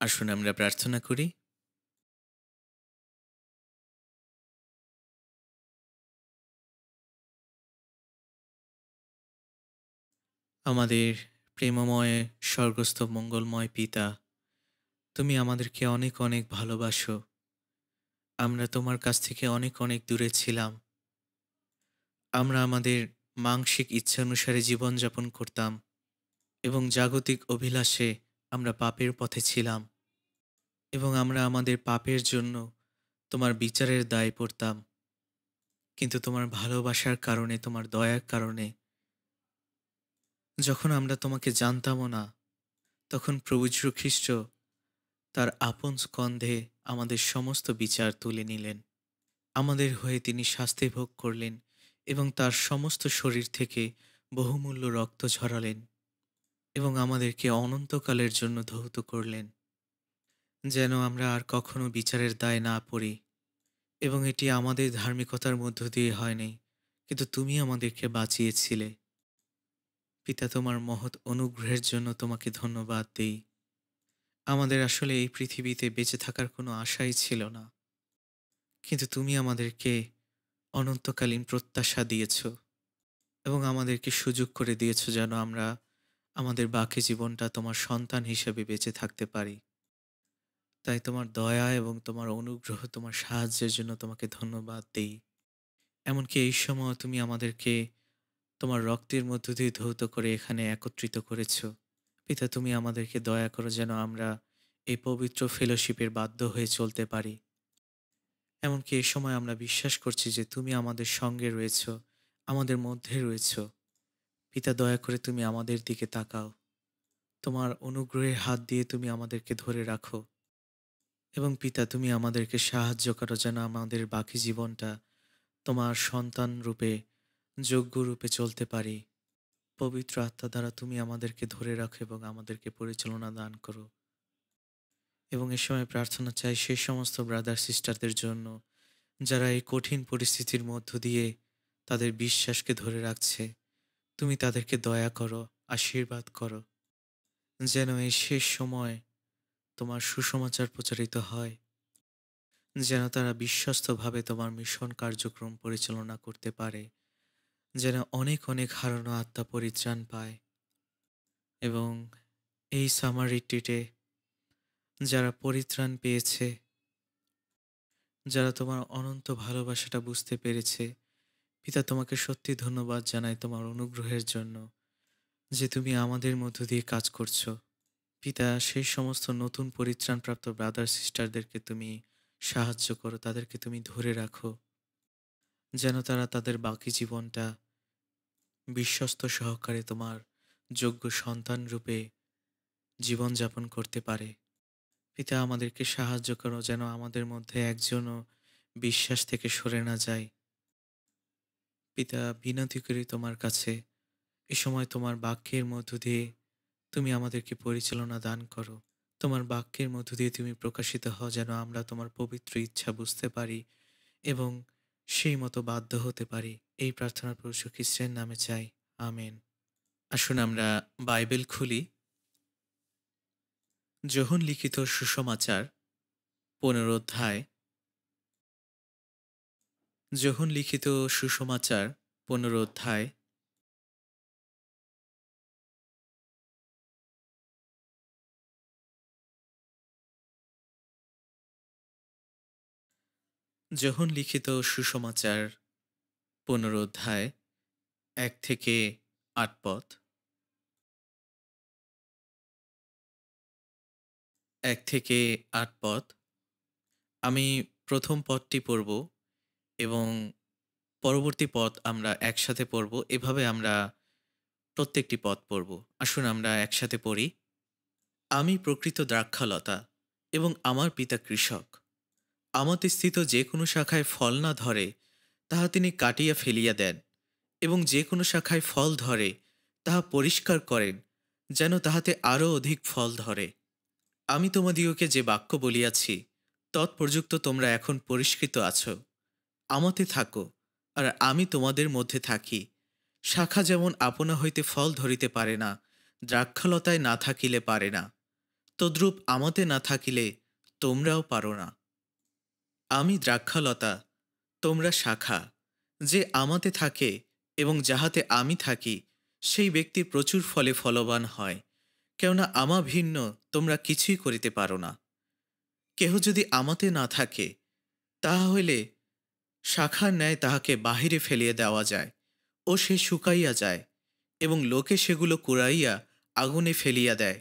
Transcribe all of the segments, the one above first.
আসুন আমরা প্রার্থনা করি। আমাদের প্রেমময় স্বর্গস্থ মঙ্গলময় পিতা, তুমি আমাদেরকে অনেক অনেক ভালোবাসো। আমরা তোমার কাছ থেকে অনেক অনেক দূরে ছিলাম। আমরা আমাদের মানসিক ইচ্ছা অনুসারে জীবনযাপন করতাম এবং জাগতিক অভিলাষে আমরা পাপের পথে ছিলাম এবং আমরা আমাদের পাপের জন্য তোমার বিচারের দায় পড়তাম। কিন্তু তোমার ভালোবাসার কারণে, তোমার দয়ার কারণে যখন আমরা তোমাকে জানতামও না, তখন প্রভু যীশু খ্রিস্ট তার আপন স্কন্ধে আমাদের সমস্ত বিচার তুলে নিলেন। আমাদের হয়ে তিনি শাস্তি ভোগ করলেন এবং তার সমস্ত শরীর থেকে বহুমূল্য রক্ত ঝরালেন এবং আমাদেরকে অনন্তকালের জন্য ধৌত করলেন, যেন আমরা আর কখনো বিচারের দায় না পড়ি। এবং এটি আমাদের ধার্মিকতার মধ্য দিয়ে হয়নি, কিন্তু তুমি আমাদেরকে বাঁচিয়েছিলে। পিতা, তোমার মহৎ অনুগ্রহের জন্য তোমাকে ধন্যবাদ দেই। আমাদের আসলে এই পৃথিবীতে বেঁচে থাকার কোনো আশাই ছিল না, কিন্তু তুমি আমাদেরকে অনন্তকালীন প্রত্যাশা দিয়েছ এবং আমাদেরকে সুযোগ করে দিয়েছ যেন আমরা আমাদের বাকি জীবনটা তোমার সন্তান হিসেবে বেঁচে থাকতে পারি। তাই তোমার দয়া এবং তোমার অনুগ্রহ, তোমার সাহায্যের জন্য তোমাকে ধন্যবাদ দেই। এমনকি এই সময় তুমি আমাদেরকে তোমার রক্তের মধ্য দিয়ে ধৌত করে এখানে একত্রিত করেছ। পিতা, তুমি আমাদেরকে দয়া করো যেন আমরা এই পবিত্র ফেলোশিপের বাধ্য হয়ে চলতে পারি। এমনকি এই সময় আমরা বিশ্বাস করছি যে তুমি আমাদের সঙ্গে রয়েছ, আমাদের মধ্যে রয়েছ। পিতা, দয়া করে তুমি আমাদের দিকে তাকাও। তোমার অনুগ্রহের হাত দিয়ে তুমি আমাদেরকে ধরে রাখো এবং পিতা, তুমি আমাদেরকে সাহায্য করো যেন আমাদের বাকি জীবনটা তোমার সন্তান রূপে, যোগ্য রূপে চলতে পারি। পবিত্র আত্মা দ্বারা তুমি আমাদেরকে ধরে রাখো এবং আমাদেরকে পরিচালনা দান করো। এবং এ সময় প্রার্থনা চাই সেই সমস্ত ব্রাদার সিস্টারদের জন্য যারা এই কঠিন পরিস্থিতির মধ্য দিয়ে তাদের বিশ্বাসকে ধরে রাখছে। তুমি তাদেরকে দয়া করো, আশীর্বাদ করো, যেন এই শেষ সময় তোমার সুসমাচার প্রচারিত হয়, যেন তারা বিশ্বস্তভাবে তোমার মিশন কার্যক্রম পরিচালনা করতে পারে, যেন অনেক অনেক হারানো আত্মা পরিত্রাণ পায় এবং এই সামার রিট্রিটে যারা পরিত্রাণ পেয়েছে, যারা তোমার অনন্ত ভালোবাসাটা বুঝতে পেরেছে, পিতা, তোমাকে সত্যি ধন্যবাদ জানাই তোমার অনুগ্রহের জন্য যে তুমি আমাদের মধ্য দিয়ে কাজ করছো। পিতা, সেই সমস্ত নতুন পরিত্রাণপ্রাপ্ত ব্রাদার সিস্টারদেরকে তুমি সাহায্য করো, তাদেরকে তুমি ধরে রাখো, যেন তারা তাদের বাকি জীবনটা বিশ্বস্ত সহকারে তোমার যোগ্য সন্তান রূপে জীবনযাপন করতে পারে। পিতা, আমাদেরকে সাহায্য করো যেন আমাদের মধ্যে একজনও বিশ্বাস থেকে সরে না যায়। পিতা, বিনতি করি তোমার কাছে, এ সময় তোমার বাক্যের মধ্য দিয়ে তুমি আমাদেরকে পরিচালনা দান করো। তোমার বাক্যের মধ্য দিয়ে তুমি প্রকাশিত হও যেন আমরা তোমার পবিত্র ইচ্ছা বুঝতে পারি এবং সেই মতো বাধ্য হতে পারি। এই প্রার্থনা প্রভু যীশু খ্রিস্টের নামে চাই। আমেন। আসুন আমরা বাইবেল খুলি। যোহন লিখিত সুসমাচার 15 অধ্যায়। যোহন লিখিত সুসমাচার 15 অধ্যায়। যোহন লিখিত সুসমাচার 15 অধ্যায় 1 থেকে 8 পদ। 1 থেকে 8 পদ। আমি প্রথম পদটি পড়ব এবং পরবর্তী পদ আমরা একসাথে পড়ব। এভাবে আমরা প্রত্যেকটি পদ পড়ব। আসুন আমরা একসাথে পড়ি। আমি প্রকৃত দ্রাক্ষালতা এবং আমার পিতা কৃষক। আমাতে স্থিত যে কোনো শাখায় ফল না ধরে তাহা তিনি কাটিয়া ফেলিয়া দেন, এবং যে কোনো শাখায় ফল ধরে তাহা পরিষ্কার করেন, যেন তাহাতে আরও অধিক ফল ধরে। আমি তোমাদিগকে যে বাক্য বলিয়াছি তৎপ্রযুক্ত তোমরা এখন পরিষ্কৃত আছো। আমাতে থাকো আর আমি তোমাদের মধ্যে থাকি। শাখা যেমন আপনা হইতে ফল ধরিতে পারে না, দ্রাক্ষালতায় না থাকিলে পারে না। তদ্রূপ আমাতে না থাকিলে তোমরাও পারো না। আমি দ্রাক্ষালতা, তোমরা শাখা। যে আমাতে থাকে এবং যাহাতে আমি থাকি, সেই ব্যক্তি প্রচুর ফলে ফলবান হয়। কেননা আমা ভিন্ন তোমরা কিছুই করিতে পারো না। কেহ যদি আমাতে না থাকে, তাহা হইলে শাখার ন্যায় তাহাকে বাহিরে ফেলিয়া দেওয়া যায়, ও সে শুকাইয়া যায়, এবং লোকে সেগুলো কুড়াইয়া আগুনে ফেলিয়া দেয়,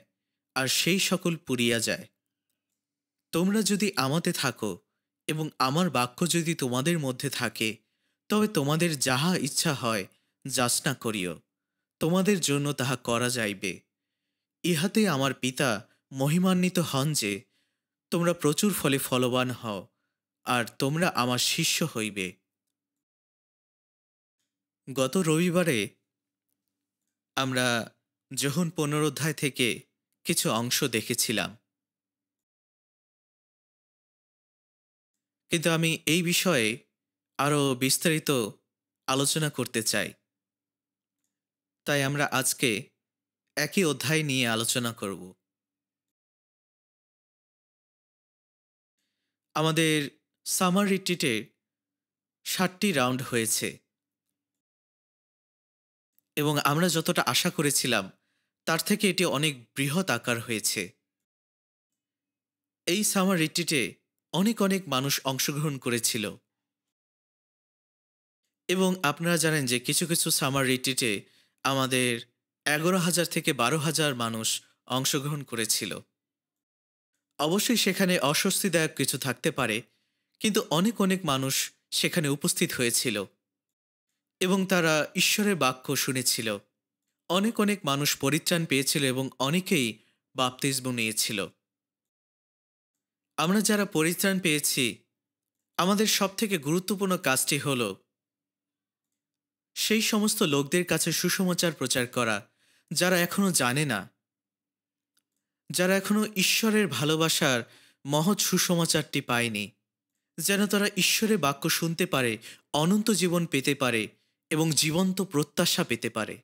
আর সেই সকল পুড়িয়া যায়। তোমরা যদি আমাতে থাকো এবং আমার বাক্য যদি তোমাদের মধ্যে থাকে, তবে তোমাদের যাহা ইচ্ছা হয় যাচনা করিও, তোমাদের জন্য তাহা করা যাইবে। ইহাতে আমার পিতা মহিমান্বিত হন যে তোমরা প্রচুর ফলে ফলবান হও, আর তোমরা আমার শিষ্য হইবে। গত রবিবারে আমরা যোহন 15 অধ্যায় থেকে কিছু অংশ দেখেছিলাম, কিন্তু আমি এই বিষয়ে আরও বিস্তারিত আলোচনা করতে চাই। তাই আমরা আজকে একই অধ্যায় নিয়ে আলোচনা করব। আমাদের সামার রিট্রিটে 7টি রাউন্ড হয়েছে, এবং আমরা যতটা আশা করেছিলাম তার থেকে এটি অনেক বৃহৎ আকার হয়েছে। এই সামার রিট্রিটে অনেক অনেক মানুষ অংশগ্রহণ করেছিল, এবং আপনারা জানেন যে কিছু কিছু সামার রিট্রিটে আমাদের 11,000 থেকে 12,000 মানুষ অংশগ্রহণ করেছিল। অবশ্যই সেখানে অস্বস্তিদায়ক কিছু থাকতে পারে, কিন্তু অনেক অনেক মানুষ সেখানে উপস্থিত হয়েছিল এবং তারা ঈশ্বরের বাক্য শুনেছিল। অনেক অনেক মানুষ পরিত্রাণ পেয়েছিল এবং অনেকেই বাপ্তিস্ম নিয়েছিল। আমরা যারা পরিত্রাণ পেয়েছি, আমাদের সবথেকে গুরুত্বপূর্ণ কাজটি হল সেই সমস্ত লোকদের কাছে সুসমাচার প্রচার করা, যারা এখনো জানে না, যারা এখনো ঈশ্বরের ভালোবাসার মহৎ সুসমাচারটি পায়নি, যেন তারা ঈশ্বরের বাক্য শুনতে পারে, অনন্ত জীবন পেতে পারে এবং জীবন্ত প্রত্যাশা পেতে পারে।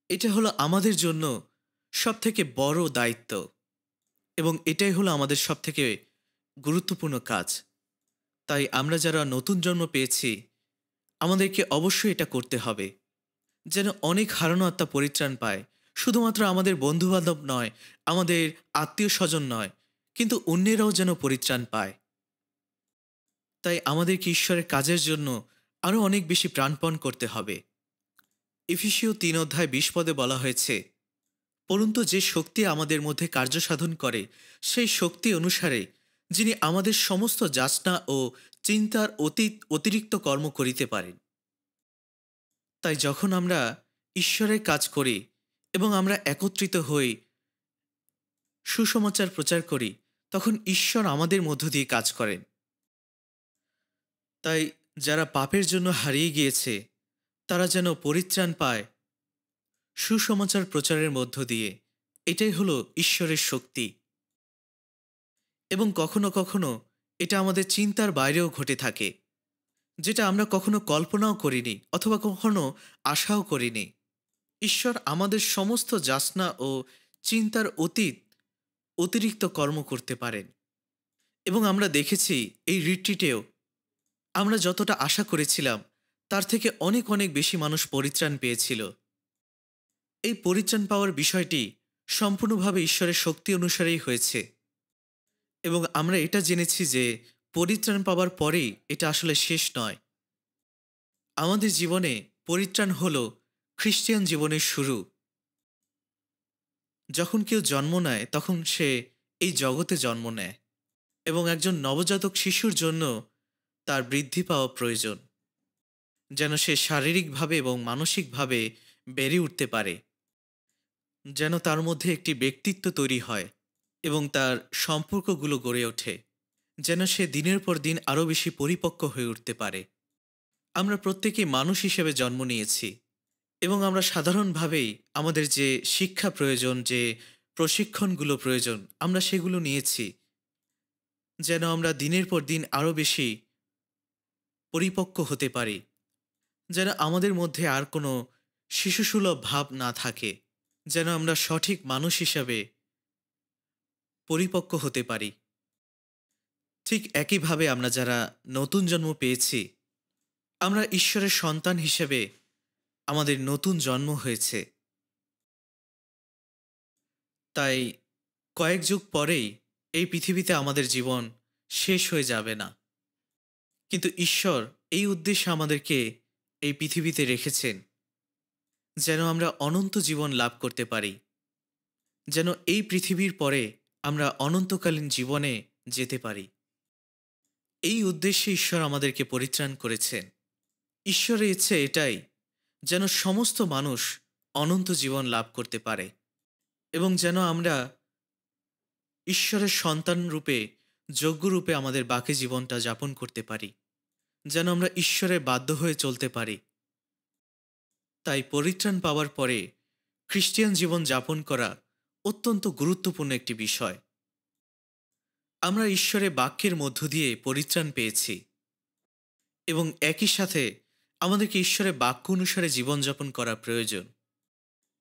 এটা হলো আমাদের জন্য সবথেকে বড় দায়িত্ব, এবং এটাই হলো আমাদের সবথেকে গুরুত্বপূর্ণ কাজ। তাই আমরা যারা নতুন জন্ম পেয়েছি, আমাদেরকে অবশ্যই এটা করতে হবে, যেন অনেক হারানো আত্মা পরিত্রাণ পায়। শুধুমাত্র আমাদের বন্ধুবান্ধব নয়, আমাদের আত্মীয় স্বজন নয়, কিন্তু অন্যেরাও যেন পরিত্রাণ পায়। তাই আমাদেরকে ঈশ্বরের কাজের জন্য আরও অনেক বেশি প্রাণপণ করতে হবে। এফেসীয় 3 অধ্যায় 20 পদে বলা হয়েছে, পরন্তু যে শক্তি আমাদের মধ্যে কার্য সাধন করে, সেই শক্তি অনুসারে যিনি আমাদের সমস্ত যাচনা ও চিন্তার অতিরিক্ত কর্ম করিতে পারেন। তাই যখন আমরা ঈশ্বরের কাজ করি এবং আমরা একত্রিত হই, সুসমাচার প্রচার করি, তখন ঈশ্বর আমাদের মধ্য দিয়ে কাজ করেন। তাই যারা পাপের জন্য হারিয়ে গিয়েছে, তারা যেন পরিত্রাণ পায় সুসমাচার প্রচারের মধ্য দিয়ে। এটাই হলো ঈশ্বরের শক্তি, এবং কখনো কখনো এটা আমাদের চিন্তার বাইরেও ঘটে থাকে, যেটা আমরা কখনো কল্পনাও করিনি অথবা কখনো আশাও করিনি। ঈশ্বর আমাদের সমস্ত যাচনা ও চিন্তার অতিরিক্ত কর্ম করতে পারেন। এবং আমরা দেখেছি এই রিট্রিটেও আমরা যতটা আশা করেছিলাম তার থেকে অনেক অনেক বেশি মানুষ পরিত্রাণ পেয়েছিল। এই পরিত্রাণ পাওয়ার বিষয়টি সম্পূর্ণভাবে ঈশ্বরের শক্তি অনুসারেই হয়েছে, এবং আমরা এটা জেনেছি যে পরিত্রাণ পাওয়ার পরেই এটা আসলে শেষ নয়। আমাদের জীবনে পরিত্রাণ হলো খ্রিস্টিয়ান জীবনের শুরু। যখন কেউ জন্ম নেয়, তখন সে এই জগতে জন্ম নেয়, এবং একজন নবজাতক শিশুর জন্য তার বৃদ্ধি পাওয়া প্রয়োজন, যেন সে শারীরিকভাবে এবং মানসিকভাবে বেড়ে উঠতে পারে, যেন তার মধ্যে একটি ব্যক্তিত্ব তৈরি হয় এবং তার সম্পর্কগুলো গড়ে ওঠে, যেন সে দিনের পর দিন আরও বেশি পরিপক্ক হয়ে উঠতে পারে। আমরা প্রত্যেকেই মানুষ হিসেবে জন্ম নিয়েছি, এবং আমরা সাধারণভাবেই আমাদের যে শিক্ষা প্রয়োজন, যে প্রশিক্ষণগুলো প্রয়োজন, আমরা সেগুলো নিয়েছি, যেন আমরা দিনের পর দিন আরও বেশি পরিপক্ক হতে পারি, যেন আমাদের মধ্যে আর কোনো শিশুসুলভ ভাব না থাকে, যেন আমরা সঠিক মানুষ হিসাবে পরিপক্ক হতে পারি। ঠিক একইভাবে আমরা যারা নতুন জন্ম পেয়েছি, আমরা ঈশ্বরের সন্তান হিসেবে আমাদের নতুন জন্ম হয়েছে। তাই কয়েক যুগ পরেই এই পৃথিবীতে আমাদের জীবন শেষ হয়ে যাবে না। কিন্তু ঈশ্বর এই উদ্দেশ্যে আমাদেরকে এই পৃথিবীতে রেখেছেন, যেন আমরা অনন্ত জীবন লাভ করতে পারি, যেন এই পৃথিবীর পরে আমরা অনন্তকালীন জীবনে যেতে পারি। এই উদ্দেশ্যে ঈশ্বর আমাদেরকে পরিত্রাণ করেছেন। ঈশ্বরের ইচ্ছে এটাই, যেন সমস্ত মানুষ অনন্ত জীবন লাভ করতে পারে এবং যেন আমরা ঈশ্বরের সন্তান রূপে, যোগ্য রূপে আমাদের বাকি জীবনটা যাপন করতে পারি, যেন আমরা ঈশ্বরের বাধ্য হয়ে চলতে পারি। তাই পরিত্রাণ পাওয়ার পরে খ্রিস্টিয়ান জীবন যাপন করা অত্যন্ত গুরুত্বপূর্ণ একটি বিষয়। আমরা ঈশ্বরের বাক্যের মধ্য দিয়ে পরিত্রাণ পেয়েছি এবং একই সাথে আমাদেরকে ঈশ্বরের বাক্য অনুসারে জীবনযাপন করা প্রয়োজন,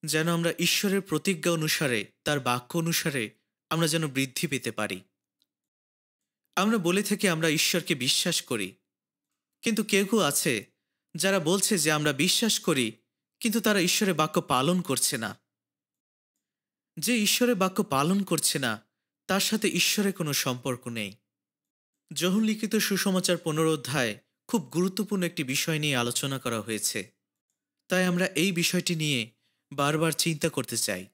যেন আমরা ঈশ্বরের প্রতিজ্ঞা অনুসারে, তার বাক্য অনুসারে আমরা যেন বৃদ্ধি পেতে পারি। আমরা বলে থাকি আমরা ঈশ্বরকে বিশ্বাস করি, কিন্তু কেউ কেউ আছে যারা বলছে যে আমরা বিশ্বাস করি, কিন্তু তারা ঈশ্বরের বাক্য পালন করছে না। যে ঈশ্বরের বাক্য পালন করছে না, তার সাথে ঈশ্বরের কোনো সম্পর্ক নেই। যোহন লিখিত সুসমাচার 15 অধ্যায় খুব গুরুত্বপূর্ণ একটি বিষয় নিয়ে আলোচনা করা হয়েছে। তাই আমরা এই বিষয়টি নিয়ে বারবার চিন্তা করতে চাই,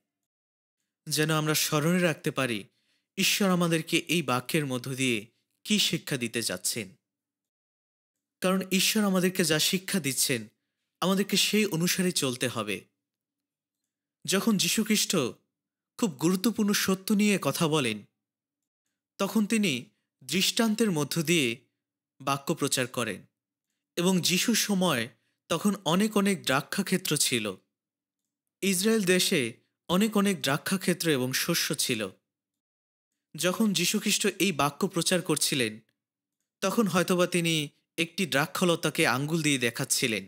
যেন আমরা স্মরণে রাখতে পারি ঈশ্বর আমাদেরকে এই বাক্যের মধ্য দিয়ে কি শিক্ষা দিতে যাচ্ছেন। কারণ ঈশ্বর আমাদেরকে যা শিক্ষা দিচ্ছেন, আমাদেরকে সেই অনুসারে চলতে হবে। যখন যীশুখ্রিস্ট খুব গুরুত্বপূর্ণ সত্য নিয়ে কথা বলেন, তখন তিনি দৃষ্টান্তের মধ্য দিয়ে বাক্য প্রচার করেন এবং যীশুর সময় তখন অনেক অনেক দ্রাক্ষাক্ষেত্র ছিল। ইসরায়েল দেশে অনেক অনেক দ্রাক্ষাক্ষেত্র এবং শস্য ছিল। যখন যীশুখ্রিস্ট এই বাক্য প্রচার করছিলেন, তখন হয়তোবা তিনি একটি দ্রাক্ষলতাকে আঙ্গুল দিয়ে দেখাচ্ছিলেন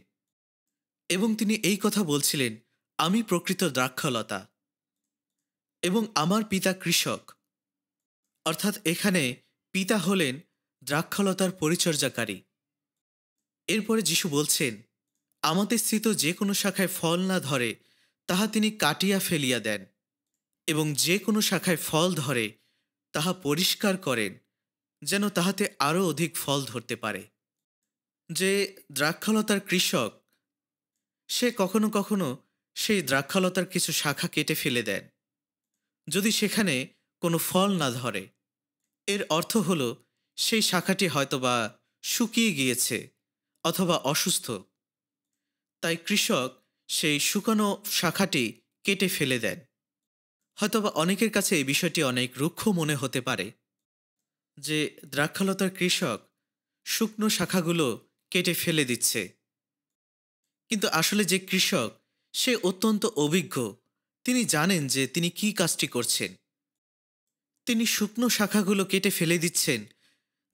এবং তিনি এই কথা বলছিলেন, আমি প্রকৃত দ্রাক্ষলতা এবং আমার পিতা কৃষক। অর্থাৎ এখানে পিতা হলেন দ্রাক্ষলতার পরিচর্যাকারী। এরপরে যীশু বলছেন, আমাদের স্থিত যে কোনো শাখায় ফল না ধরে তাহা তিনি কাটিয়া ফেলিয়া দেন এবং যে কোনো শাখায় ফল ধরে তাহা পরিষ্কার করেন, যেন তাহাতে আরও অধিক ফল ধরতে পারে। যে দ্রাক্ষলতার কৃষক, সে কখনো কখনো সেই দ্রাক্ষলতার কিছু শাখা কেটে ফেলে দেন যদি সেখানে কোনো ফল না ধরে। এর অর্থ হলো সেই শাখাটি হয়তোবা শুকিয়ে গিয়েছে অথবা অসুস্থ। তাই কৃষক সেই শুকানো শাখাটি কেটে ফেলে দেন। হয়তোবা অনেকের কাছে এই বিষয়টি অনেক রুক্ষ মনে হতে পারে যে দ্রাক্ষলতার কৃষক শুকনো শাখাগুলো কেটে ফেলে দিচ্ছে, কিন্তু আসলে যে কৃষক, সে অত্যন্ত অভিজ্ঞ। তিনি জানেন যে তিনি কি কাজটি করছেন। তিনি শুকনো শাখাগুলো কেটে ফেলে দিচ্ছেন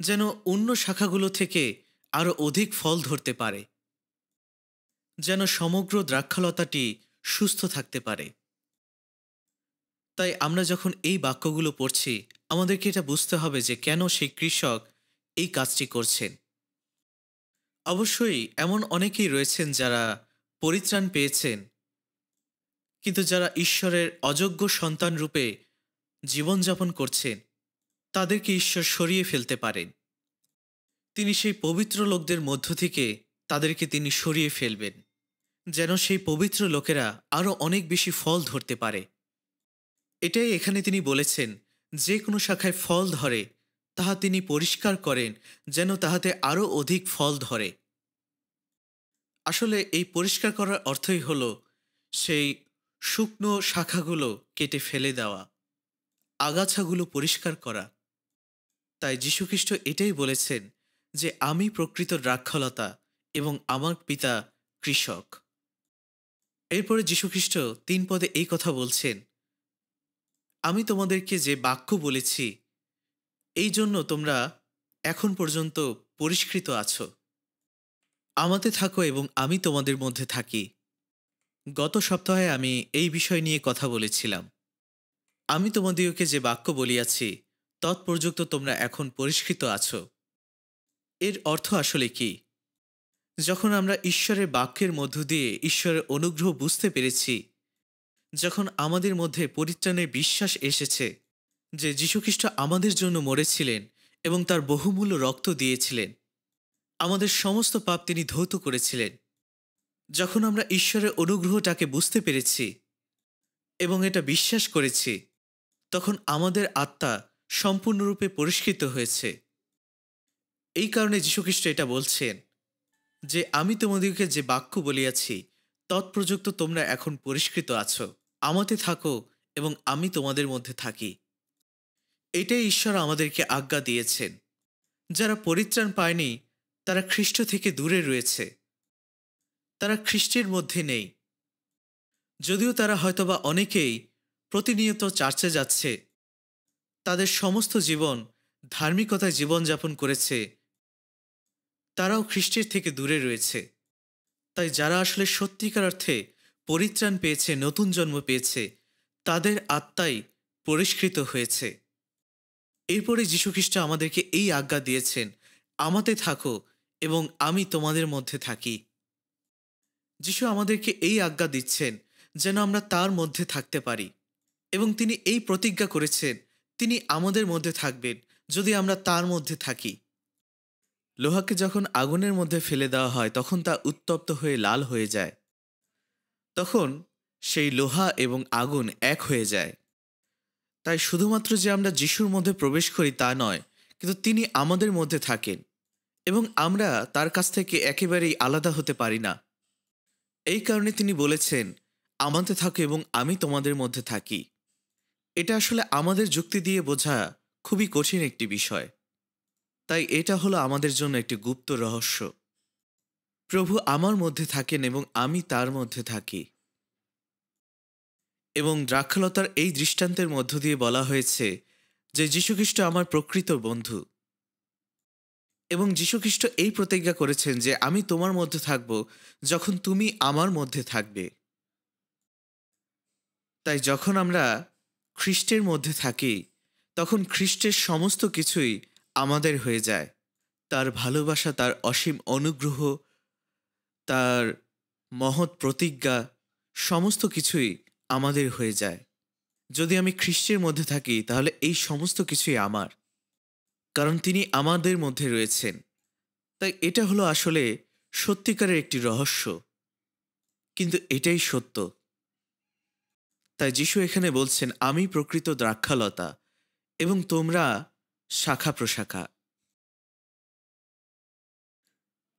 যেন অন্য শাখাগুলো থেকে আরও অধিক ফল ধরতে পারে, যেন সমগ্র দ্রাক্ষলতাটি সুস্থ থাকতে পারে। তাই আমরা যখন এই বাক্যগুলো পড়ছি, আমাদেরকে এটা বুঝতে হবে যে কেন সেই কৃষক এই কাজটি করছেন। অবশ্যই এমন অনেকেই রয়েছেন যারা পরিত্রাণ পেয়েছেন, কিন্তু যারা ঈশ্বরের অযোগ্য সন্তান রূপে জীবনযাপন করছেন, তাদেরকে ঈশ্বর সরিয়ে ফেলতে পারেন। তিনি সেই পবিত্র লোকদের মধ্য থেকে তাদেরকে তিনি সরিয়ে ফেলবেন, যেন সেই পবিত্র লোকেরা আরও অনেক বেশি ফল ধরতে পারে। এটাই এখানে তিনি বলেছেন, যে কোনো শাখায় ফল ধরে তাহা তিনি পরিষ্কার করেন, যেন তাহাতে আরও অধিক ফল ধরে। আসলে এই পরিষ্কার করার অর্থই হলো সেই শুকনো শাখাগুলো কেটে ফেলে দেওয়া, আগাছাগুলো পরিষ্কার করা। তাই যীশুখ্রিস্ট এটাই বলেছেন যে আমি প্রকৃত দ্রাক্ষলতা এবং আমার পিতা কৃষক। এরপরে যীশুখ্রিস্ট 3 পদে এই কথা বলছেন, আমি তোমাদেরকে যে বাক্য বলেছি, এই জন্য তোমরা এখন পর্যন্ত পরিষ্কৃত আছো। আমাতে থাকো এবং আমি তোমাদের মধ্যে থাকি। গত সপ্তাহে আমি এই বিষয় নিয়ে কথা বলেছিলাম। আমি তোমাদিগকে যে বাক্য বলিয়াছি তৎপর্যন্ত তোমরা এখন পরিষ্কৃত আছো। এর অর্থ আসলে কি? যখন আমরা ঈশ্বরের বাক্যের মধ্য দিয়ে ঈশ্বরের অনুগ্রহ বুঝতে পেরেছি, যখন আমাদের মধ্যে পরিত্রাণের বিশ্বাস এসেছে যে যীশুখ্রিস্ট আমাদের জন্য মরেছিলেন এবং তার বহুমূল্য রক্ত দিয়েছিলেন, আমাদের সমস্ত পাপ তিনি ধৌত করেছিলেন, যখন আমরা ঈশ্বরের অনুগ্রহটাকে বুঝতে পেরেছি এবং এটা বিশ্বাস করেছি, তখন আমাদের আত্মা সম্পূর্ণরূপে পরিষ্কৃত হয়েছে। এই কারণে যীশুখ্রিস্ট এটা বলছেন যে আমি তোমাদেরকে যে বাক্য বলিয়াছি তৎপ্রযুক্ত তোমরা এখন পরিষ্কৃত আছো, আমাতে থাকো এবং আমি তোমাদের মধ্যে থাকি। এটাই ঈশ্বর আমাদেরকে আজ্ঞা দিয়েছেন। যারা পরিত্রাণ পায়নি তারা খ্রিস্ট থেকে দূরে রয়েছে, তারা খ্রিস্টের মধ্যে নেই। যদিও তারা হয়তোবা অনেকেই প্রতিনিয়ত চার্চে যাচ্ছে, তাদের সমস্ত জীবন ধার্মিকতায় জীবনযাপন করেছে, তারাও খ্রিস্টের থেকে দূরে রয়েছে। তাই যারা আসলে সত্যিকার অর্থে পরিত্রাণ পেয়েছে, নতুন জন্ম পেয়েছে, তাদের আত্মাই পরিষ্কৃত হয়েছে। এরপরে যীশুখ্রিস্ট আমাদেরকে এই আজ্ঞা দিয়েছেন, আমাতে থাকো এবং আমি তোমাদের মধ্যে থাকি। যীশু আমাদেরকে এই আজ্ঞা দিচ্ছেন যেন আমরা তার মধ্যে থাকতে পারি, এবং তিনি এই প্রতিজ্ঞা করেছেন তিনি আমাদের মধ্যে থাকবেন যদি আমরা তার মধ্যে থাকি। লোহাকে যখন আগুনের মধ্যে ফেলে দেওয়া হয় তখন তা উত্তপ্ত হয়ে লাল হয়ে যায়, তখন সেই লোহা এবং আগুন এক হয়ে যায়। তাই শুধুমাত্র যে আমরা যিশুর মধ্যে প্রবেশ করি তা নয়, কিন্তু তিনি আমাদের মধ্যে থাকেন এবং আমরা তার কাছ থেকে একেবারেই আলাদা হতে পারি না। এই কারণে তিনি বলেছেন, আমাতে থাকো এবং আমি তোমাদের মধ্যে থাকি। এটা আসলে আমাদের যুক্তি দিয়ে বোঝা খুবই কঠিন একটি বিষয়। তাই এটা হলো আমাদের জন্য একটি গুপ্ত রহস্য। প্রভু আমার মধ্যে থাকেন এবং আমি তার মধ্যে থাকি। এবং দ্রাক্ষালতার এই দৃষ্টান্তের মধ্য দিয়ে বলা হয়েছে যে যীশুখ্রিস্ট আমার প্রকৃত বন্ধু, এবং যীশুখ্রিস্ট এই প্রতিজ্ঞা করেছেন যে আমি তোমার মধ্যে থাকব যখন তুমি আমার মধ্যে থাকবে। তাই যখন আমরা খ্রিস্টের মধ্যে থাকি তখন খ্রিস্টের সমস্ত কিছুই আমাদের হয়ে যায়। তার ভালোবাসা, তার অসীম অনুগ্রহ, তার মহৎ প্রতিজ্ঞা, সমস্ত কিছুই আমাদের হয়ে যায়। যদি আমি খ্রিস্টের মধ্যে থাকি তাহলে এই সমস্ত কিছুই আমার, কারণ তিনি আমাদের মধ্যে রয়েছেন। তাই এটা হলো আসলে সত্যিকারের একটি রহস্য, কিন্তু এটাই সত্য। তাই যিশু এখানে বলছেন, আমি প্রকৃত দ্রাক্ষালতা এবং তোমরা শাখা প্রশাখা।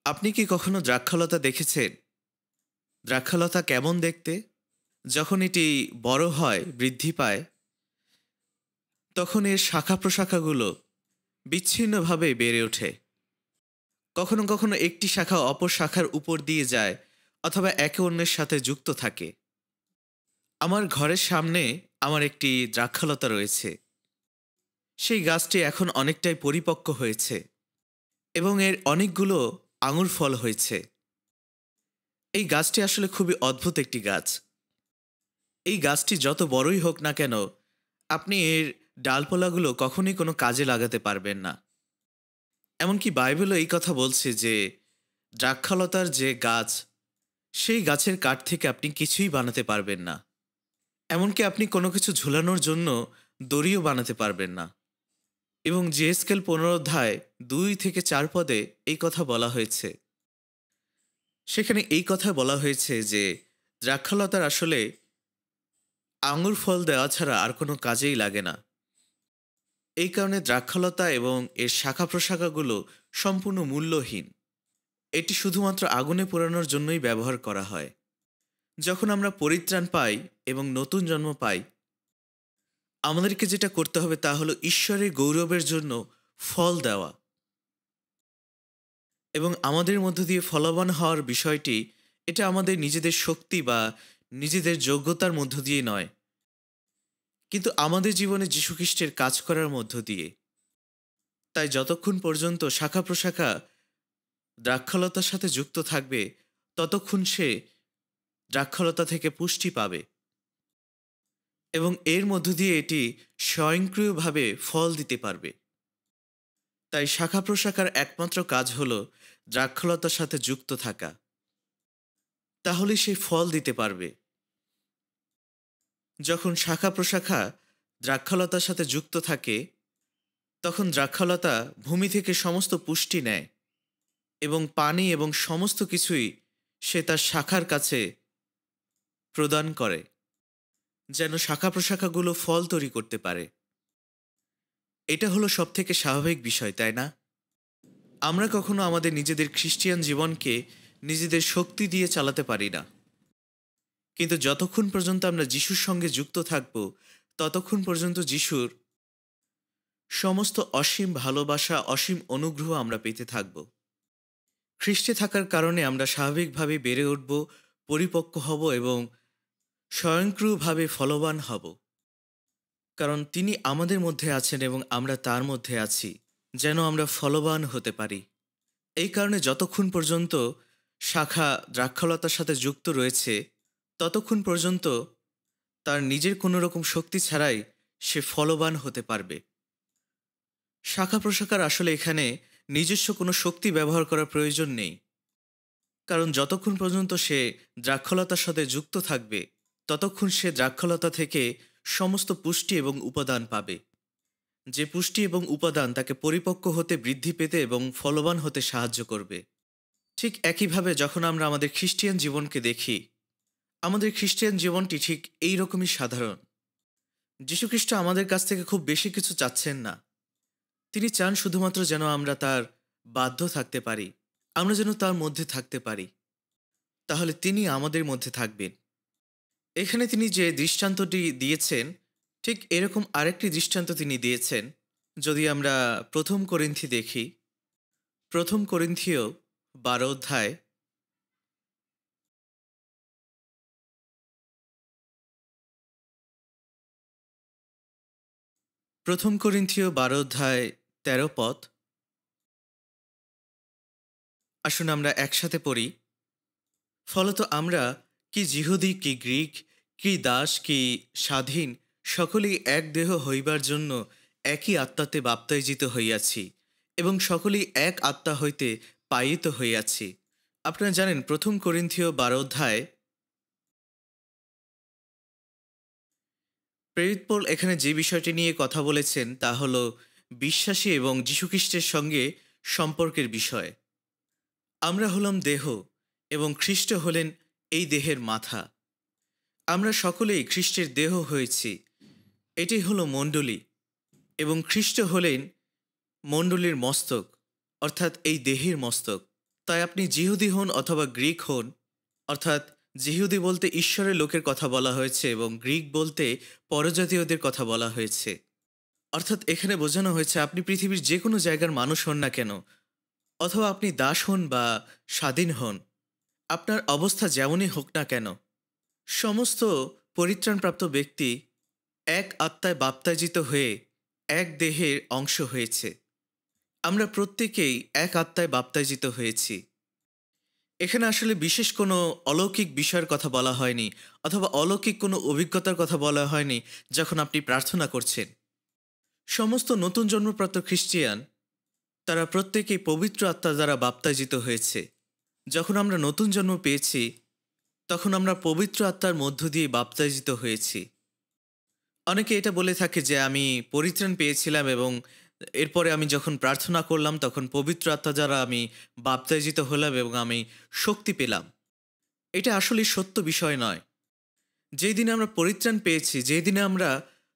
আপনি কি কখনো দ্রাক্ষালতা দেখেছেন? দ্রাক্ষালতা কেমন দেখতে? যখন এটি বড় হয়, বৃদ্ধি পায়, তখন এর শাখা প্রশাখাগুলো বিচ্ছিন্নভাবে বেড়ে ওঠে। কখনো কখনো একটি শাখা অপর শাখার উপর দিয়ে যায় অথবা একে অন্যের সাথে যুক্ত থাকে। আমার ঘরের সামনে আমার একটি দ্রাক্ষালতা রয়েছে। সেই গাছটি এখন অনেকটাই পরিপক্ক হয়েছে এবং এর অনেকগুলো আঙুর ফল হয়েছে। এই গাছটি আসলে খুবই অদ্ভুত একটি গাছ। এই গাছটি যত বড়ই হোক না কেন, আপনি এর ডালপালাগুলো কখনোই কোনো কাজে লাগাতে পারবেন না। এমনকি বাইবেলও এই কথা বলছে যে দ্রাক্ষালতার যে গাছ, সেই গাছের কাঠ থেকে আপনি কিছুই বানাতে পারবেন না। এমনকি আপনি কোনো কিছু ঝুলানোর জন্য দড়িও বানাতে পারবেন না। এবং জিএসকেল 15 অধ্যায় 2-4 পদে এই কথা বলা হয়েছে। সেখানে এই কথা বলা হয়েছে যে দ্রাক্ষালতার আসলে আঙুর ফল দেওয়া ছাড়া আর কোনো কাজেই লাগে না। এই কারণে দ্রাক্ষালতা এবং এর শাখা প্রশাখাগুলো সম্পূর্ণ মূল্যহীন। এটি শুধুমাত্র আগুনে পোড়ানোর জন্যই ব্যবহার করা হয়। যখন আমরা পরিত্রাণ পাই এবং নতুন জন্ম পাই, আমাদেরকে যেটা করতে হবে তা হলো ঈশ্বরের গৌরবের জন্য ফল দেওয়া। এবং আমাদের মধ্য দিয়ে ফলবান হওয়ার বিষয়টি, এটা আমাদের নিজেদের শক্তি বা নিজেদের যোগ্যতার মধ্য দিয়ে নয়, কিন্তু আমাদের জীবনে যীশুখ্রিস্টের কাজ করার মধ্য দিয়ে। তাই যতক্ষণ পর্যন্ত শাখা প্রশাখা দ্রাক্ষালতার সাথে যুক্ত থাকবে ততক্ষণ সে দ্রাক্ষালতা থেকে পুষ্টি পাবে। এবং এর মধ্য দিয়ে এটি স্বয়ংক্রিয়ভাবে ফল দিতে পারবে। তাই শাখা প্রশাখার একমাত্র কাজ হল দ্রাক্ষলতার সাথে যুক্ত থাকা, তাহলে সেই ফল দিতে পারবে। যখন শাখা প্রশাখা দ্রাক্ষলতার সাথে যুক্ত থাকে, তখন দ্রাক্ষলতা ভূমি থেকে সমস্ত পুষ্টি নেয় এবং পানি এবং সমস্ত কিছুই সে তার শাখার কাছে প্রদান করে, যেন শাখা প্রশাখাগুলো ফল তৈরি করতে পারে। এটা হলো সবথেকে স্বাভাবিক বিষয়, তাই না? আমরা কখনো আমাদের নিজেদের খ্রিস্টিয়ান জীবনকে নিজেদের শক্তি দিয়ে চালাতে পারি না, কিন্তু যতক্ষণ পর্যন্ত আমরা যিশুর সঙ্গে যুক্ত থাকব, ততক্ষণ পর্যন্ত যিশুর সমস্ত অসীম ভালোবাসা, অসীম অনুগ্রহ আমরা পেতে থাকব। খ্রিস্টে থাকার কারণে আমরা স্বাভাবিকভাবে বেড়ে উঠব, পরিপক্ক হব এবং স্বয়ংক্রিয়ভাবে ফলবান হব, কারণ তিনি আমাদের মধ্যে আছেন এবং আমরা তার মধ্যে আছি, যেন আমরা ফলবান হতে পারি। এই কারণে যতক্ষণ পর্যন্ত শাখা দ্রাক্ষলতার সাথে যুক্ত রয়েছে, ততক্ষণ পর্যন্ত তার নিজের কোনো রকম শক্তি ছাড়াই সে ফলবান হতে পারবে। শাখা প্রশাখার আসলে এখানে নিজস্ব কোনো শক্তি ব্যবহার করার প্রয়োজন নেই, কারণ যতক্ষণ পর্যন্ত সে দ্রাক্ষলতার সাথে যুক্ত থাকবে, ততক্ষণ সে দ্রাক্ষলতা থেকে সমস্ত পুষ্টি এবং উপাদান পাবে, যে পুষ্টি এবং উপাদান তাকে পরিপক্ক হতে, বৃদ্ধি পেতে এবং ফলবান হতে সাহায্য করবে। ঠিক একইভাবে যখন আমরা আমাদের খ্রিস্টিয়ান জীবনকে দেখি, আমাদের খ্রিস্টিয়ান জীবনটি ঠিক এই রকমই সাধারণ। যীশুখ্রিস্ট আমাদের কাছ থেকে খুব বেশি কিছু চাচ্ছেন না। তিনি চান শুধুমাত্র যেন আমরা তার বাধ্য থাকতে পারি, আমরা যেন তার মধ্যে থাকতে পারি, তাহলে তিনি আমাদের মধ্যে থাকবেন। এখানে তিনি যে দৃষ্টান্তটি দিয়েছেন, ঠিক এরকম আরেকটি দৃষ্টান্ত তিনি দিয়েছেন। যদি আমরা প্রথম করিন্থী দেখি, প্রথম করিন্থীয় 12 অধ্যায়, প্রথম করিন্থীয় 12 অধ্যায় 13 পদ। আসুন আমরা একসাথে পড়ি। ফলত আমরা কি যিহুদি, কি গ্রীক, কি দাস, কি স্বাধীন, সকলেই এক দেহ হইবার জন্য একই আত্মাতে বাপ্তাইজিত হইয়াছি এবং সকলেই এক আত্মা হইতে পায়িত হইয়াছি। আপনারা জানেন, প্রথম করিন্থীয় 12 অধ্যায় প্রেরিত পৌল এখানে যে বিষয়টি নিয়ে কথা বলেছেন, তা হল বিশ্বাসী এবং যীশুখ্রিস্টের সঙ্গে সম্পর্কের বিষয়। আমরা হলাম দেহ এবং খ্রিস্ট হলেন এই দেহের মাথা। আমরা সকলেই খ্রিস্টের দেহ হয়েছি। এটি হলো মণ্ডলী এবং খ্রিস্ট হলেন মণ্ডলীর মস্তক, অর্থাৎ এই দেহের মস্তক। তাই আপনি যিহুদি হন অথবা গ্রিক হন, অর্থাৎ যিহুদি বলতে ঈশ্বরের লোকের কথা বলা হয়েছে এবং গ্রিক বলতে পরজাতীয়দের কথা বলা হয়েছে। অর্থাৎ এখানে বোঝানো হয়েছে আপনি পৃথিবীর যে কোনো জায়গার মানুষ হন না কেন, অথবা আপনি দাস হন বা স্বাধীন হন, আপনার অবস্থা যেমনই হোক না কেন, সমস্ত পরিত্রাণপ্রাপ্ত ব্যক্তি এক আত্মায় বাপ্তায়জিত হয়ে এক দেহের অংশ হয়েছে। আমরা প্রত্যেকেই এক আত্মায় বাপ্তায়জিত হয়েছি। এখানে আসলে বিশেষ কোনো অলৌকিক বিষয়ের কথা বলা হয়নি, অথবা অলৌকিক কোনো অভিজ্ঞতার কথা বলা হয়নি যখন আপনি প্রার্থনা করছেন। সমস্ত নতুন জন্মপ্রাপ্ত খ্রিস্টিয়ান তারা প্রত্যেকেই পবিত্র আত্মা দ্বারা বাপ্তায়জিত হয়েছে। যখন আমরা নতুন জন্ম পেয়েছি, তখন আমরা পবিত্র আত্মার মধ্য দিয়ে বাপ্তায়জিত হয়েছি। অনেকে এটা বলে থাকে যে আমি পরিত্রাণ পেয়েছিলাম এবং এরপরে আমি যখন প্রার্থনা করলাম, তখন পবিত্র আত্মা দ্বারা আমি বাপ্তায়জিত হলাম এবং আমি শক্তি পেলাম। এটা আসলে সত্য বিষয় নয়। যেই দিনে আমরা পরিত্রাণ পেয়েছি, যেই দিনে আমরা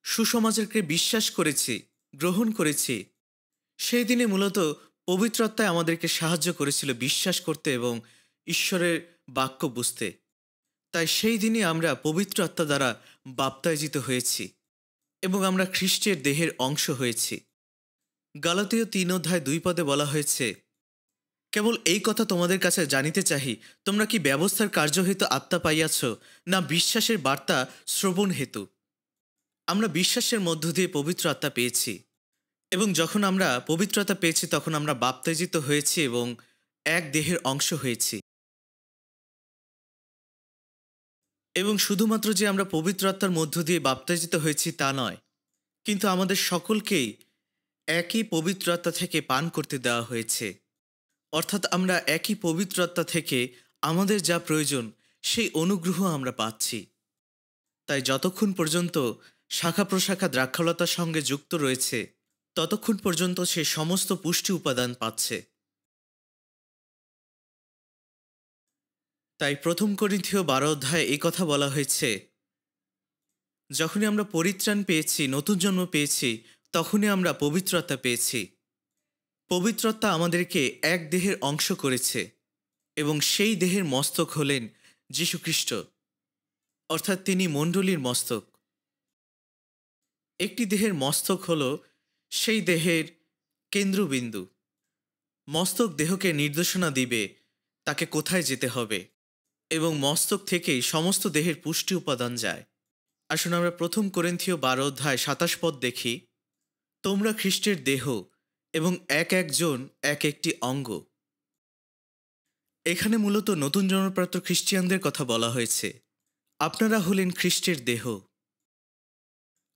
সুসমাচারকে বিশ্বাস করেছি, গ্রহণ করেছি, সেই দিনে মূলত পবিত্র আত্মায় আমাদেরকে সাহায্য করেছিল বিশ্বাস করতে এবং ঈশ্বরের বাক্য বুঝতে। তাই সেই দিনে আমরা পবিত্র আত্মা দ্বারা বাপ্তায়জিত হয়েছি এবং আমরা খ্রিস্টের দেহের অংশ হয়েছি। গালাতীয় 3 অধ্যায় 2 পদে বলা হয়েছে, কেবল এই কথা তোমাদের কাছে জানিতে চাহি, তোমরা কি ব্যবস্থার কার্য হেতু আত্মা পাইয়াছ, না বিশ্বাসের বার্তা শ্রবণ হেতু? আমরা বিশ্বাসের মধ্য দিয়ে পবিত্র আত্মা পেয়েছি এবং যখন আমরা পবিত্রতা পেয়েছি, তখন আমরা বাপ্তায়জিত হয়েছি এবং এক দেহের অংশ হয়েছি। এবং শুধুমাত্র যে আমরা পবিত্র আত্মার মধ্য দিয়ে বাপ্তাজিত হয়েছি তা নয়, কিন্তু আমাদের সকলকেই একই পবিত্র আত্মা থেকে পান করতে দেওয়া হয়েছে। অর্থাৎ আমরা একই পবিত্র আত্মা থেকে আমাদের যা প্রয়োজন সেই অনুগ্রহ আমরা পাচ্ছি। তাই যতক্ষণ পর্যন্ত শাখা প্রশাখা দ্রাক্ষালতার সঙ্গে যুক্ত রয়েছে ততক্ষণ পর্যন্ত সে সমস্ত পুষ্টি উপাদান পাচ্ছে। তাই ১ করিন্থীয় ১২ অধ্যায়ে এই কথা বলা হয়েছে, যখনই আমরা পরিত্রাণ পেয়েছি, নতুন জন্ম পেয়েছি, তখনই আমরা পবিত্র আত্মা পেয়েছি। পবিত্র আত্মা আমাদেরকে এক দেহের অংশ করেছে এবং সেই দেহের মস্তক হলেন যীশুখ্রিস্ট, অর্থাৎ তিনি মণ্ডলীর মস্তক। একটি দেহের মস্তক হল সেই দেহের কেন্দ্রবিন্দু। মস্তক দেহকে নির্দেশনা দিবে তাকে কোথায় যেতে হবে, এবং মস্তক থেকেই সমস্ত দেহের পুষ্টি উপাদান যায়। আসুন আমরা ১ করিন্থীয় ১২ অধ্যায় ২৭ পদ দেখি। তোমরা খ্রিস্টের দেহ এবং এক একজন এক একটি অঙ্গ। এখানে মূলত নতুন জন্মপ্রাপ্ত খ্রিস্টিয়ানদের কথা বলা হয়েছে। আপনারা হলেন খ্রিস্টের দেহ।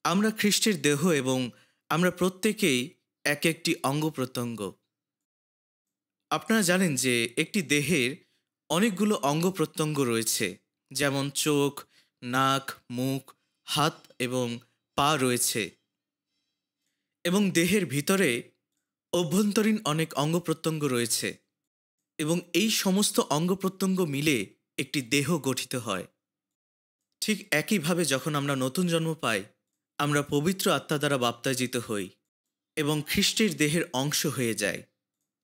আমরা খ্রিস্টের দেহ এবং আমরা প্রত্যেকেই এক একটি অঙ্গ প্রত্যঙ্গ। আপনারা জানেন যে একটি দেহের অনেকগুলো অঙ্গ প্রত্যঙ্গ রয়েছে, যেমন চোখ, নাক, মুখ, হাত এবং পা রয়েছে, এবং দেহের ভিতরে অভ্যন্তরীণ অনেক অঙ্গ প্রত্যঙ্গ রয়েছে, এবং এই সমস্ত অঙ্গ প্রত্যঙ্গ মিলে একটি দেহ গঠিত হয়। ঠিক একইভাবে যখন আমরা নতুন জন্ম পাই, আমরা পবিত্র আত্মা দ্বারা বাপ্তাজিত হই এবং খ্রিস্টের দেহের অংশ হয়ে যাই।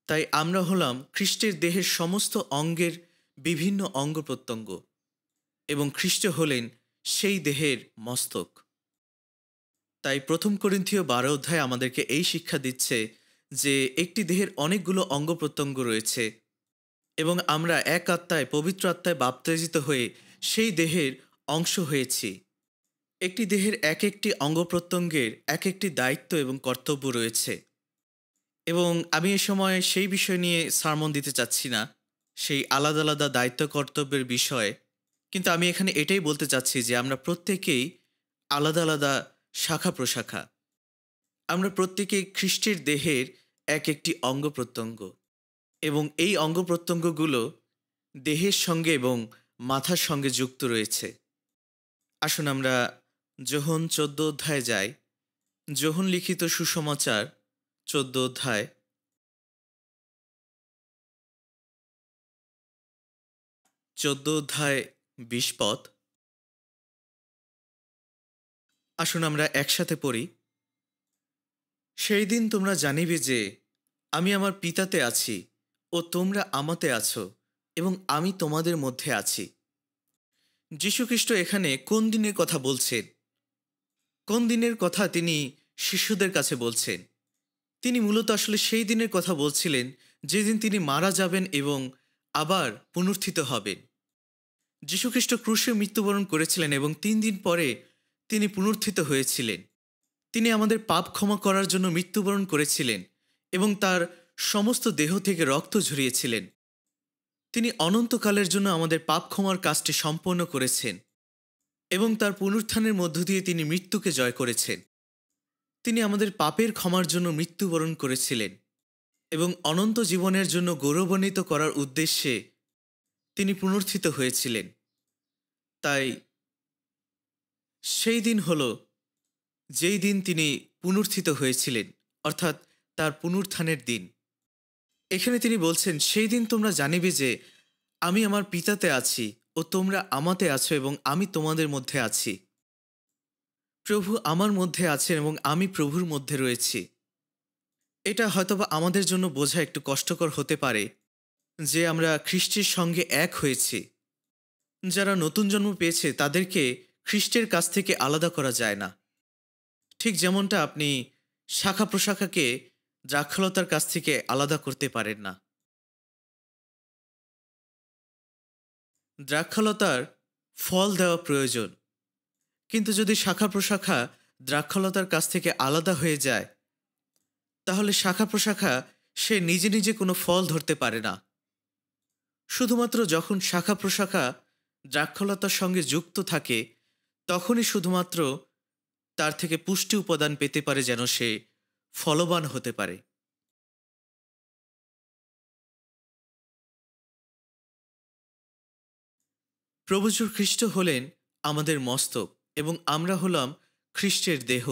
তাই আমরা হলাম খ্রিস্টের দেহের সমস্ত অঙ্গের বিভিন্ন অঙ্গ প্রত্যঙ্গ, এবং খ্রিস্ট হলেন সেই দেহের মস্তক। তাই ১ করিন্থীয় ১২ অধ্যায় আমাদেরকে এই শিক্ষা দিচ্ছে যে একটি দেহের অনেকগুলো অঙ্গ প্রত্যঙ্গ রয়েছে এবং আমরা এক আত্মায়, পবিত্র আত্মায় বাপ্তাজিত হয়ে সেই দেহের অংশ হয়েছি। একটি দেহের এক একটি অঙ্গ প্রত্যঙ্গের এক একটি দায়িত্ব এবং কর্তব্য রয়েছে, এবং আমি এ সময় সেই বিষয় নিয়ে সারমন দিতে চাচ্ছি না, সেই আলাদা আলাদা দায়িত্ব কর্তব্যের বিষয়ে। কিন্তু আমি এখানে এটাই বলতে চাচ্ছি যে আমরা প্রত্যেকেই আলাদা আলাদা শাখা প্রশাখা। আমরা প্রত্যেকেই খ্রিস্টের দেহের এক একটি অঙ্গ প্রত্যঙ্গ, এবং এই অঙ্গ প্রত্যঙ্গগুলো দেহের সঙ্গে এবং মাথার সঙ্গে যুক্ত রয়েছে। আসুন আমরা যোহন ১৪ অধ্যায়ে যাই। যোহন লিখিত সুসমাচার ১৪ অধ্যায় ২০ পদ। আসুন আমরা একসাথে পড়ি। সেই দিন তোমরা জানিবে যে আমি আমার পিতাতে আছি ও তোমরা আমাতে আছো, এবং আমি তোমাদের মধ্যে আছি। যীশুখ্রিস্ট এখানে কোন দিনের কথা বলছেন? কোন দিনের কথা তিনি শিশুদের কাছে বলছেন? তিনি মূলত আসলে সেই দিনের কথা বলছিলেন যেদিন তিনি মারা যাবেন এবং আবার পুনরুত্থিত হবেন। যীশুখ্রিস্ট ক্রুশে মৃত্যুবরণ করেছিলেন এবং ৩ দিন পরে তিনি পুনরুত্থিত হয়েছিলেন। তিনি আমাদের পাপ ক্ষমা করার জন্য মৃত্যুবরণ করেছিলেন এবং তার সমস্ত দেহ থেকে রক্ত ঝরিয়েছিলেন। তিনি অনন্তকালের জন্য আমাদের পাপ ক্ষমার কাজটি সম্পন্ন করেছেন এবং তার পুনরুত্থানের মধ্য দিয়ে তিনি মৃত্যুকে জয় করেছেন। তিনি আমাদের পাপের ক্ষমার জন্য মৃত্যুবরণ করেছিলেন এবং অনন্ত জীবনের জন্য গৌরবান্বিত করার উদ্দেশ্যে তিনি পুনরুত্থিত হয়েছিলেন। তাই সেই দিন হল যেই দিন তিনি পুনরুত্থিত হয়েছিলেন, অর্থাৎ তার পুনরুত্থানের দিন। এখানে তিনি বলছেন, সেই দিন তোমরা জানিবে যে আমি আমার পিতাতে আছি ও তোমরা আমাতে আছো এবং আমি তোমাদের মধ্যে আছি। প্রভু আমার মধ্যে আছেন এবং আমি প্রভুর মধ্যে রয়েছি। এটা হয়তোবা আমাদের জন্য বোঝা একটু কষ্টকর হতে পারে যে আমরা খ্রিস্টের সঙ্গে এক হয়েছি। যারা নতুন জন্ম পেয়েছে তাদেরকে খ্রিস্টের কাছ থেকে আলাদা করা যায় না। ঠিক যেমনটা আপনি শাখা প্রশাখাকে দ্রাক্ষালতার কাছ থেকে আলাদা করতে পারেন না। দ্রাক্ষালতার ফল দেওয়া প্রয়োজন, কিন্তু যদি শাখা প্রশাখা দ্রাক্ষালতার কাছ থেকে আলাদা হয়ে যায় তাহলে শাখা প্রশাখা সে নিজে নিজে কোনো ফল ধরতে পারে না। শুধুমাত্র যখন শাখা প্রশাখা দ্রাক্ষলতার সঙ্গে যুক্ত থাকে, তখনই শুধুমাত্র তার থেকে পুষ্টি উপাদান পেতে পারে, যেন সে ফলবান হতে পারে। প্রভু যীশু খ্রিস্ট হলেন আমাদের মস্তক এবং আমরা হলাম খ্রিস্টের দেহ।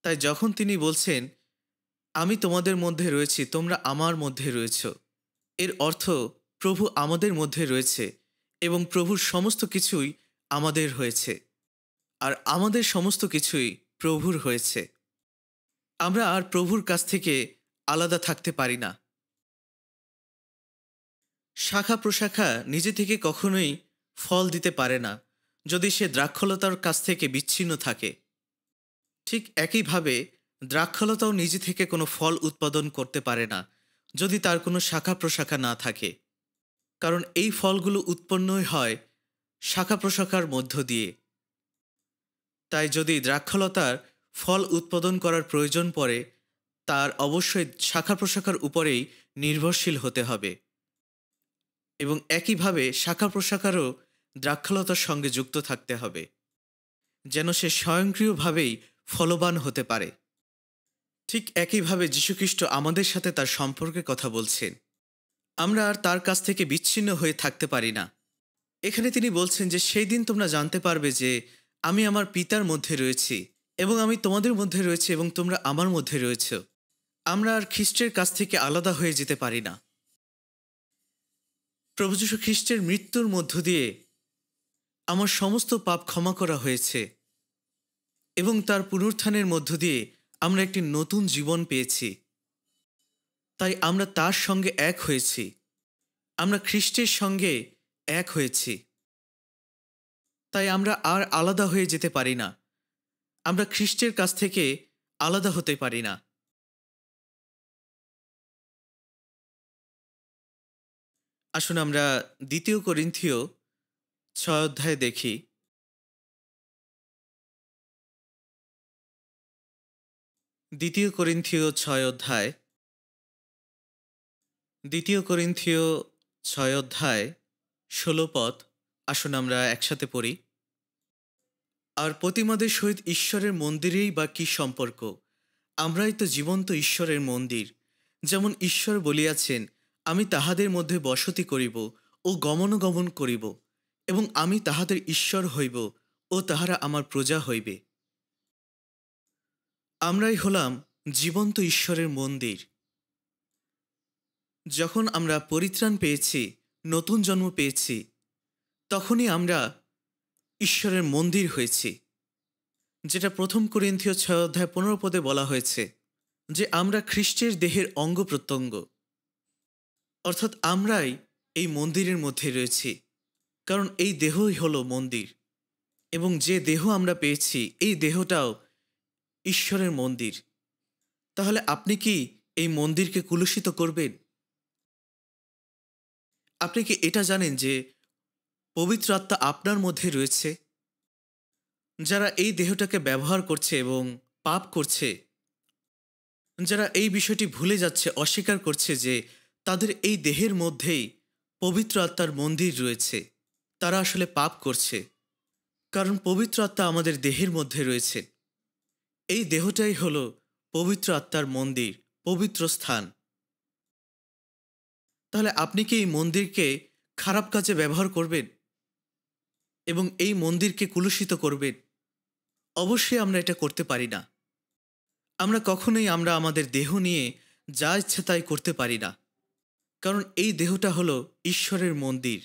তাই যখন তিনি বলছেন, আমি তোমাদের মধ্যে রয়েছি, তোমরা আমার মধ্যে রয়েছ, এর অর্থ প্রভু আমাদের মধ্যে রয়েছে এবং প্রভুর সমস্ত কিছুই আমাদের হয়েছে, আর আমাদের সমস্ত কিছুই প্রভুর হয়েছে। আমরা আর প্রভুর কাছ থেকে আলাদা থাকতে পারি না। শাখা প্রশাখা নিজে থেকে কখনোই ফল দিতে পারে না যদি সে দ্রাক্ষলতার কাছ থেকে বিচ্ছিন্ন থাকে। ঠিক একইভাবে দ্রাক্ষলতাও নিজে থেকে কোনো ফল উৎপাদন করতে পারে না যদি তার কোনো শাখা প্রশাখা না থাকে, কারণ এই ফলগুলো উৎপন্নই হয় শাখা প্রশাখার মধ্য দিয়ে। তাই যদি দ্রাক্ষলতার ফল উৎপাদন করার প্রয়োজন পড়ে, তার অবশ্যই শাখা প্রশাখার উপরেই নির্ভরশীল হতে হবে, এবং একইভাবে শাখা প্রশাখারও দ্রাক্ষলতার সঙ্গে যুক্ত থাকতে হবে, যেন সে স্বয়ংক্রিয়ভাবেই ফলবান হতে পারে। ঠিক একইভাবে যীশুখ্রিস্ট আমাদের সাথে তার সম্পর্কের কথা বলছেন। আমরা আর তার কাছ থেকে বিচ্ছিন্ন হয়ে থাকতে পারি না। এখানে তিনি বলছেন যে সেই দিন তোমরা জানতে পারবে যে আমি আমার পিতার মধ্যে রয়েছি এবং আমি তোমাদের মধ্যে রয়েছি এবং তোমরা আমার মধ্যে রয়েছ। আমরা আর খ্রিস্টের কাছ থেকে আলাদা হয়ে যেতে পারি না। প্রভু যীশু খ্রিস্টের মৃত্যুর মধ্য দিয়ে আমার সমস্ত পাপ ক্ষমা করা হয়েছে এবং তার পুনরুত্থানের মধ্য দিয়ে আমরা একটি নতুন জীবন পেয়েছি। তাই আমরা তার সঙ্গে এক হয়েছি, আমরা খ্রিস্টের সঙ্গে এক হয়েছি। তাই আমরা আর আলাদা হয়ে যেতে পারি না, আমরা খ্রিস্টের কাছ থেকে আলাদা হতে পারি না। আসুন আমরা ২ করিন্থীয় ৬ অধ্যায় দেখি। ২ করিন্থীয় ৬ অধ্যায়, ২ করিন্থীয় ৬ অধ্যায় ১৬ পদ। আসুন আমরা একসাথে পড়ি। আর প্রতিমাদের সহিত ঈশ্বরের মন্দিরেই বা কি সম্পর্ক? আমরাই তো জীবন্ত ঈশ্বরের মন্দির। যেমন ঈশ্বর বলিয়াছেন, আমি তাহাদের মধ্যে বসতি করিব ও গমনাগমন করিব, এবং আমি তাহাদের ঈশ্বর হইব ও তাহারা আমার প্রজা হইবে। আমরাই হলাম জীবন্ত ঈশ্বরের মন্দির। যখন আমরা পরিত্রাণ পেয়েছি, নতুন জন্ম পেয়েছি, তখনই আমরা ঈশ্বরের মন্দির হয়েছি, যেটা ১ করিন্থীয় ৬ অধ্যায় ১৫ পদে বলা হয়েছে যে আমরা খ্রিস্টের দেহের অঙ্গ প্রত্যঙ্গ। অর্থাৎ আমরাই এই মন্দিরের মধ্যে রয়েছি, কারণ এই দেহই হলো মন্দির, এবং যে দেহ আমরা পেয়েছি এই দেহটাও ঈশ্বরের মন্দির। তাহলে আপনি কি এই মন্দিরকে কুলুষিত করবেন? আপনি কি এটা জানেন যে পবিত্র আত্মা আপনার মধ্যে রয়েছে? যারা এই দেহটাকে ব্যবহার করছে এবং পাপ করছে, যারা এই বিষয়টি ভুলে যাচ্ছে, অস্বীকার করছে যে তাদের এই দেহের মধ্যেই পবিত্র আত্মার মন্দির রয়েছে, তারা আসলে পাপ করছে। কারণ পবিত্র আত্মা আমাদের দেহের মধ্যে রয়েছে। এই দেহটাই হলো পবিত্র আত্মার মন্দির, পবিত্র স্থান। তাহলে আপনি কি এই মন্দিরকে খারাপ কাজে ব্যবহার করবেন এবং এই মন্দিরকে কুলুষিত করবেন? অবশ্যই আমরা এটা করতে পারি না। আমরা কখনোই আমাদের দেহ নিয়ে যা ইচ্ছে তাই করতে পারি না, কারণ এই দেহটা হলো ঈশ্বরের মন্দির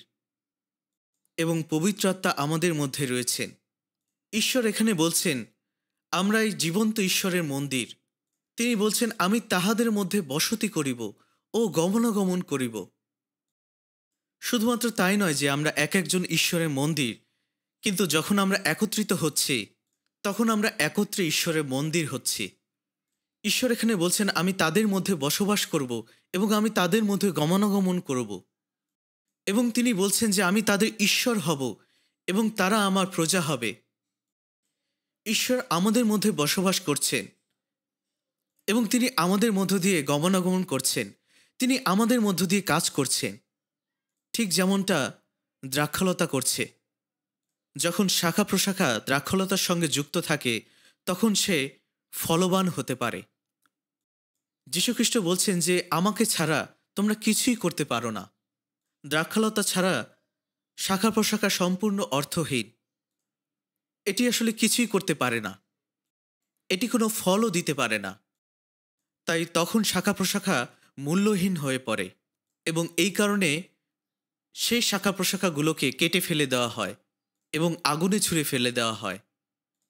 এবং পবিত্র আত্মা আমাদের মধ্যে রয়েছেন। ঈশ্বর এখানে বলছেন আমরা এই জীবন্ত ঈশ্বরের মন্দির। তিনি বলছেন, আমি তাহাদের মধ্যে বসতি করিব ও গমনাগমন করিব। শুধুমাত্র তাই নয় যে আমরা এক একজন ঈশ্বরের মন্দির, কিন্তু যখন আমরা একত্রিত হচ্ছি তখন আমরা একত্রে ঈশ্বরের মন্দির হচ্ছি। ঈশ্বর এখানে বলছেন আমি তাদের মধ্যে বসবাস করব এবং আমি তাদের মধ্যে গমনাগমন করব, এবং তিনি বলছেন যে আমি তাদের ঈশ্বর হব এবং তারা আমার প্রজা হবে। ঈশ্বর আমাদের মধ্যে বসবাস করছেন এবং তিনি আমাদের মধ্য দিয়ে গমনাগমন করছেন, তিনি আমাদের মধ্য দিয়ে কাজ করছেন। ঠিক যেমনটা দ্রাক্ষালতা করছে। যখন শাখা প্রশাখা দ্রাক্ষালতার সঙ্গে যুক্ত থাকে তখন সে ফলবান হতে পারে। যীশুখ্রিস্ট বলছেন যে আমাকে ছাড়া তোমরা কিছুই করতে পারো না। দ্রাক্ষালতা ছাড়া শাখা প্রশাখা সম্পূর্ণ অর্থহীন। এটি আসলে কিছুই করতে পারে না, এটি কোনো ফলও দিতে পারে না। তাই তখন শাখা প্রশাখা মূল্যহীন হয়ে পড়ে এবং এই কারণে সেই শাখা প্রশাখাগুলোকে কেটে ফেলে দেওয়া হয় এবং আগুনে ছুঁড়ে ফেলে দেওয়া হয়।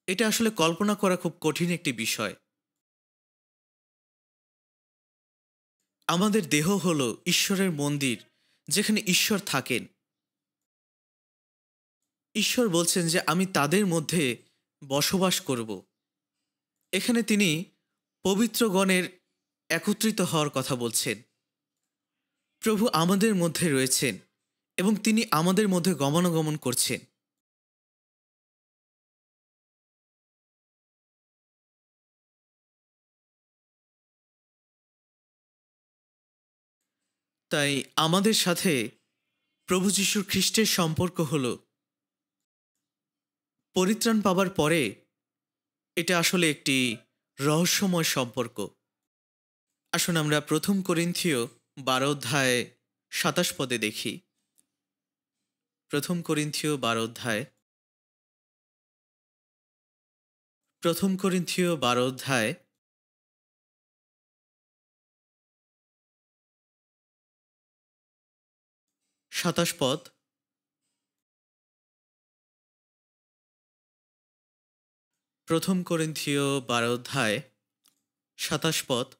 এটা আসলে কল্পনা করা খুব কঠিন একটি বিষয়। আমাদের দেহ হলো ঈশ্বরের মন্দির, যেখানে ঈশ্বর থাকেন। ঈশ্বর বলছেন যে আমি তাদের মধ্যে বসবাস করব। এখানে তিনি পবিত্রগণের একত্রিত হওয়ার কথা বলছেন। প্রভু আমাদের মধ্যে রয়েছেন এবং তিনি আমাদের মধ্যে গমনাগমন করছেন। তাই আমাদের সাথে প্রভু যীশু খ্রিস্টের সম্পর্ক হল পরিত্রাণ পাবার পরে এটা আসলে একটি রহস্যময় সম্পর্ক। আসুন আমরা ১ করিন্থীয় ১২ অধ্যায় ২৭ পদে দেখি। ১ করিন্থীয় ১২ অধ্যায় ২৭ পদ। ১ করিন্থীয় ১২ অধ্যায় ২৭ পদ।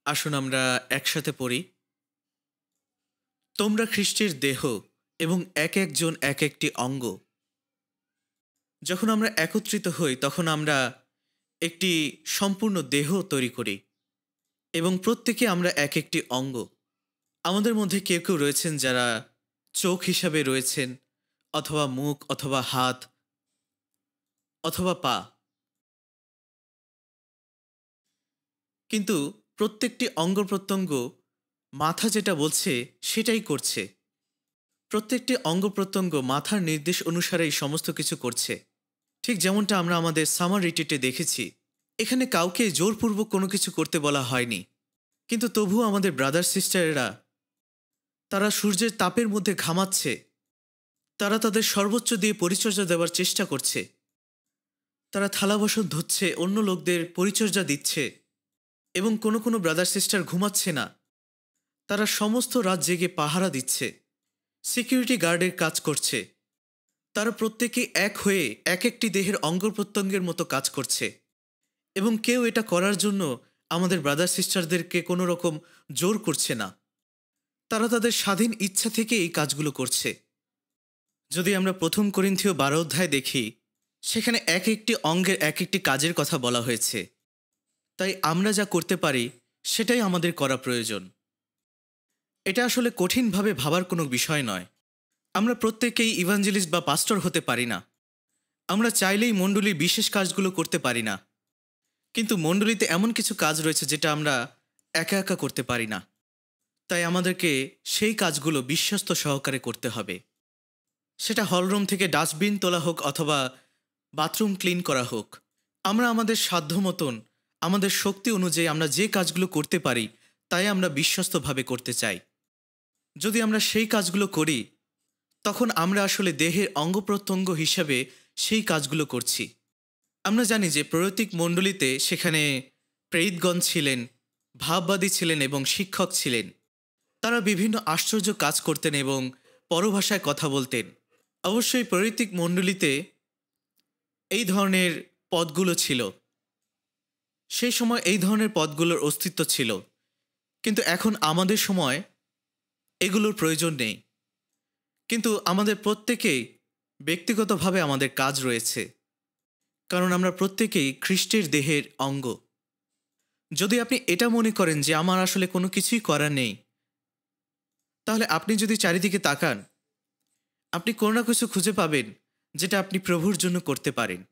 আসুন আমরা একসাথে পড়ি। তোমরা খ্রিস্টের দেহ এবং এক একজন এক একটি অঙ্গ। যখন আমরা একত্রিত হই তখন আমরা একটি সম্পূর্ণ দেহ তৈরি করি এবং প্রত্যেকে আমরা এক একটি অঙ্গ। আমাদের মধ্যে কেউ কেউ রয়েছেন যারা চোখ হিসাবে রয়েছেন, অথবা মুখ, অথবা হাত, অথবা পা। কিন্তু প্রত্যেকটি অঙ্গ প্রত্যঙ্গ মাথা যেটা বলছে সেটাই করছে। প্রত্যেকটি অঙ্গ প্রত্যঙ্গ মাথার নির্দেশ অনুসারেই সমস্ত কিছু করছে। ঠিক যেমনটা আমরা আমাদের সামার রিট্রিটে দেখেছি, এখানে কাউকে জোরপূর্বক কোনো কিছু করতে বলা হয়নি। কিন্তু তবুও আমাদের ব্রাদার সিস্টারেরা তারা সূর্যের তাপের মধ্যে ঘামাচ্ছে, তারা তাদের সর্বোচ্চ দিয়ে পরিচর্যা দেওয়ার চেষ্টা করছে, তারা থালা বাসন ধুচ্ছে, অন্য লোকদের পরিচর্যা দিচ্ছে এবং কোনো কোনো ব্রাদার সিস্টার ঘুমাচ্ছে না, তারা সমস্ত রাত জেগে পাহারা দিচ্ছে, সিকিউরিটি গার্ডের কাজ করছে। তারা প্রত্যেকে এক হয়ে এক একটি দেহের অঙ্গ প্রত্যঙ্গের মতো কাজ করছে এবং কেউ এটা করার জন্য আমাদের ব্রাদার সিস্টারদেরকে কোনো রকম জোর করছে না। তারা তাদের স্বাধীন ইচ্ছা থেকে এই কাজগুলো করছে। যদি আমরা ১ করিন্থীয় ১২ অধ্যায় দেখি, সেখানে এক একটি অঙ্গের এক একটি কাজের কথা বলা হয়েছে। তাই আমরা যা করতে পারি সেটাই আমাদের করা প্রয়োজন। এটা আসলে কঠিনভাবে ভাবার কোনো বিষয় নয়। আমরা প্রত্যেকেই ইভাঞ্জেলিস্ট বা পাস্টর হতে পারি না। আমরা চাইলেই মণ্ডলীর বিশেষ কাজগুলো করতে পারি না। কিন্তু মণ্ডলীতে এমন কিছু কাজ রয়েছে যেটা আমরা একা একা করতে পারি না। তাই আমাদেরকে সেই কাজগুলো বিশ্বস্ত সহকারে করতে হবে। সেটা হলরুম থেকে ডাস্টবিন তোলা হোক অথবা বাথরুম ক্লিন করা হোক। আমরা আমাদের সাধ্য মতন, আমাদের শক্তি অনুযায়ী আমরা যে কাজগুলো করতে পারি তাই আমরা বিশ্বস্তভাবে করতে চাই। যদি আমরা সেই কাজগুলো করি তখন আমরা আসলে দেহের অঙ্গ প্রত্যঙ্গ হিসাবে সেই কাজগুলো করছি। আমরা জানি যে প্রয়তিক মণ্ডলীতে সেখানে প্রেরিতগণ ছিলেন, ভাববাদী ছিলেন এবং শিক্ষক ছিলেন। তারা বিভিন্ন আশ্চর্য কাজ করতেন এবং পরভাষায় কথা বলতেন। অবশ্যই প্রয়তিক মণ্ডলীতে এই ধরনের পদগুলো ছিল। সেই সময় এই ধরনের পদগুলোর অস্তিত্ব ছিল, কিন্তু এখন আমাদের সময় এগুলোর প্রয়োজন নেই। কিন্তু আমাদের প্রত্যেকেই ব্যক্তিগতভাবে আমাদের কাজ রয়েছে, কারণ আমরা প্রত্যেকেই খ্রিস্টের দেহের অঙ্গ। যদি আপনি এটা মনে করেন যে আমার আসলে কোনো কিছুই করার নেই, তাহলে আপনি যদি চারিদিকে তাকান, আপনি কোনো না কিছু খুঁজে পাবেন যেটা আপনি প্রভুর জন্য করতে পারেন।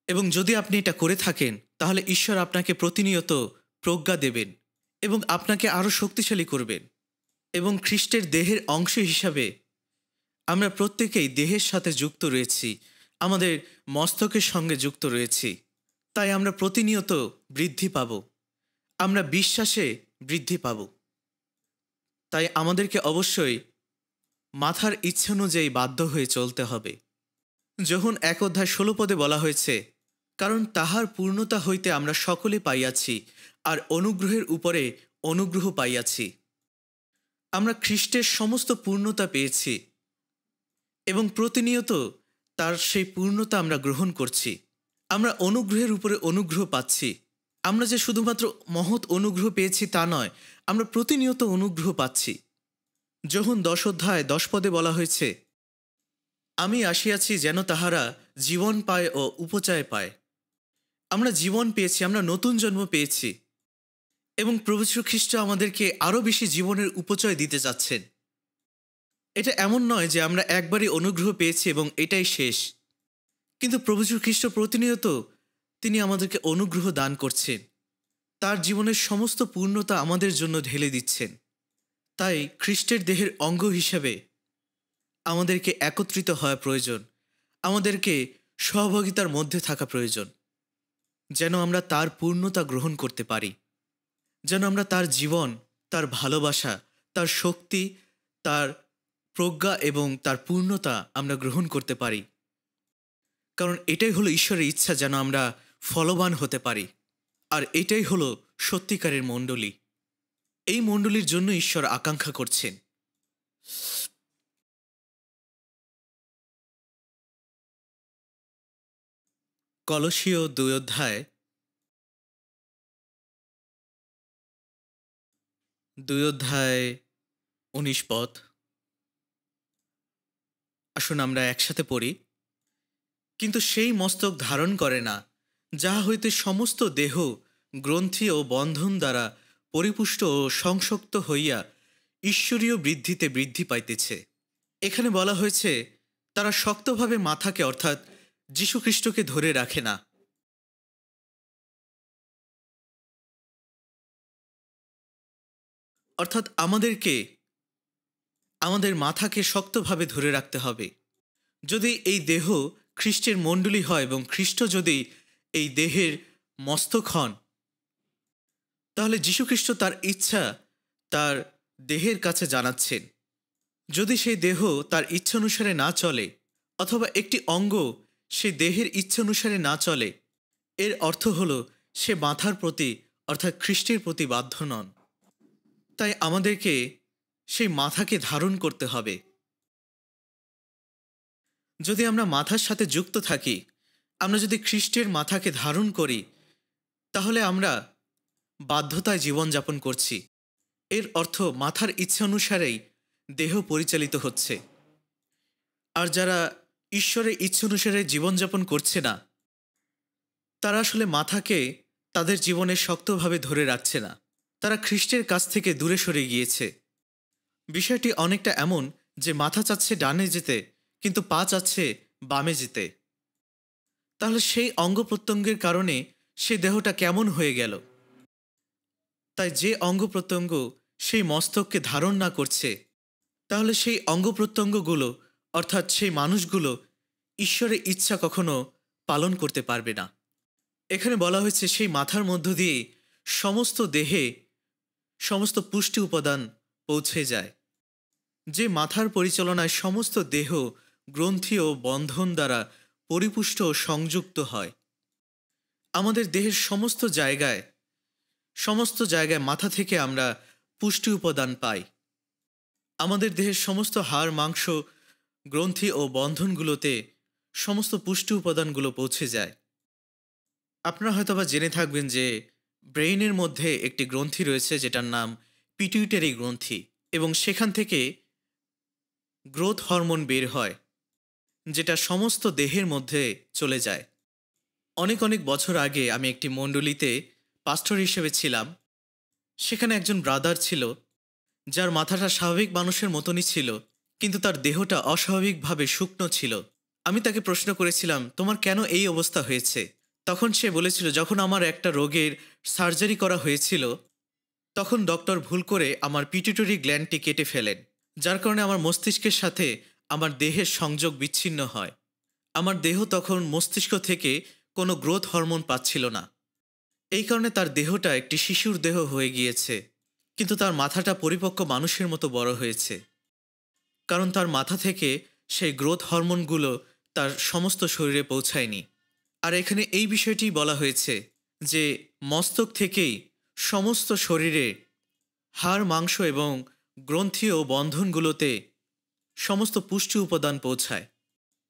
এবং যদি আপনি এটা করে থাকেন তাহলে ঈশ্বর আপনাকে প্রতিনিয়ত প্রজ্ঞা দেবেন এবং আপনাকে আরও শক্তিশালী করবেন। এবং খ্রিস্টের দেহের অংশ হিসাবে আমরা প্রত্যেকেই দেহের সাথে যুক্ত রয়েছি, আমাদের মস্তকের সঙ্গে যুক্ত রয়েছি। তাই আমরা প্রতিনিয়ত বৃদ্ধি পাব, আমরা বিশ্বাসে বৃদ্ধি পাব। তাই আমাদেরকে অবশ্যই মাথার ইচ্ছা অনুযায়ী বাধ্য হয়ে চলতে হবে। যখন 1:16 বলা হয়েছে, কারণ তাহার পূর্ণতা হইতে আমরা সকলে পাইয়াছি, আর অনুগ্রহের উপরে অনুগ্রহ পাইয়াছি। আমরা খ্রিস্টের সমস্ত পূর্ণতা পেয়েছি এবং প্রতিনিয়ত তার সেই পূর্ণতা আমরা গ্রহণ করছি। আমরা অনুগ্রহের উপরে অনুগ্রহ পাচ্ছি। আমরা যে শুধুমাত্র মহৎ অনুগ্রহ পেয়েছি তা নয়, আমরা প্রতিনিয়ত অনুগ্রহ পাচ্ছি। যখন 10:10 বলা হয়েছে, আমি আসিয়াছি যেন তাহারা জীবন পায় ও উপচয় পায়। আমরা জীবন পেয়েছি, আমরা নতুন জন্ম পেয়েছি এবং প্রভু যীশু খ্রিস্ট আমাদেরকে আরও বেশি জীবনের উপচয় দিতে চাচ্ছেন। এটা এমন নয় যে আমরা একবারই অনুগ্রহ পেয়েছি এবং এটাই শেষ, কিন্তু প্রভু যীশু খ্রিস্ট প্রতিনিয়ত তিনি আমাদেরকে অনুগ্রহ দান করছেন, তার জীবনের সমস্ত পূর্ণতা আমাদের জন্য ঢেলে দিচ্ছেন। তাই খ্রিস্টের দেহের অঙ্গ হিসেবে আমাদেরকে একত্রিত হওয়া প্রয়োজন, আমাদেরকে সহভাগিতার মধ্যে থাকা প্রয়োজন, যেন আমরা তার পূর্ণতা গ্রহণ করতে পারি, যেন আমরা তার জীবন, তার ভালোবাসা, তার শক্তি, তার প্রজ্ঞা এবং তার পূর্ণতা আমরা গ্রহণ করতে পারি। কারণ এটাই হলো ঈশ্বরের ইচ্ছা, যেন আমরা ফলবান হতে পারি। আর এটাই হলো সত্যিকারের মণ্ডলী। এই মণ্ডলীর জন্য ঈশ্বর আকাঙ্ক্ষা করছেন। কলসীয় 2:19 আসুন আমরা একসাথে পড়ি। কিন্তু সেই মস্তক ধারণ করে না, যাহা হইতে সমস্ত দেহ গ্রন্থি ও বন্ধন দ্বারা পরিপুষ্ট ও সংশক্ত হইয়া ঈশ্বরীয় বৃদ্ধিতে বৃদ্ধি পাইতেছে। এখানে বলা হয়েছে তারা শক্তভাবে মাথাকে অর্থাৎ যীশুখ্রিস্টকে ধরে রাখে না। অর্থাৎ আমাদেরকে আমাদের মাথাকে শক্তভাবে ধরে রাখতে হবে। যদি এই দেহ খ্রিস্টের মণ্ডলী হয় এবং খ্রিস্ট যদি এই দেহের মস্তক হন, তাহলে যীশুখ্রিস্ট তার ইচ্ছা তার দেহের কাছে জানাচ্ছেন। যদি সেই দেহ তার ইচ্ছা অনুসারে না চলে, অথবা একটি অঙ্গ সেই দেহের ইচ্ছা অনুসারে না চলে, এর অর্থ হল সে মাথার প্রতি অর্থাৎ খ্রিস্টের প্রতি বাধ্য নন। তাই আমাদেরকে সেই মাথাকে ধারণ করতে হবে। যদি আমরা মাথার সাথে যুক্ত থাকি, আমরা যদি খ্রিস্টের মাথাকে ধারণ করি, তাহলে আমরা বাধ্যতায় জীবনযাপন করছি। এর অর্থ মাথার ইচ্ছা অনুসারেই দেহ পরিচালিত হচ্ছে। আর যারা ঈশ্বরের ইচ্ছা অনুসারে জীবনযাপন করছে না, তারা আসলে মাথাকে তাদের জীবনে শক্তভাবে ধরে রাখছে না। তারা খ্রিস্টের কাছ থেকে দূরে সরে গিয়েছে। বিষয়টি অনেকটা এমন যে মাথা চাচ্ছে ডানে যেতে, কিন্তু পা চাচ্ছে বামে যেতে। তাহলে সেই অঙ্গ প্রত্যঙ্গের কারণে সে দেহটা কেমন হয়ে গেল। তাই যে অঙ্গ প্রত্যঙ্গ সেই মস্তককে ধারণ না করছে, তাহলে সেই অঙ্গ প্রত্যঙ্গগুলো অর্থাৎ সেই মানুষগুলো ঈশ্বরের ইচ্ছা কখনো পালন করতে পারবে না। এখানে বলা হয়েছে সেই মাথার মধ্য দিয়ে সমস্ত দেহে সমস্ত পুষ্টি উপাদান পৌঁছে যায়। যে মাথার পরিচালনায় সমস্ত দেহ গ্রন্থি ও বন্ধন দ্বারা পরিপুষ্ট ও সংযুক্ত হয়। আমাদের দেহের সমস্ত জায়গায় মাথা থেকে আমরা পুষ্টি উপাদান পাই। আমাদের দেহের সমস্ত হাড়, মাংস, গ্রন্থি ও বন্ধনগুলোতে সমস্ত পুষ্টি উপাদানগুলো পৌঁছে যায়। আপনারা হয়তোবা জেনে থাকবেন যে ব্রেইনের মধ্যে একটি গ্রন্থি রয়েছে যেটার নাম পিটুইটারি গ্রন্থি, এবং সেখান থেকে গ্রোথ হরমোন বের হয়, যেটা সমস্ত দেহের মধ্যে চলে যায়। অনেক অনেক বছর আগে আমি একটি মণ্ডলীতে পাস্টর হিসেবে ছিলাম। সেখানে একজন ব্রাদার ছিল যার মাথাটা স্বাভাবিক মানুষের মতনই ছিল, কিন্তু তার দেহটা অস্বাভাবিকভাবে শুকনো ছিল। আমি তাকে প্রশ্ন করেছিলাম, তোমার কেন এই অবস্থা হয়েছে? তখন সে বলেছিল, যখন আমার একটা রোগের সার্জারি করা হয়েছিল, তখন ডক্টর ভুল করে আমার পিটুইটারি গ্ল্যান্ডটি কেটে ফেলেন, যার কারণে আমার মস্তিষ্কের সাথে আমার দেহের সংযোগ বিচ্ছিন্ন হয়। আমার দেহ তখন মস্তিষ্ক থেকে কোনো গ্রোথ হরমোন পাচ্ছিল না। এই কারণে তার দেহটা একটি শিশুর দেহ হয়ে গিয়েছে, কিন্তু তার মাথাটা পরিপক্ক মানুষের মতো বড় হয়েছে, কারণ তার মাথা থেকে সেই গ্রোথ হরমোনগুলো তার সমস্ত শরীরে পৌঁছায়নি। আর এখানে এই বিষয়টি বলা হয়েছে যে মস্তক থেকেই সমস্ত শরীরে হাড়, মাংস এবং গ্রন্থি ও বন্ধনগুলোতে সমস্ত পুষ্টি উপাদান পৌঁছায়।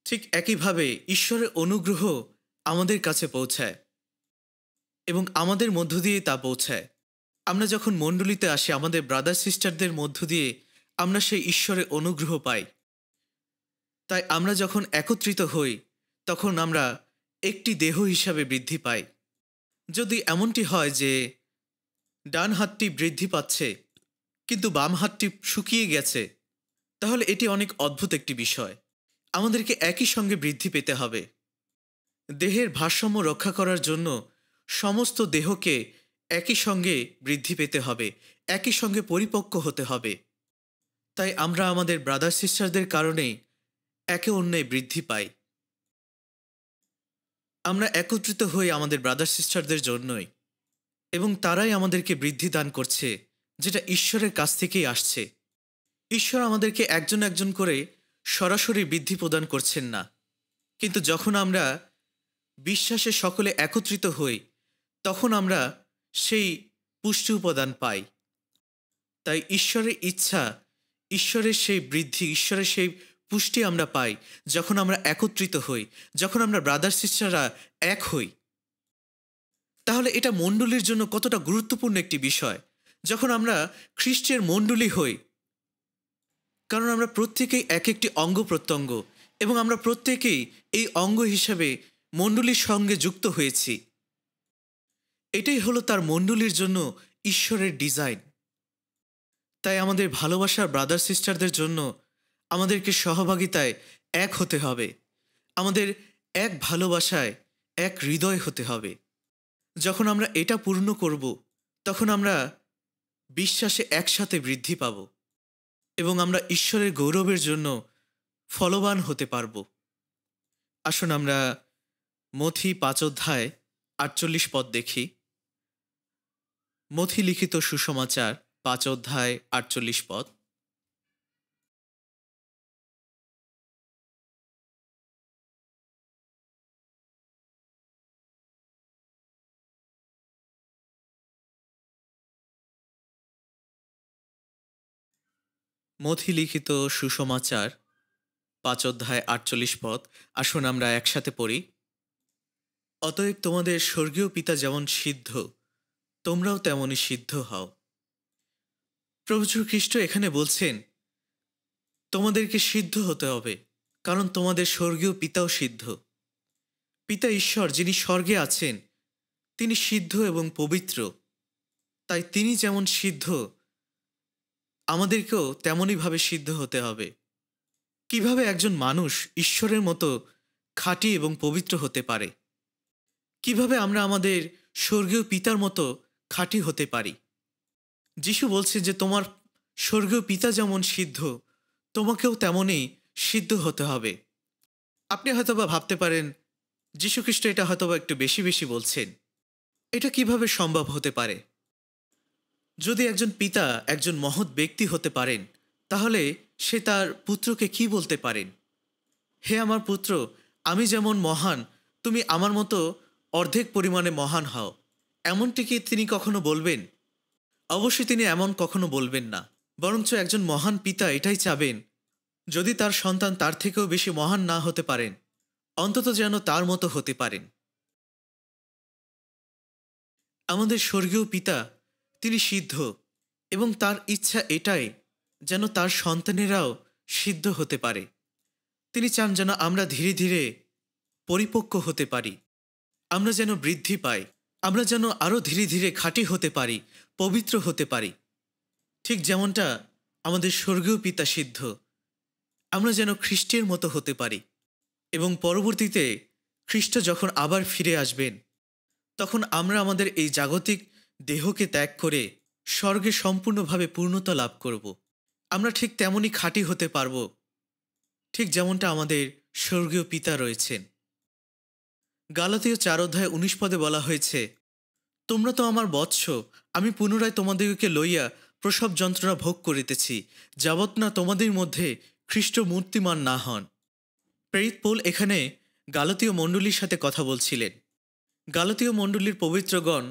ঠিক একইভাবে ঈশ্বরের অনুগ্রহ আমাদের কাছে পৌঁছায় এবং আমাদের মধ্য দিয়ে তা পৌঁছায়। আমরা যখন মণ্ডলীতে আসি, আমাদের ব্রাদার সিস্টারদের মধ্য দিয়ে আমরা সেই ঈশ্বরের অনুগ্রহ পাই। তাই আমরা যখন একত্রিত হই, তখন আমরা একটি দেহ হিসাবে বৃদ্ধি পাই। যদি এমনটি হয় যে ডান হাতটি বৃদ্ধি পাচ্ছে কিন্তু বাম হাতটি শুকিয়ে গেছে, তাহলে এটি অনেক অদ্ভুত একটি বিষয়। আমাদেরকে একই সঙ্গে বৃদ্ধি পেতে হবে। দেহের ভারসাম্য রক্ষা করার জন্য সমস্ত দেহকে একই সঙ্গে বৃদ্ধি পেতে হবে, একই সঙ্গে পরিপক্ক হতে হবে। তাই আমরা আমাদের ব্রাদার সিস্টারদের কারণেই একে অন্যে বৃদ্ধি পাই। আমরা একত্রিত হই আমাদের ব্রাদার সিস্টারদের জন্যই, এবং তারাই আমাদেরকে বৃদ্ধি দান করছে, যেটা ঈশ্বরের কাছ থেকেই আসছে। ঈশ্বর আমাদেরকে একজন একজন করে সরাসরি বৃদ্ধি প্রদান করছেন না, কিন্তু যখন আমরা বিশ্বাসে সকলে একত্রিত হই, তখন আমরা সেই পুষ্টি উপাদান পাই। তাই ঈশ্বরের ইচ্ছা, ঈশ্বরের সেই বৃদ্ধি, ঈশ্বরের সেই পুষ্টি আমরা পাই যখন আমরা একত্রিত হই, যখন আমরা ব্রাদার সিস্টাররা এক হই। তাহলে এটা মণ্ডলীর জন্য কতটা গুরুত্বপূর্ণ একটি বিষয় যখন আমরা খ্রিস্টের মণ্ডলী হই, কারণ আমরা প্রত্যেকেই এক একটি অঙ্গ প্রত্যঙ্গ, এবং আমরা প্রত্যেকেই এই অঙ্গ হিসাবে মণ্ডলীর সঙ্গে যুক্ত হয়েছি। এটাই হলো তার মণ্ডলীর জন্য ঈশ্বরের ডিজাইন। তাই আমাদের ভালোবাসার ব্রাদার সিস্টারদের জন্য আমাদেরকে সহভাগিতায় এক হতে হবে, আমাদের এক ভালোবাসায় এক হৃদয় হতে হবে। যখন আমরা এটা পূর্ণ করব, তখন আমরা বিশ্বাসে একসাথে বৃদ্ধি পাব এবং আমরা ঈশ্বরের গৌরবের জন্য ফলবান হতে পারব। আসুন আমরা মথি 5 অধ্যায় 48 পদ দেখি। মথি লিখিত সুসমাচার 5 অধ্যায় 48 পদ। মথি লিখিত সুসমাচার 5 অধ্যায় 48 পদ। আসুন আমরা একসাথে পড়ি। অতএব তোমাদের স্বর্গীয় পিতা যেমন সিদ্ধ, তোমরাও তেমনই সিদ্ধ হও। প্রভু যীশু খ্রিস্ট এখানে বলছেন তোমাদেরকে সিদ্ধ হতে হবে, কারণ তোমাদের স্বর্গীয় পিতাও সিদ্ধ। পিতা ঈশ্বর যিনি স্বর্গে আছেন, তিনি সিদ্ধ এবং পবিত্র। তাই তিনি যেমন সিদ্ধ, আমাদেরকেও তেমনইভাবে সিদ্ধ হতে হবে। কিভাবে একজন মানুষ ঈশ্বরের মতো খাঁটি এবং পবিত্র হতে পারে? কিভাবে আমরা আমাদের স্বর্গীয় পিতার মতো খাঁটি হতে পারি? যিশু বলছেন যে তোমার স্বর্গীয় পিতা যেমন সিদ্ধ, তোমাকেও তেমনই সিদ্ধ হতে হবে। আপনি হয়তোবা ভাবতে পারেন যীশু খ্রিস্ট এটা হয়তোবা একটু বেশি বেশি বলছেন। এটা কিভাবে সম্ভব হতে পারে? যদি একজন পিতা একজন মহৎ ব্যক্তি হতে পারেন, তাহলে সে তার পুত্রকে কি বলতে পারেন? হে আমার পুত্র, আমি যেমন মহান, তুমি আমার মতো অর্ধেক পরিমাণে মহান হও। এমনটি কি তিনি কখনো বলবেন? অবশ্যই তিনি এমন কখনো বলবেন না। বরঞ্চ একজন মহান পিতা এটাই চাবেন, যদি তার সন্তান তার থেকেও বেশি মহান না হতে পারেন, অন্তত যেন তার মতো হতে পারেন। আমাদের স্বর্গীয় পিতা তিনি সিদ্ধ, এবং তার ইচ্ছা এটাই যেন তার সন্তানেরাও সিদ্ধ হতে পারে। তিনি চান যেন আমরা ধীরে ধীরে পরিপক্ক হতে পারি, আমরা যেন বৃদ্ধি পাই, আমরা যেন আরও ধীরে ধীরে খাঁটি হতে পারি, পবিত্র হতে পারি। ঠিক যেমনটা আমাদের স্বর্গীয় পিতা সিদ্ধ, আমরা যেন খ্রিস্টের মতো হতে পারি। এবং পরবর্তীতে খ্রিস্ট যখন আবার ফিরে আসবেন, তখন আমরা আমাদের এই জাগতিক দেহকে ত্যাগ করে স্বর্গে সম্পূর্ণভাবে পূর্ণতা লাভ করব। আমরা ঠিক তেমনই খাঁটি হতে পারব, ঠিক যেমনটা আমাদের স্বর্গীয় পিতা রয়েছেন। গালাতীয় 4:19 বলা হয়েছে, তোমরা তো আমার বৎস, আমি পুনরায় তোমাদিগকে লইয়া প্রসব যন্ত্রণা ভোগ করিতেছি, যাবৎ না তোমাদের মধ্যে খ্রিস্ট মূর্তিমান না হন। প্রেরিত পৌল এখানে গালাতীয় মণ্ডলীর সাথে কথা বলছিলেন। গালাতীয় মণ্ডলীর পবিত্রগণ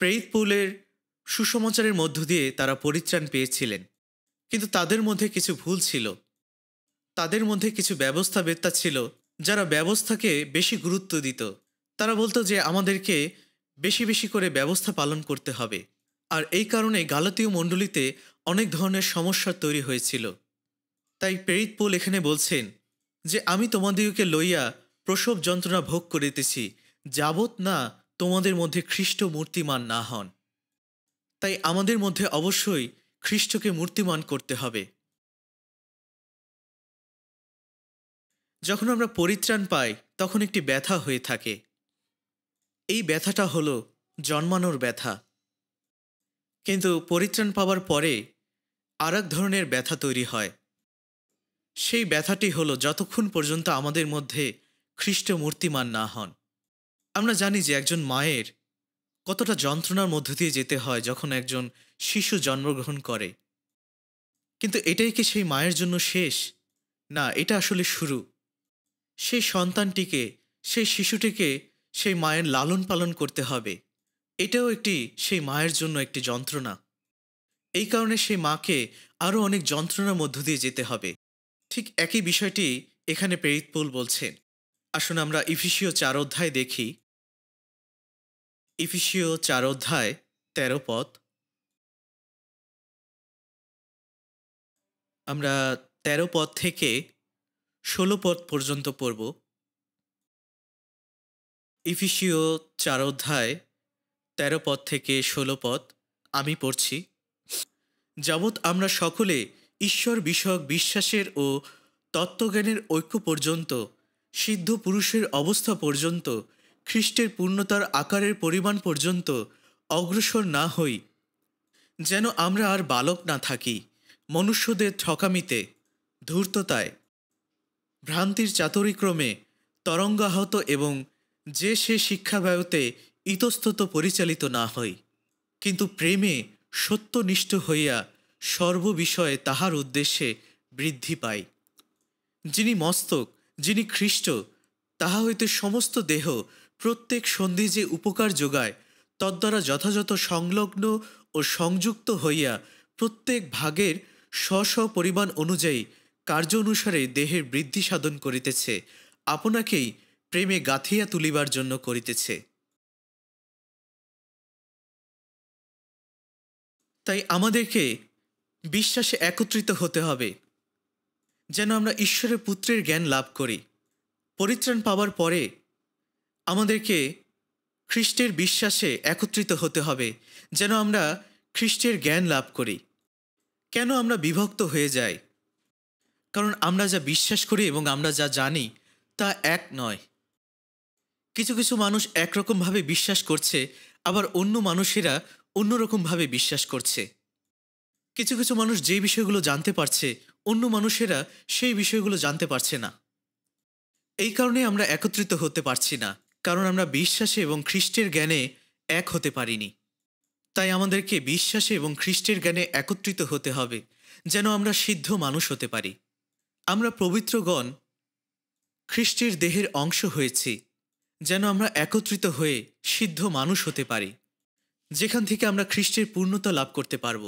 প্রেরিত পৌলের সুসমাচারের মধ্য দিয়ে তারা পরিত্রাণ পেয়েছিলেন, কিন্তু তাদের মধ্যে কিছু ভুল ছিল। তাদের মধ্যে কিছু ব্যবস্থাবেত্তা ছিল যারা ব্যবস্থাকে বেশি গুরুত্ব দিত। তারা বলতো যে আমাদেরকে বেশি বেশি করে ব্যবস্থা পালন করতে হবে, আর এই কারণে গালাতীয় মণ্ডলীতে অনেক ধরনের সমস্যা তৈরি হয়েছিল। তাই প্রেরিত পৌল এখানে বলছেন যে আমি তোমাদিগকে লইয়া প্রসব যন্ত্রণা ভোগ করিতেছি, যাবৎ না তোমাদের মধ্যে খ্রিস্ট মূর্তিমান না হন। তাই আমাদের মধ্যে অবশ্যই খ্রিস্টকে মূর্তিমান করতে হবে। যখন আমরা পরিত্রাণ পাই তখন একটি ব্যথা হয়ে থাকে। এই ব্যথাটা হলো জন্মানোর ব্যথা। কিন্তু পরিত্রাণ পাওয়ার পরে আর এক ধরনের ব্যথা তৈরি হয়। সেই ব্যথাটি হলো যতক্ষণ পর্যন্ত আমাদের মধ্যে খ্রিস্ট মূর্তিমান না হন। আমরা জানি যে একজন মায়ের কতটা যন্ত্রণার মধ্য দিয়ে যেতে হয় যখন একজন শিশু জন্মগ্রহণ করে। কিন্তু এটাই কি সেই মায়ের জন্য শেষ? না, এটা আসলে শুরু। সেই সন্তানটিকে, সেই শিশুটিকে সেই মায়ের লালন পালন করতে হবে। এটাও একটি সেই মায়ের জন্য একটি যন্ত্রণা। এই কারণে সেই মাকে আরও অনেক যন্ত্রণার মধ্য দিয়ে যেতে হবে। ঠিক একই বিষয়টি এখানে প্রেরিত পৌল বলছেন। আসুন আমরা ইফিসীয় 4 দেখি। ইফিসীয় 4:13 আমরা 13 থেকে 16 পর্যন্ত পড়ব। ইফিসীয় 4:13 থেকে 16 আমি পড়ছি। যাবৎ আমরা সকলে ঈশ্বর বিষয়ক বিশ্বাসের ও তত্ত্বজ্ঞানের ঐক্য পর্যন্ত, সিদ্ধ পুরুষের অবস্থা পর্যন্ত, খ্রিস্টের পূর্ণতার আকারের পরিমাণ পর্যন্ত অগ্রসর না হই, যেন আমরা আর বালক না থাকি, মনুষ্যদের ঠকামিতে, ধূর্ততায়, ভ্রান্তির চাতুরিক্রমে তরঙ্গাহত এবং যে সে শিক্ষাব্যয়তে ইতস্তত পরিচালিত না হই, কিন্তু প্রেমে সত্যনিষ্ঠ হইয়া সর্ববিষয়ে তাহার উদ্দেশ্যে বৃদ্ধি পাই। যিনি মস্তক, যিনি খ্রিস্ট, তাহা হইতে সমস্ত দেহ প্রত্যেক সন্ধি যে উপকার যোগায়, তদ্বারা যথাযথ সংলগ্ন ও সংযুক্ত হইয়া প্রত্যেক ভাগের স্ব পরিমাণ অনুযায়ী কার্য অনুসারে দেহের বৃদ্ধি সাধন করিতেছে, আপনাকেই প্রেমে গাঁথিয়া তুলিবার জন্য করিতেছে। তাই আমাদেরকে বিশ্বাসে একত্রিত হতে হবে, যেন আমরা ঈশ্বরের পুত্রের জ্ঞান লাভ করি। পরিত্রাণ পাওয়ার পরে আমাদেরকে খ্রিস্টের বিশ্বাসে একত্রিত হতে হবে, যেন আমরা খ্রিস্টের জ্ঞান লাভ করি। কেন আমরা বিভক্ত হয়ে যাই? কারণ আমরা যা বিশ্বাস করি এবং আমরা যা জানি তা এক নয়। কিছু কিছু মানুষ একরকমভাবে বিশ্বাস করছে, আবার অন্য মানুষেরা অন্যরকমভাবে বিশ্বাস করছে। কিছু কিছু মানুষ যেই বিষয়গুলো জানতে পারছে, অন্য মানুষেরা সেই বিষয়গুলো জানতে পারছে না। এই কারণে আমরা একত্রিত হতে পারছি না, কারণ আমরা বিশ্বাসে এবং খ্রিস্টের জ্ঞানে এক হতে পারিনি। তাই আমাদেরকে বিশ্বাসে এবং খ্রিস্টের জ্ঞানে একত্রিত হতে হবে, যেন আমরা সিদ্ধ মানুষ হতে পারি। আমরা পবিত্রগণ খ্রিস্টের দেহের অংশ হয়েছি, যেন আমরা একত্রিত হয়ে সিদ্ধ মানুষ হতে পারি, যেখান থেকে আমরা খ্রিস্টের পূর্ণতা লাভ করতে পারব।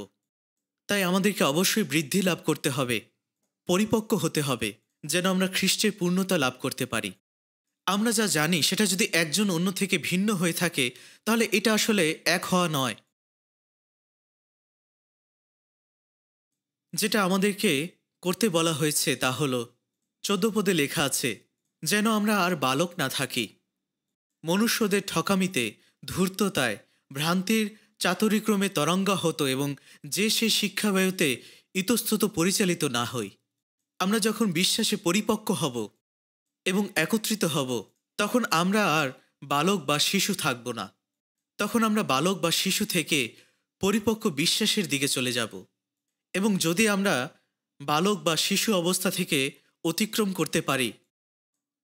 তাই আমাদেরকে অবশ্যই বৃদ্ধি লাভ করতে হবে, পরিপক্ক হতে হবে, যেন আমরা খ্রিস্টের পূর্ণতা লাভ করতে পারি। আমরা যা জানি সেটা যদি একজন অন্য থেকে ভিন্ন হয়ে থাকে, তাহলে এটা আসলে এক হওয়া নয়। যেটা আমাদেরকে করতে বলা হয়েছে তা হলো 14 লেখা আছে, যেন আমরা আর বালক না থাকি, মনুষ্যদের ঠকামিতে, ধূর্ততায়, ভ্রান্তির চাতুরিক্রমে তরঙ্গাহত এবং যে সে শিক্ষাব্যয়তে ইতস্তত পরিচালিত না হই। আমরা যখন বিশ্বাসে পরিপক্ক হব এবং একত্রিত হব, তখন আমরা আর বালক বা শিশু থাকব না। তখন আমরা বালক বা শিশু থেকে পরিপক্ক বিশ্বাসের দিকে চলে যাব। এবং যদি আমরা বালক বা শিশু অবস্থা থেকে অতিক্রম করতে পারি,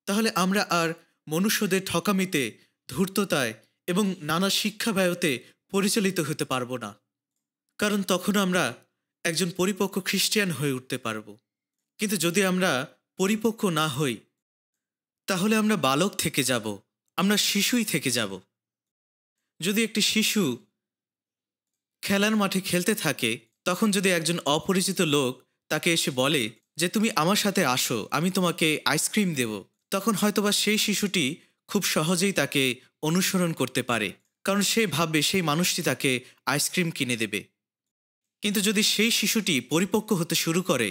তাহলে আমরা আর মনুষ্যদের ঠকামিতে, ধূর্ততায় এবং নানা শিক্ষা ব্যয়তে পরিচালিত হতে পারবো না। কারণ তখন আমরা একজন পরিপক্ক খ্রিস্টিয়ান হয়ে উঠতে পারব। কিন্তু যদি আমরা পরিপক্ক না হই, তাহলে আমরা বালক থেকে যাব, আমরা শিশুই থেকে যাব। যদি একটি শিশু খেলার মাঠে খেলতে থাকে, তখন যদি একজন অপরিচিত লোক তাকে এসে বলে যে তুমি আমার সাথে আসো, আমি তোমাকে আইসক্রিম দেব, তখন হয়তোবা সেই শিশুটি খুব সহজেই তাকে অনুসরণ করতে পারে, কারণ সে ভাববে সেই মানুষটি তাকে আইসক্রিম কিনে দেবে। কিন্তু যদি সেই শিশুটি পরিপক্ক হতে শুরু করে,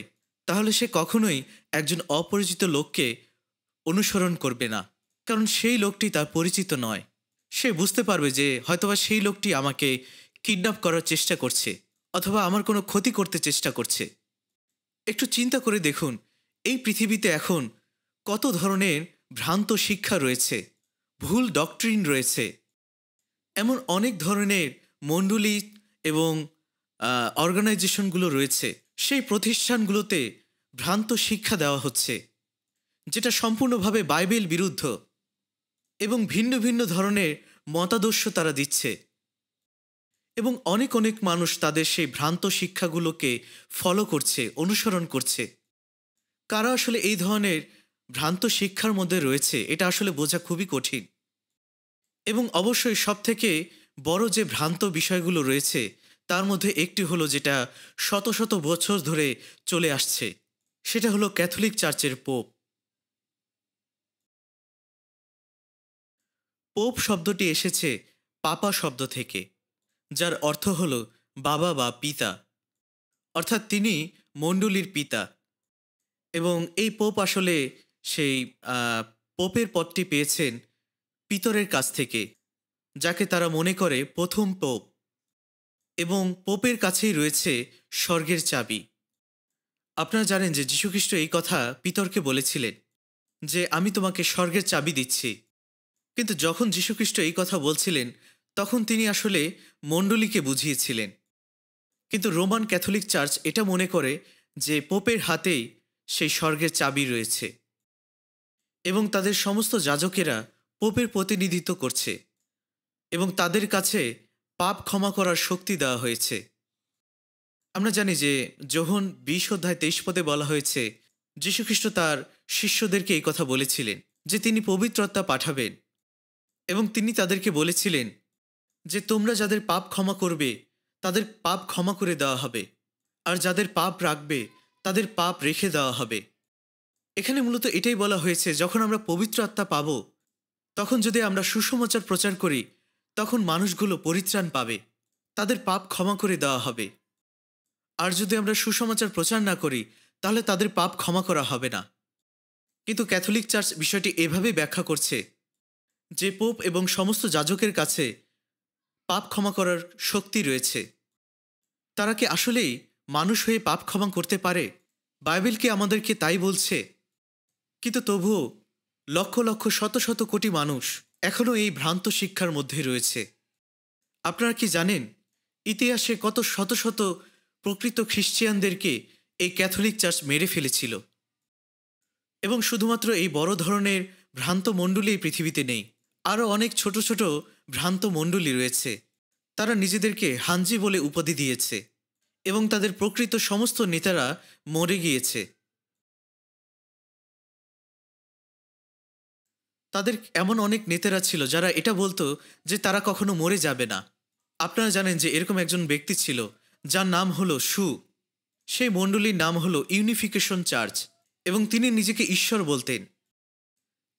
তাহলে সে কখনোই একজন অপরিচিত লোককে অনুসরণ করবে না, কারণ সেই লোকটি তার পরিচিত নয়। সে বুঝতে পারবে যে হয়তোবা সেই লোকটি আমাকে কিডন্যাপ করার চেষ্টা করছে, অথবা আমার কোনো ক্ষতি করতে চেষ্টা করছে। একটু চিন্তা করে দেখুন, এই পৃথিবীতে এখন কত ধরনের ভ্রান্ত শিক্ষা রয়েছে, ভুল ডক্ট্রিন রয়েছে। এমন অনেক ধরনের মণ্ডলী এবং অর্গানাইজেশনগুলো রয়েছে, সেই প্রতিষ্ঠানগুলোতে ভ্রান্ত শিক্ষা দেওয়া হচ্ছে, যেটা সম্পূর্ণভাবে বাইবেল বিরুদ্ধ, এবং ভিন্ন ভিন্ন ধরনের মতাদর্শ তারা দিচ্ছে। এবং অনেক অনেক মানুষ তাদের সেই ভ্রান্ত শিক্ষাগুলোকে ফলো করছে, অনুসরণ করছে। কারা আসলে এই ধরনের ভ্রান্ত শিক্ষার মধ্যে রয়েছে, এটা আসলে বোঝা খুবই কঠিন। এবং অবশ্যই সবথেকে বড় যে ভ্রান্ত বিষয়গুলো রয়েছে, তার মধ্যে একটি হলো যেটা শত শত বছর ধরে চলে আসছে, সেটা হলো ক্যাথলিক চার্চের পোপ। পোপ শব্দটি এসেছে পাপা শব্দ থেকে, যার অর্থ হলো বাবা বা পিতা, অর্থাৎ তিনি মণ্ডলীর পিতা। এবং এই পোপ আসলে সেই পোপের পদটি পেয়েছেন পিতরের কাছ থেকে, যাকে তারা মনে করে প্রথম পোপ। এবং পোপের কাছেই রয়েছে স্বর্গের চাবি। আপনারা জানেন যে যীশুখ্রিস্ট এই কথা পিতরকে বলেছিলেন যে আমি তোমাকে স্বর্গের চাবি দিচ্ছি। কিন্তু যখন যীশুখ্রিস্ট এই কথা বলছিলেন, তখন তিনি আসলে মণ্ডলীকে বুঝিয়েছিলেন। কিন্তু রোমান ক্যাথলিক চার্চ এটা মনে করে যে পোপের হাতেই সেই স্বর্গের চাবি রয়েছে, এবং তাদের সমস্ত যাজকেরা পোপের প্রতিনিধিত্ব করছে, এবং তাদের কাছে পাপ ক্ষমা করার শক্তি দেওয়া হয়েছে। আমরা জানি যে যোহন 20:23 বলা হয়েছে, যীশুখ্রিস্ট তার শিষ্যদেরকে এই কথা বলেছিলেন যে তিনি পবিত্র আত্মা পাঠাবেন, এবং তিনি তাদেরকে বলেছিলেন যে তোমরা যাদের পাপ ক্ষমা করবে তাদের পাপ ক্ষমা করে দেওয়া হবে, আর যাদের পাপ রাখবে তাদের পাপ রেখে দেওয়া হবে। এখানে মূলত এটাই বলা হয়েছে, যখন আমরা পবিত্র আত্মা পাব, তখন যদি আমরা সুসমাচার প্রচার করি, তখন মানুষগুলো পরিত্রাণ পাবে, তাদের পাপ ক্ষমা করে দেওয়া হবে। আর যদি আমরা সুসমাচার প্রচার না করি, তাহলে তাদের পাপ ক্ষমা করা হবে না। কিন্তু ক্যাথলিক চার্চ বিষয়টি এভাবে ব্যাখ্যা করছে যে পোপ এবং সমস্ত যাজকের কাছে পাপ ক্ষমা করার শক্তি রয়েছে। তারা কি আসলেই মানুষ হয়ে পাপ ক্ষমা করতে পারে? বাইবেল কি আমাদেরকে তাই বলছে? কিন্তু তবুও লক্ষ লক্ষ শত শত কোটি মানুষ এখনও এই ভ্রান্ত শিক্ষার মধ্যে রয়েছে। আপনারা কি জানেন, ইতিহাসে কত শত শত প্রকৃত খ্রিস্টিয়ানদেরকে এই ক্যাথলিক চার্চ মেরে ফেলেছিল? এবং শুধুমাত্র এই বড় ধরনের ভ্রান্ত মণ্ডলী এই পৃথিবীতে নেই, আরও অনেক ছোট ছোট ভ্রান্ত মণ্ডলী রয়েছে। তারা নিজেদেরকে হাঞ্জি বলে উপাধি দিয়েছে, এবং তাদের প্রকৃত সমস্ত নেতারা মরে গিয়েছে। তাদের এমন অনেক নেতারা ছিল যারা এটা বলতো যে তারা কখনো মরে যাবে না। আপনারা জানেন যে এরকম একজন ব্যক্তি ছিল যার নাম হলো সু। সেই মণ্ডলীর নাম হলো ইউনিফিকেশন চার্চ, এবং তিনি নিজেকে ঈশ্বর বলতেন।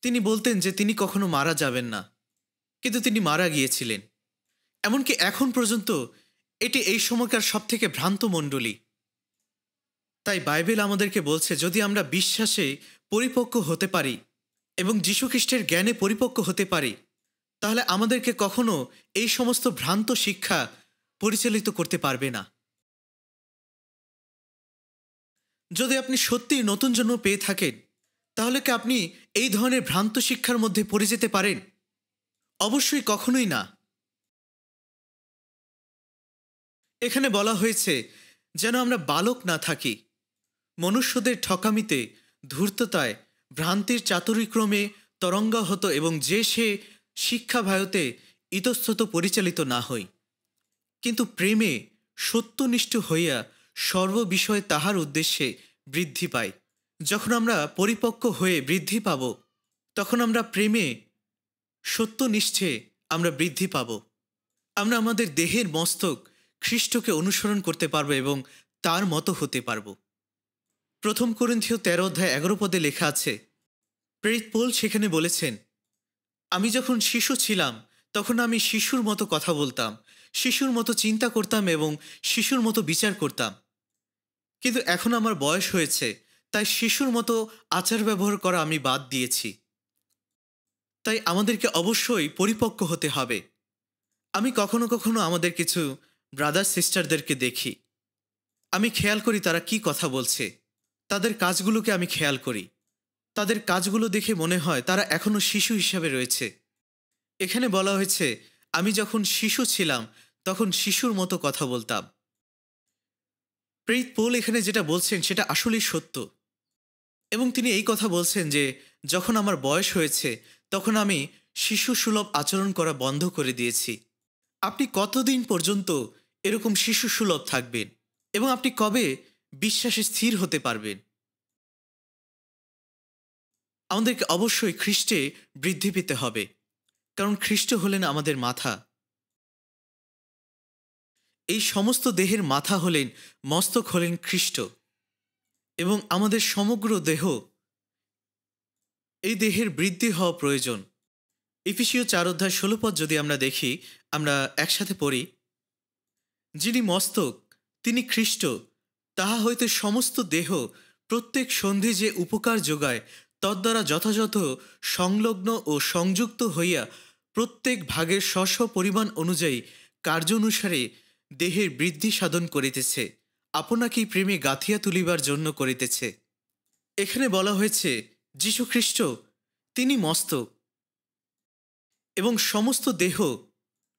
তিনি বলতেন যে তিনি কখনো মারা যাবেন না, কিন্তু তিনি মারা গিয়েছিলেন। এমনকি এখন পর্যন্ত এটি এই সময়কার সবথেকে ভ্রান্ত মণ্ডলী। তাই বাইবেল আমাদেরকে বলছে, যদি আমরা বিশ্বাসে পরিপক্ক হতে পারি এবং যীশুখ্রিস্টের জ্ঞানে পরিপক্ক হতে পারি, তাহলে আমাদেরকে কখনো এই সমস্ত ভ্রান্ত শিক্ষা পরিচালিত করতে পারবে না। যদি আপনি সত্যিই নতুন জন্ম পেয়ে থাকেন, তাহলে কি আপনি এই ধরনের ভ্রান্ত শিক্ষার মধ্যে পড়ে যেতে পারেন? অবশ্যই কখনোই না। এখানে বলা হয়েছে যেন আমরা বালক না থাকি, মনুষ্যদের ঠকামিতে, ধূর্ততায়, ভ্রান্তির চাতুরিক্রমে তরঙ্গাহত এবং যে সে শিক্ষা ভায়তে ইতস্তত পরিচালিত না হই, কিন্তু প্রেমে সত্যনিষ্ঠ হইয়া সর্ববিষয়ে তাহার উদ্দেশ্যে বৃদ্ধি পাই। যখন আমরা পরিপক্ক হয়ে বৃদ্ধি পাব, তখন আমরা প্রেমে সত্যনিষ্ঠে আমরা বৃদ্ধি পাব। আমরা আমাদের দেহের মস্তক খ্রিস্টকে অনুসরণ করতে পারব এবং তার মতো হতে পারব। 1 কোরিন্থীয় 13:11 লেখা আছে, প্রেরিত পৌল সেখানে বলেছেন, আমি যখন শিশু ছিলাম তখন আমি শিশুর মতো কথা বলতাম, শিশুর মতো চিন্তা করতাম এবং শিশুর মতো বিচার করতাম। কিন্তু এখন আমার বয়স হয়েছে, তাই শিশুর মতো আচার ব্যবহার করা আমি বাদ দিয়েছি। তাই আমাদেরকে অবশ্যই পরিপক্ক হতে হবে। আমি কখনো কখনো আমাদের কিছু ব্রাদার সিস্টারদেরকে দেখি, আমি খেয়াল করি তারা কি কথা বলছে, তাদের কাজগুলোকে আমি খেয়াল করি। তাদের কাজগুলো দেখে মনে হয় তারা এখনো শিশু হিসাবে রয়েছে। এখানে বলা হয়েছে, আমি যখন শিশু ছিলাম তখন শিশুর মতো কথা বলতাম। প্রেরিত পৌল এখানে যেটা বলছেন সেটা আসলেই সত্য, এবং তিনি এই কথা বলছেন যে যখন আমার বয়স হয়েছে তখন আমি শিশু সুলভ আচরণ করা বন্ধ করে দিয়েছি। আপনি কতদিন পর্যন্ত এরকম শিশু সুলভ থাকবেন এবং আপনি কবে বিশ্বাসে স্থির হতে পারবেন? আমাদেরকে অবশ্যই খ্রিস্টে বৃদ্ধি পেতে হবে, কারণ খ্রিস্ট হলেন আমাদের মাথা। এই সমস্ত দেহের মাথা হলেন, মস্তক হলেন খ্রিস্ট, এবং আমাদের সমগ্র দেহ, এই দেহের বৃদ্ধি হওয়া প্রয়োজন। এফেসীয় 4:16 যদি আমরা দেখি, আমরা একসাথে পড়ি, যিনি মস্তক তিনি খ্রিস্ট, তাহা হইতে সমস্ত দেহ প্রত্যেক সন্ধি যে উপকার যোগায় তদ্বারা যথাযথ সংলগ্ন ও সংযুক্ত হইয়া প্রত্যেক ভাগের স্ব পরিমাণ অনুযায়ী কার্য অনুসারে দেহের বৃদ্ধি সাধন করিতেছে, আপনাকেই প্রেমে গাঁথিয়া তুলিবার জন্য করিতেছে। এখানে বলা হয়েছে যীশু খ্রিস্ট তিনি মস্তক, এবং সমস্ত দেহ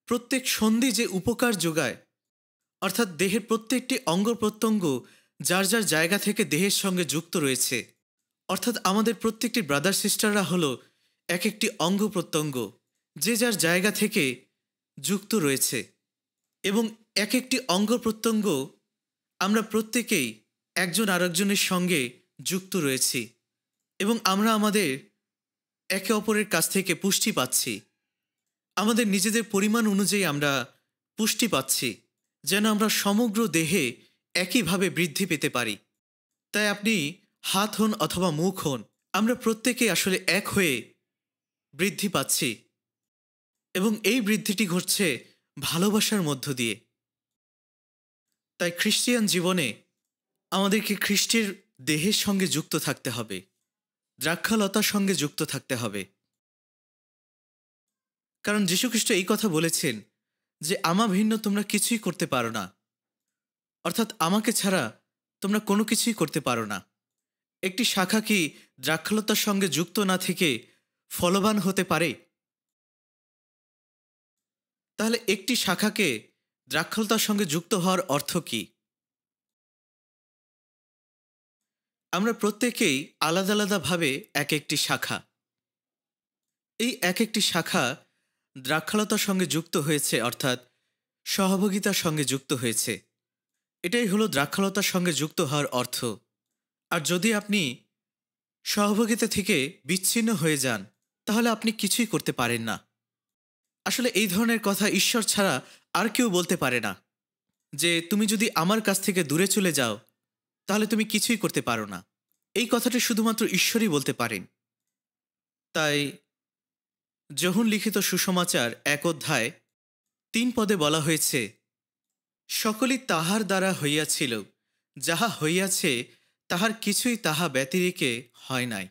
প্রত্যেক সন্ধি যে উপকার যোগায়, অর্থাৎ দেহের প্রত্যেকটি অঙ্গ প্রত্যঙ্গ যার যার জায়গা থেকে দেহের সঙ্গে যুক্ত রয়েছে। অর্থাৎ আমাদের প্রত্যেকটি ব্রাদার সিস্টাররা হলো এক একটি অঙ্গ প্রত্যঙ্গ, যে যার জায়গা থেকে যুক্ত রয়েছে, এবং এক একটি অঙ্গ প্রত্যঙ্গ আমরা প্রত্যেকেই একজন আরেকজনের সঙ্গে যুক্ত রয়েছি, এবং আমরা আমাদের একে অপরের কাছ থেকে পুষ্টি পাচ্ছি। আমাদের নিজেদের পরিমাণ অনুযায়ী আমরা পুষ্টি পাচ্ছি, যেন আমরা সমগ্র দেহে একইভাবে বৃদ্ধি পেতে পারি। তাই আপনি হাত হন অথবা মুখ হন, আমরা প্রত্যেকে আসলে এক হয়ে বৃদ্ধি পাচ্ছি, এবং এই বৃদ্ধিটি ঘটছে ভালোবাসার মধ্য দিয়ে। তাই খ্রিস্টিয়ান জীবনে আমাদেরকে খ্রিস্টের দেহের সঙ্গে যুক্ত থাকতে হবে, দ্রাক্ষালতার সঙ্গে যুক্ত থাকতে হবে। কারণ যীশুখ্রিস্ট এই কথা বলেছেন যে আমা ভিন্ন তোমরা কিছুই করতে পারো না, অর্থাৎ আমাকে ছাড়া তোমরা কোনো কিছুই করতে পারো না। একটি শাখা কি দ্রাক্ষালতার সঙ্গে যুক্ত না থেকে ফলবান হতে পারে? তাহলে একটি শাখাকে দ্রাক্ষালতার সঙ্গে যুক্ত হওয়ার অর্থ কি? আমরা প্রত্যেকেই আলাদা আলাদাভাবে এক একটি শাখা। এই এক একটি শাখা দ্রাক্ষালতার সঙ্গে যুক্ত হয়েছে, অর্থাৎ সহযোগিতার সঙ্গে যুক্ত হয়েছে। এটাই হলো দ্রাক্ষালতার সঙ্গে যুক্ত হওয়ার অর্থ। আর যদি আপনি সহযোগিতা থেকে বিচ্ছিন্ন হয়ে যান, তাহলে আপনি কিছুই করতে পারেন না। আসলে এই ধরনের কথা ঈশ্বর ছাড়া আর কেউ বলতে পারে না, যে তুমি যদি আমার কাছ থেকে দূরে চলে যাও তাহলে তুমি কিছুই করতে পারো না। এই কথাটি শুধুমাত্র ঈশ্বরই বলতে পারেন। তাই যোহন লিখিত সুসমাচার 1:3 বলা হয়েছে, সকলই তাহার দ্বারা হইয়াছিল, যাহা হইয়াছে তাহার কিছুই তাহা ব্যতিরেকে হয় নাই।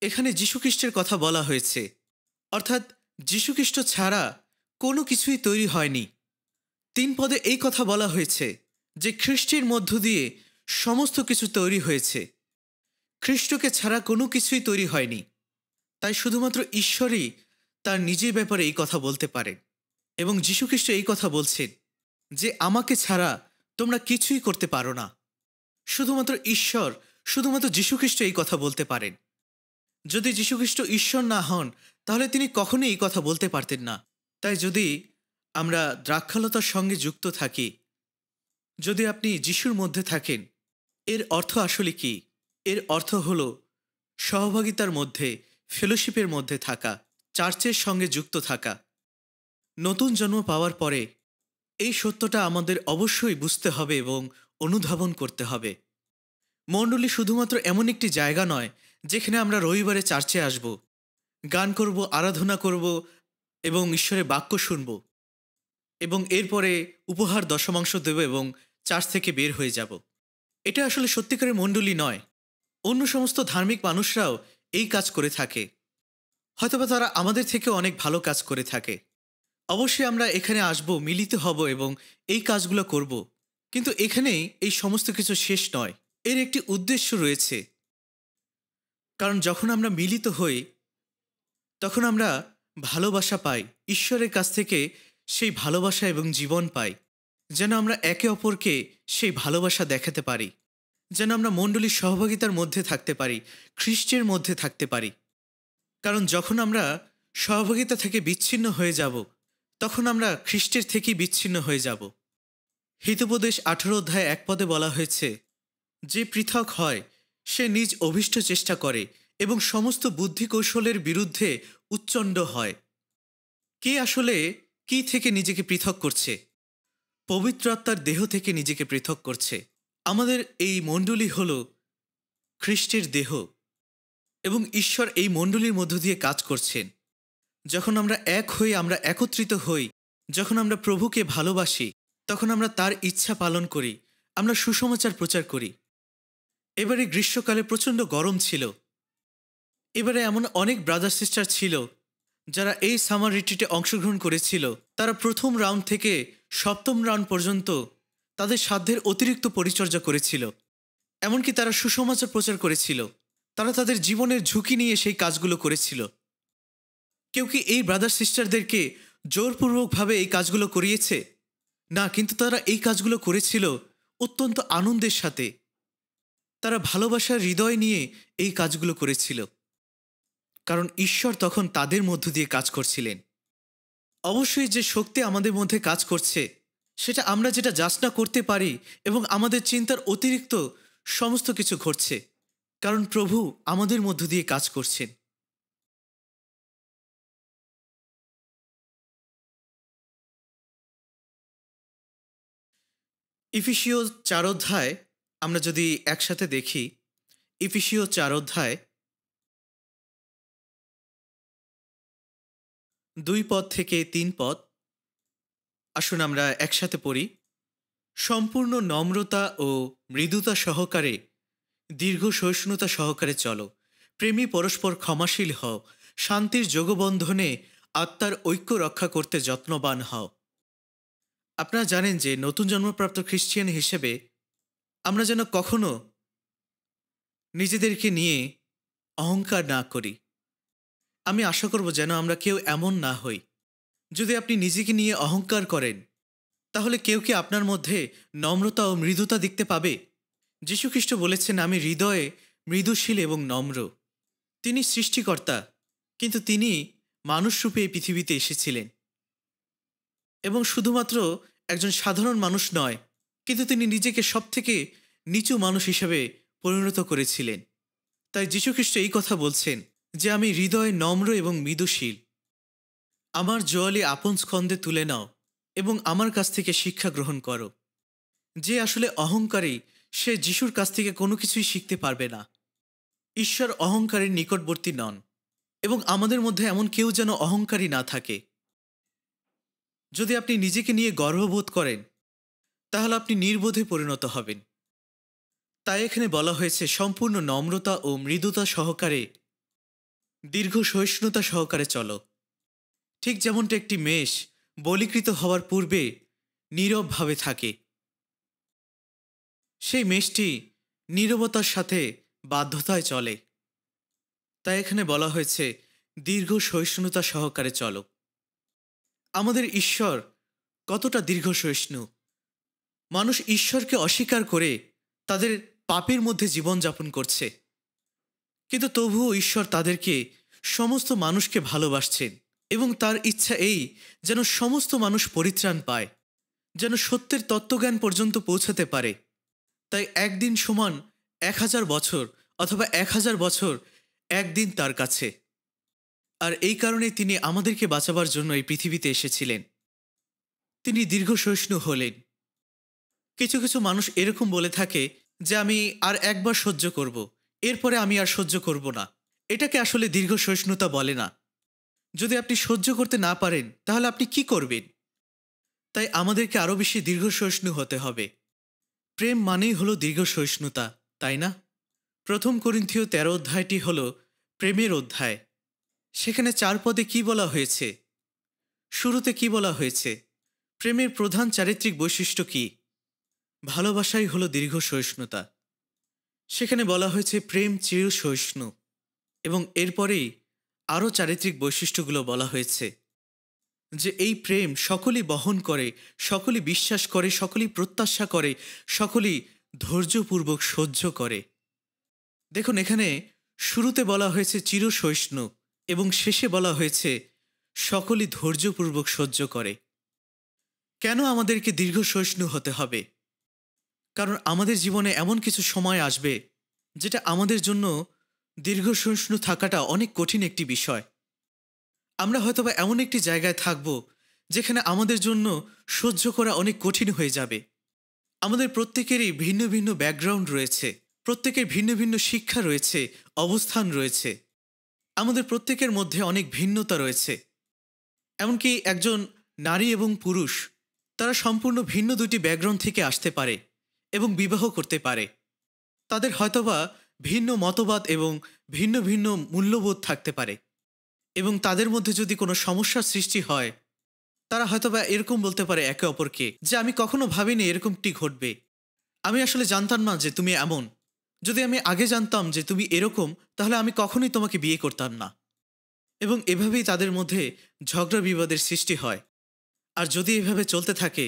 এখানে যীশুখ্রিস্টের কথা বলা হয়েছে, অর্থাৎ যীশুখ্রিস্ট ছাড়া কোনো কিছুই তৈরি হয়নি। 3 এই কথা বলা হয়েছে যে খ্রিস্টের মধ্য দিয়ে সমস্ত কিছু তৈরি হয়েছে, খ্রিস্টকে ছাড়া কোনো কিছুই তৈরি হয়নি। তাই শুধুমাত্র ঈশ্বরই তার নিজের ব্যাপারে এই কথা বলতে পারেন, এবং যীশুখ্রিস্ট এই কথা বলছেন যে আমাকে ছাড়া তোমরা কিছুই করতে পারো না। শুধুমাত্র ঈশ্বর, শুধুমাত্র যীশুখ্রিস্ট এই কথা বলতে পারেন। যদি যীশুখ্রিস্ট ঈশ্বর না হন তাহলে তিনি কখনোই এই কথা বলতে পারতেন না। তাই যদি আমরা দ্রাক্ষালতার সঙ্গে যুক্ত থাকি, যদি আপনি যিশুর মধ্যে থাকেন, এর অর্থ আসলে কি? এর অর্থ হল সহভাগিতার মধ্যে, ফেলোশিপের মধ্যে থাকা, চার্চের সঙ্গে যুক্ত থাকা। নতুন জন্ম পাওয়ার পরে এই সত্যটা আমাদের অবশ্যই বুঝতে হবে এবং অনুধাবন করতে হবে। মণ্ডলী শুধুমাত্র এমন একটি জায়গা নয় যেখানে আমরা রবিবারে চার্চে আসব, গান করব, আরাধনা করব এবং ঈশ্বরের বাক্য শুনব এবং এরপরে উপহার দশমাংশ দেব এবং চার্চ থেকে বের হয়ে যাব। এটা আসলে সত্যিকারের মণ্ডলী নয়। অন্য সমস্ত ধার্মিক মানুষরাও এই কাজ করে থাকে, হয়তোবা তারা আমাদের থেকে অনেক ভালো কাজ করে থাকে। অবশ্যই আমরা এখানে আসব, মিলিত হব এবং এই কাজগুলো করব, কিন্তু এখানেই এই সমস্ত কিছু শেষ নয়। এর একটি উদ্দেশ্য রয়েছে। কারণ যখন আমরা মিলিত হই তখন আমরা ভালোবাসা পাই, ঈশ্বরের কাছ থেকে সেই ভালোবাসা এবং জীবন পাই, যেন আমরা একে অপরকে সেই ভালোবাসা দেখাতে পারি, যেন আমরা মণ্ডলীর সহভাগিতার মধ্যে থাকতে পারি, খ্রিস্টের মধ্যে থাকতে পারি। কারণ যখন আমরা সহভাগিতা থেকে বিচ্ছিন্ন হয়ে যাব তখন আমরা খ্রিস্টের থেকেই বিচ্ছিন্ন হয়ে যাব। হিতোপদেশ 18 অধ্যায় 1 পদে বলা হয়েছে, যে পৃথক হয় সে নিজ অভীষ্ট চেষ্টা করে এবং সমস্ত বুদ্ধি কৌশলের বিরুদ্ধে উচ্চণ্ড হয়। কে আসলে কি থেকে নিজেকে পৃথক করছে? পবিত্র আত্মার দেহ থেকে নিজেকে পৃথক করছে। আমাদের এই মণ্ডলী হল খ্রিস্টের দেহ এবং ঈশ্বর এই মণ্ডলীর মধ্য দিয়ে কাজ করছেন। যখন আমরা এক হই, আমরা একত্রিত হই, যখন আমরা প্রভুকে ভালোবাসি, তখন আমরা তার ইচ্ছা পালন করি, আমরা সুসমাচার প্রচার করি। এবারে গ্রীষ্মকালে প্রচণ্ড গরম ছিল। এবারে এমন অনেক ব্রাদার সিস্টার ছিল যারা এই সামার রিট্রিটে অংশগ্রহণ করেছিল। তারা প্রথম রাউন্ড থেকে সপ্তম রাউন্ড পর্যন্ত তাদের সাধ্যের অতিরিক্ত পরিচর্যা করেছিল। এমনকি তারা সুসমাচার প্রচার করেছিল। তারা তাদের জীবনের ঝুঁকি নিয়ে সেই কাজগুলো করেছিল। কেউ কি এই ব্রাদার সিস্টারদেরকে জোরপূর্বকভাবে এই কাজগুলো করিয়েছে? না, কিন্তু তারা এই কাজগুলো করেছিল অত্যন্ত আনন্দের সাথে। তারা ভালোবাসার হৃদয় নিয়ে এই কাজগুলো করেছিল, কারণ ঈশ্বর তখন তাদের মধ্য দিয়ে কাজ করছিলেন। অবশ্যই যে শক্তি আমাদের মধ্যে কাজ করছে সেটা আমরা যেটা যাচনা করতে পারি এবং আমাদের চিন্তার অতিরিক্ত সমস্ত কিছু ঘটছে, কারণ প্রভু আমাদের মধ্য দিয়ে কাজ করছেন। ইফিসীয় 4 অধ্যায় আমরা যদি একসাথে দেখি, ইফিসীয় 4 অধ্যায় 2 পদ থেকে 3 পদ। আসুন আমরা একসাথে পড়ি। সম্পূর্ণ নম্রতা ও মৃদুতা সহকারে, দীর্ঘ সহিষ্ণুতা সহকারে চলো। প্রেমী পরস্পর ক্ষমাশীল হও, শান্তির যোগবন্ধনে আত্মার ঐক্য রক্ষা করতে যত্নবান হও। আপনারা জানেন যে নতুন জন্মপ্রাপ্ত খ্রিস্টিয়ান হিসেবে আমরা যেন কখনো নিজেদেরকে নিয়ে অহংকার না করি। আমি আশা করব যেন আমরা কেউ এমন না হই। যদি আপনি নিজেকে নিয়ে অহংকার করেন তাহলে কেউ কি আপনার মধ্যে নম্রতা ও মৃদুতা দেখতে পাবে? যীশুখ্রিস্ট বলেছেন, আমি হৃদয়ে মৃদুশীল এবং নম্র। তিনি সৃষ্টিকর্তা, কিন্তু তিনি মানুষরূপে এই পৃথিবীতে এসেছিলেন এবং শুধুমাত্র একজন সাধারণ মানুষ নয়, কিন্তু তিনি নিজেকে সবথেকে নিচু মানুষ হিসেবে পরিণত করেছিলেন। তাই যীশুখ্রিস্ট এই কথা বলছেন যে আমি হৃদয়ে নম্র এবং মৃদুশীল। আমার জোয়ালি আপন স্কন্ধে তুলে নাও এবং আমার কাছ থেকে শিক্ষা গ্রহণ করো। যে আসলে অহংকারী সে যিশুর কাছ থেকে কোনো কিছুই শিখতে পারবে না। ঈশ্বর অহংকারীর নিকটবর্তী নন এবং আমাদের মধ্যে এমন কেউ যেন অহংকারী না থাকে। যদি আপনি নিজেকে নিয়ে গর্ববোধ করেন তাহলে আপনি নির্বোধে পরিণত হবেন। তাই এখানে বলা হয়েছে সম্পূর্ণ নম্রতা ও মৃদুতা সহকারে, দীর্ঘ সহিষ্ণুতা সহকারে চলো। ঠিক যেমনটা একটি মেষ বলীকৃত হওয়ার পূর্বে নীরবভাবে থাকে, সেই মেষটি নীরবতার সাথে বাধ্যতায় চলে। তাই এখানে বলা হয়েছে দীর্ঘ সহিষ্ণুতা সহকারে চলো। আমাদের ঈশ্বর কতটা দীর্ঘ সহিষ্ণু! মানুষ ঈশ্বরকে অস্বীকার করে তাদের পাপের মধ্যে জীবনযাপন করছে, কিন্তু তবুও ঈশ্বর তাদেরকে, সমস্ত মানুষকে ভালোবাসছেন এবং তার ইচ্ছা এই যেন সমস্ত মানুষ পরিত্রাণ পায়, যেন সত্যের তত্ত্বজ্ঞান পর্যন্ত পৌঁছাতে পারে। তাই একদিন সমান 1000 বছর অথবা 1000 বছর একদিন তার কাছে। আর এই কারণে তিনি আমাদেরকে বাঁচাবার জন্য এই পৃথিবীতে এসেছিলেন। তিনি দীর্ঘ সহিষ্ণু হলেন। কিছু কিছু মানুষ এরকম বলে থাকে যে আমি আর একবার সহ্য করব, এরপরে আমি আর সহ্য করব না। এটাকে আসলে দীর্ঘ সহিষ্ণুতা বলে না। যদি আপনি সহ্য করতে না পারেন তাহলে আপনি কি করবেন? তাই আমাদেরকে আরও বেশি দীর্ঘ সহিষ্ণু হতে হবে। প্রেম মানেই হলো দীর্ঘ সহিষ্ণুতা, তাই না? 1 করিন্থীয় 13 অধ্যায়টি হল প্রেমের অধ্যায়। সেখানে 4 পদে কি বলা হয়েছে? শুরুতে কি বলা হয়েছে? প্রেমের প্রধান চারিত্রিক বৈশিষ্ট্য কি? ভালোবাসাই হলো দীর্ঘ সহিষ্ণুতা। সেখানে বলা হয়েছে প্রেম চির সহিষ্ণু, এবং এরপরেই আরও চারিত্রিক বৈশিষ্ট্যগুলো বলা হয়েছে যে এই প্রেম সকলেই বহন করে, সকলেই বিশ্বাস করে, সকলেই প্রত্যাশা করে, সকলেই ধৈর্যপূর্বক সহ্য করে। দেখুন, এখানে শুরুতে বলা হয়েছে চির সহিষ্ণু এবং শেষে বলা হয়েছে সকলেই ধৈর্যপূর্বক সহ্য করে। কেন আমাদেরকে দীর্ঘ সহিষ্ণু হতে হবে? কারণ আমাদের জীবনে এমন কিছু সময় আসবে যেটা আমাদের জন্য দীর্ঘ সহিষ্ণু থাকাটা অনেক কঠিন একটি বিষয়। আমরা হয়তোবা এমন একটি জায়গায় থাকব যেখানে আমাদের জন্য সহ্য করা অনেক কঠিন হয়ে যাবে। আমাদের প্রত্যেকেরই ভিন্ন ভিন্ন ব্যাকগ্রাউন্ড রয়েছে, প্রত্যেকের ভিন্ন ভিন্ন শিক্ষা রয়েছে, অবস্থান রয়েছে। আমাদের প্রত্যেকের মধ্যে অনেক ভিন্নতা রয়েছে। এমনকি একজন নারী এবং পুরুষ, তারা সম্পূর্ণ ভিন্ন দুটি ব্যাকগ্রাউন্ড থেকে আসতে পারে এবং বিবাহ করতে পারে। তাদের হয়তোবা ভিন্ন মতবাদ এবং ভিন্ন ভিন্ন মূল্যবোধ থাকতে পারে, এবং তাদের মধ্যে যদি কোনো সমস্যার সৃষ্টি হয়, তারা হয়তোবা এরকম বলতে পারে একে অপরকে যে আমি কখনো ভাবিনি এরকমটি ঘটবে, আমি আসলে জানতাম না যে তুমি এমন, যদি আমি আগে জানতাম যে তুমি এরকম তাহলে আমি কখনোই তোমাকে বিয়ে করতাম না। এবং এভাবেই তাদের মধ্যে ঝগড়া বিবাদের সৃষ্টি হয়। আর যদি এভাবে চলতে থাকে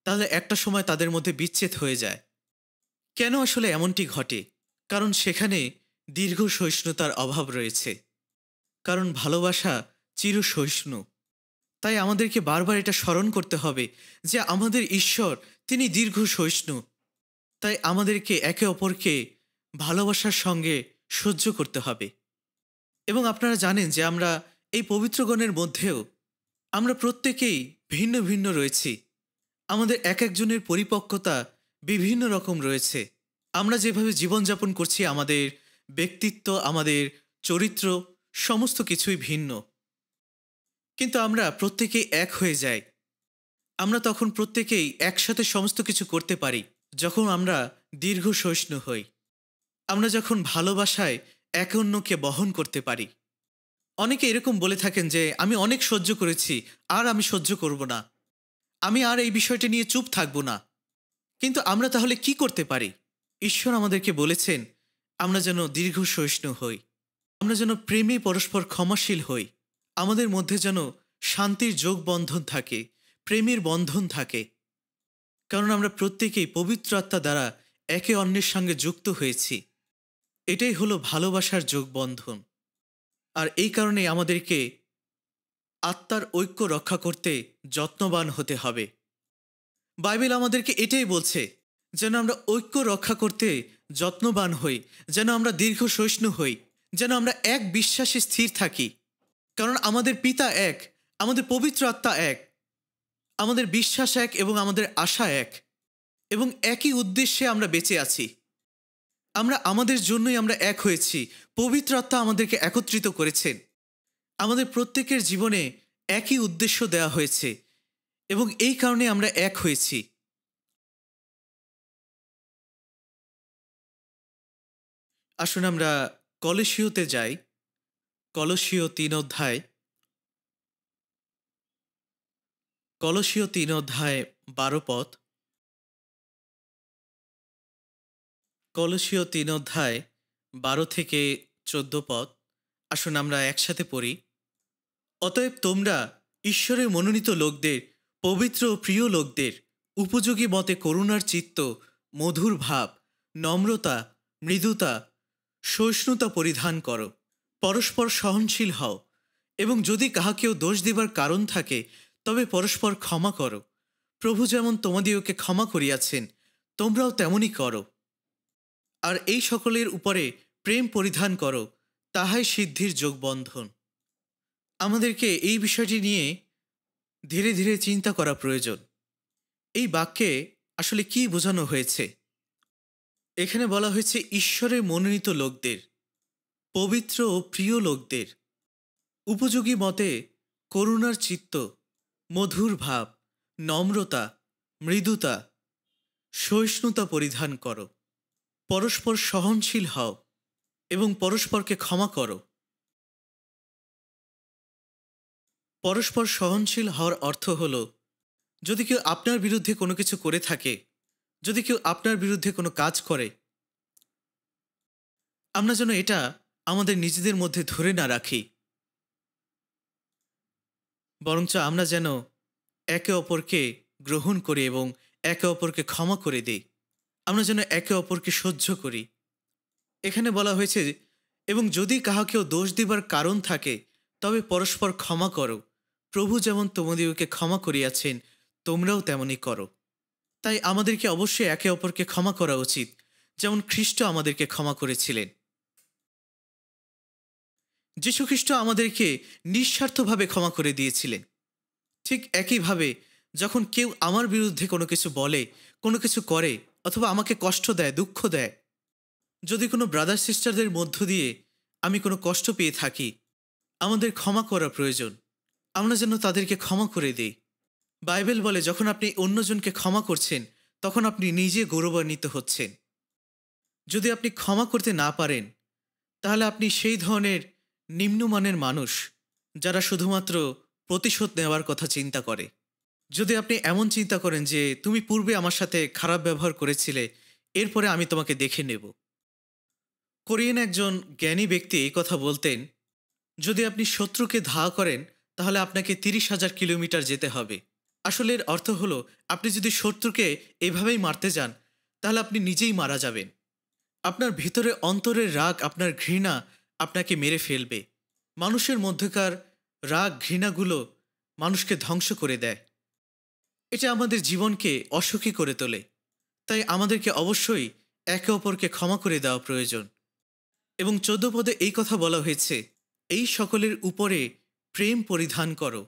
তাহলে একটা সময় তাদের মধ্যে বিচ্ছেদ হয়ে যায়। কেন আসলে এমনটি ঘটে? কারণ সেখানে দীর্ঘ সহিষ্ণুতার অভাব রয়েছে। কারণ ভালোবাসা চির সহিষ্ণু। তাই আমাদেরকে বারবার এটা স্মরণ করতে হবে যে আমাদের ঈশ্বর, তিনি দীর্ঘ সহিষ্ণু। তাই আমাদেরকে একে অপরকে ভালোবাসার সঙ্গে সহ্য করতে হবে। এবং আপনারা জানেন যে আমরা এই পবিত্রগণের মধ্যেও আমরা প্রত্যেকেই ভিন্ন ভিন্ন রয়েছি। আমাদের এক একজনের পরিপক্কতা বিভিন্ন রকম রয়েছে। আমরা যেভাবে জীবনযাপন করছি, আমাদের ব্যক্তিত্ব, আমাদের চরিত্র, সমস্ত কিছুই ভিন্ন। কিন্তু আমরা প্রত্যেকেই এক হয়ে যাই। আমরা তখন প্রত্যেকেই একসাথে সমস্ত কিছু করতে পারি যখন আমরা দীর্ঘ সহিষ্ণু হই। আমরা যখন ভালোবাসায় একে অন্যকে বহন করতে পারি। অনেকে এরকম বলে থাকেন যে আমি অনেক সহ্য করেছি, আর আমি সহ্য করব না, আমি আর এই বিষয়টি নিয়ে চুপ থাকব না। কিন্তু আমরা তাহলে কি করতে পারি? ঈশ্বর আমাদেরকে বলেছেন আমরা যেন দীর্ঘ সহিষ্ণু হই, আমরা যেন প্রেমে পরস্পর ক্ষমাশীল হই, আমাদের মধ্যে যেন শান্তির যোগ বন্ধন থাকে, প্রেমের বন্ধন থাকে। কারণ আমরা প্রত্যেকেই পবিত্র আত্মা দ্বারা একে অন্যের সঙ্গে যুক্ত হয়েছি। এটাই হলো ভালোবাসার যোগ বন্ধন। আর এই কারণে আমাদেরকে আত্মার ঐক্য রক্ষা করতে যত্নবান হতে হবে। বাইবেল আমাদেরকে এটাই বলছে যেন আমরা ঐক্য রক্ষা করতে যত্নবান হই, যেন আমরা দীর্ঘ সহিষ্ণু হই, যেন আমরা এক বিশ্বাসে স্থির থাকি। কারণ আমাদের পিতা এক, আমাদের পবিত্র আত্মা এক, আমাদের বিশ্বাস এক এবং আমাদের আশা এক, এবং একই উদ্দেশ্যে আমরা বেঁচে আছি। আমরা আমাদের জন্যই আমরা এক হয়েছি। পবিত্র আত্মা আমাদেরকে একত্রিত করেছেন। আমাদের প্রত্যেকের জীবনে একই উদ্দেশ্য দেওয়া হয়েছে এবং এই কারণে আমরা এক হয়েছি। আসুন আমরা কলসীয়তে যাই। কলসীয় 3 অধ্যায়, কলসীয় 3 অধ্যায় 12 পদ। কলসীয় 3 অধ্যায় 12 থেকে 14 পদ। আসুন আমরা একসাথে পড়ি। অতএব তোমরা ঈশ্বরের মনোনীত লোকদের, পবিত্র ও প্রিয় লোকদের, উপযোগী মতে করুণার চিত্ত, মধুর ভাব, নম্রতা, মৃদুতা, সহিষ্ণুতা পরিধান করো। পরস্পর সহনশীল হও, এবং যদি কাহাকেও দোষ দিবার কারণ থাকে তবে পরস্পর ক্ষমা করো। প্রভু যেমন তোমাদিওকে ক্ষমা করিয়াছেন, তোমরাও তেমনি করো। আর এই সকলের উপরে প্রেম পরিধান করো, তাহাই সিদ্ধির যোগবন্ধন। আমাদেরকে এই বিষয়টি নিয়ে ধীরে ধীরে চিন্তা করা প্রয়োজন। এই বাক্যে আসলে কি বোঝানো হয়েছে? এখানে বলা হয়েছে ঈশ্বরের মনোনীত লোকদের, পবিত্র ও প্রিয় লোকদের উপযোগী মতে করুণার চিত্ত, মধুর ভাব, নম্রতা, মৃদুতা, সহিষ্ণুতা পরিধান করো। পরস্পর সহনশীল হও এবং পরস্পরকে ক্ষমা করো। পরস্পর সহনশীল হওয়ার অর্থ হল, যদি কেউ আপনার বিরুদ্ধে কোনো কিছু করে থাকে, যদি কেউ আপনার বিরুদ্ধে কোনো কাজ করে, আমরা যেন এটা আমাদের নিজেদের মধ্যে ধরে না রাখি, বরঞ্চ আমরা যেন একে অপরকে গ্রহণ করি এবং একে অপরকে ক্ষমা করে দিই। আমরা যেন একে অপরকে সহ্য করি। এখানে বলা হয়েছে, এবং যদি কাহাকেও দোষ দিবার কারণ থাকে তবে পরস্পর ক্ষমা করো। প্রভু যেমন তোমাদিওকে ক্ষমা করিয়াছেন, তোমরাও তেমনি করো। তাই আমাদেরকে অবশ্যই একে অপরকে ক্ষমা করা উচিত, যেমন খ্রিস্ট আমাদেরকে ক্ষমা করেছিলেন। যীশুখ্রিস্ট আমাদেরকে নিঃস্বার্থভাবে ক্ষমা করে দিয়েছিলেন। ঠিক একইভাবে যখন কেউ আমার বিরুদ্ধে কোনো কিছু বলে, কোনো কিছু করে, অথবা আমাকে কষ্ট দেয়, দুঃখ দেয়, যদি কোনো ব্রাদার সিস্টারদের মধ্য দিয়ে আমি কোনো কষ্ট পেয়ে থাকি, আমাদের ক্ষমা করা প্রয়োজন। আমরা যেন তাদেরকে ক্ষমা করে দিই। বাইবেল বলে, যখন আপনি অন্যজনকে ক্ষমা করছেন তখন আপনি নিজে গৌরবান্বিত হচ্ছেন। যদি আপনি ক্ষমা করতে না পারেন, তাহলে আপনি সেই ধরনের নিম্নমানের মানুষ যারা শুধুমাত্র প্রতিশোধ নেওয়ার কথা চিন্তা করে। যদি আপনি এমন চিন্তা করেন যে তুমি পূর্বে আমার সাথে খারাপ ব্যবহার করেছিলে, এরপরে আমি তোমাকে দেখে নেব। কোরিয়ান একজন জ্ঞানী ব্যক্তি এই কথা বলতেন, যদি আপনি শত্রুকে ধাওয়া করেন তাহলে আপনাকে 30,000 কিলোমিটার যেতে হবে। আসলে এর অর্থ হলো, আপনি যদি শত্রুকে এভাবেই মারতে যান তাহলে আপনি নিজেই মারা যাবেন। আপনার ভিতরে অন্তরের রাগ, আপনার ঘৃণা আপনাকে মেরে ফেলবে। মানুষের মধ্যকার রাগ ঘৃণাগুলো মানুষকে ধ্বংস করে দেয়। এটা আমাদের জীবনকে অসুখী করে তোলে। তাই আমাদেরকে অবশ্যই একে অপরকে ক্ষমা করে দেওয়া প্রয়োজন। এবং 14 পদে এই কথা বলা হয়েছে, এই সকলের উপরে প্রেম পরিধান করো,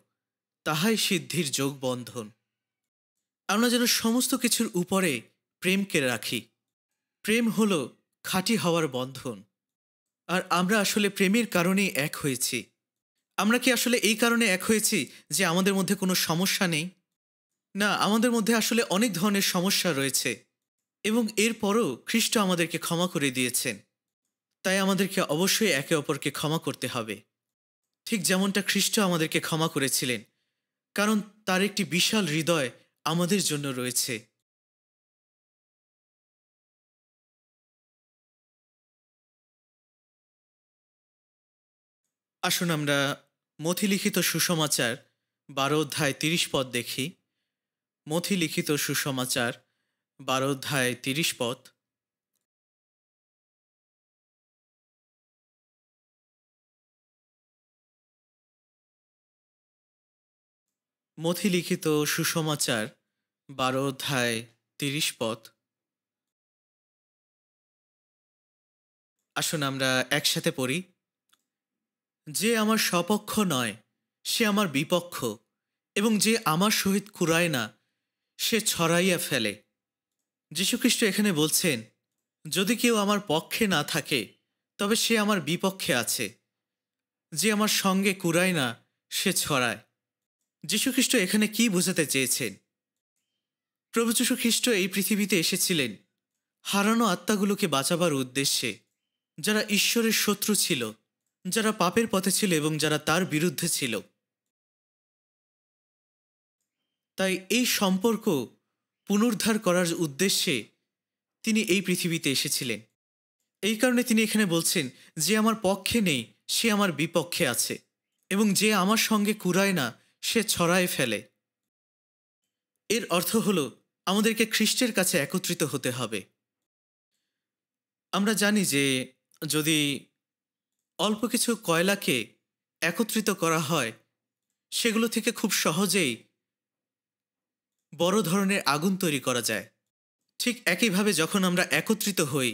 তাহাই সিদ্ধির যোগবন্ধন। আমরা যেন সমস্ত কিছুর উপরে প্রেমকে রাখি। প্রেম হলো খাঁটি হওয়ার বন্ধন। আর আমরা আসলে প্রেমের কারণেই এক হয়েছি। আমরা কি আসলে এই কারণে এক হয়েছি যে আমাদের মধ্যে কোনো সমস্যা নেই? না, আমাদের মধ্যে আসলে অনেক ধরনের সমস্যা রয়েছে, এবং এরপরও খ্রিস্ট আমাদেরকে ক্ষমা করে দিয়েছেন। তাই আমাদেরকে অবশ্যই একে অপরকে ক্ষমা করতে হবে, ঠিক যেমনটা খ্রিস্ট আমাদেরকে ক্ষমা করেছিলেন, কারণ তার একটি বিশাল হৃদয় আমাদের জন্য রয়েছে। আসুন আমরা মথি লিখিত সুসমাচার 12 অধ্যায় 30 পদ দেখি। মথি লিখিত সুসমাচার 12 অধ্যায় 30 পদ। মথি লিখিত সুসমাচার 12 অধ্যায় 30 পদ। আসুন আমরা একসাথে পড়ি। যে আমার সপক্ষ নয় সে আমার বিপক্ষ, এবং যে আমার সহিত কুরায় না সে ছড়াইয়া ফেলে। যীশুখ্রিস্ট এখানে বলছেন, যদি কেউ আমার পক্ষে না থাকে তবে সে আমার বিপক্ষে আছে। যে আমার সঙ্গে কুরায় না সে ছড়ায়। যীশুখ্রিস্ট এখানে কি বোঝাতে চেয়েছেন? প্রভু যীশুখ্রিস্ট এই পৃথিবীতে এসেছিলেন হারানো আত্মাগুলোকে বাঁচাবার উদ্দেশ্যে, যারা ঈশ্বরের শত্রু ছিল, যারা পাপের পথে ছিল এবং যারা তার বিরুদ্ধে ছিল। তাই এই সম্পর্ক পুনরুদ্ধার করার উদ্দেশ্যে তিনি এই পৃথিবীতে এসেছিলেন। এই কারণে তিনি এখানে বলছেন, যে আমার পক্ষে নেই সে আমার বিপক্ষে আছে, এবং যে আমার সঙ্গে কুরায় না সে ছড়ায় ফেলে। এর অর্থ হলো, আমাদেরকে খ্রিস্টের কাছে একত্রিত হতে হবে। আমরা জানি যে যদি অল্প কিছু কয়লাকে একত্রিত করা হয়, সেগুলো থেকে খুব সহজেই বড় ধরনের আগুন তৈরি করা যায়। ঠিক একইভাবে যখন আমরা একত্রিত হই,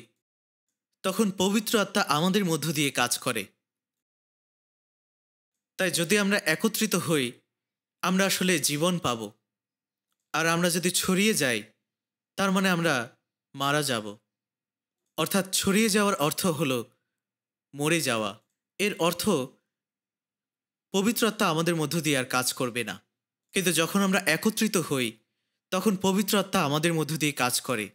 তখন পবিত্র আত্মা আমাদের মধ্য দিয়ে কাজ করে। তাই যদি আমরা একত্রিত হই, আমরা আসলে জীবন পাব। আর আমরা যদি ছড়িয়ে যাই, তার মানে আমরা মারা যাব। অর্থাৎ ছড়িয়ে যাওয়ার অর্থ হলো মরে যাওয়া। এর অর্থ পবিত্র আত্মা আমাদের মধ্য দিয়ে আর কাজ করবে না। কিন্তু যখন আমরা একত্রিত হই, তখন পবিত্র আত্মা আমাদের মধ্য দিয়ে কাজ করে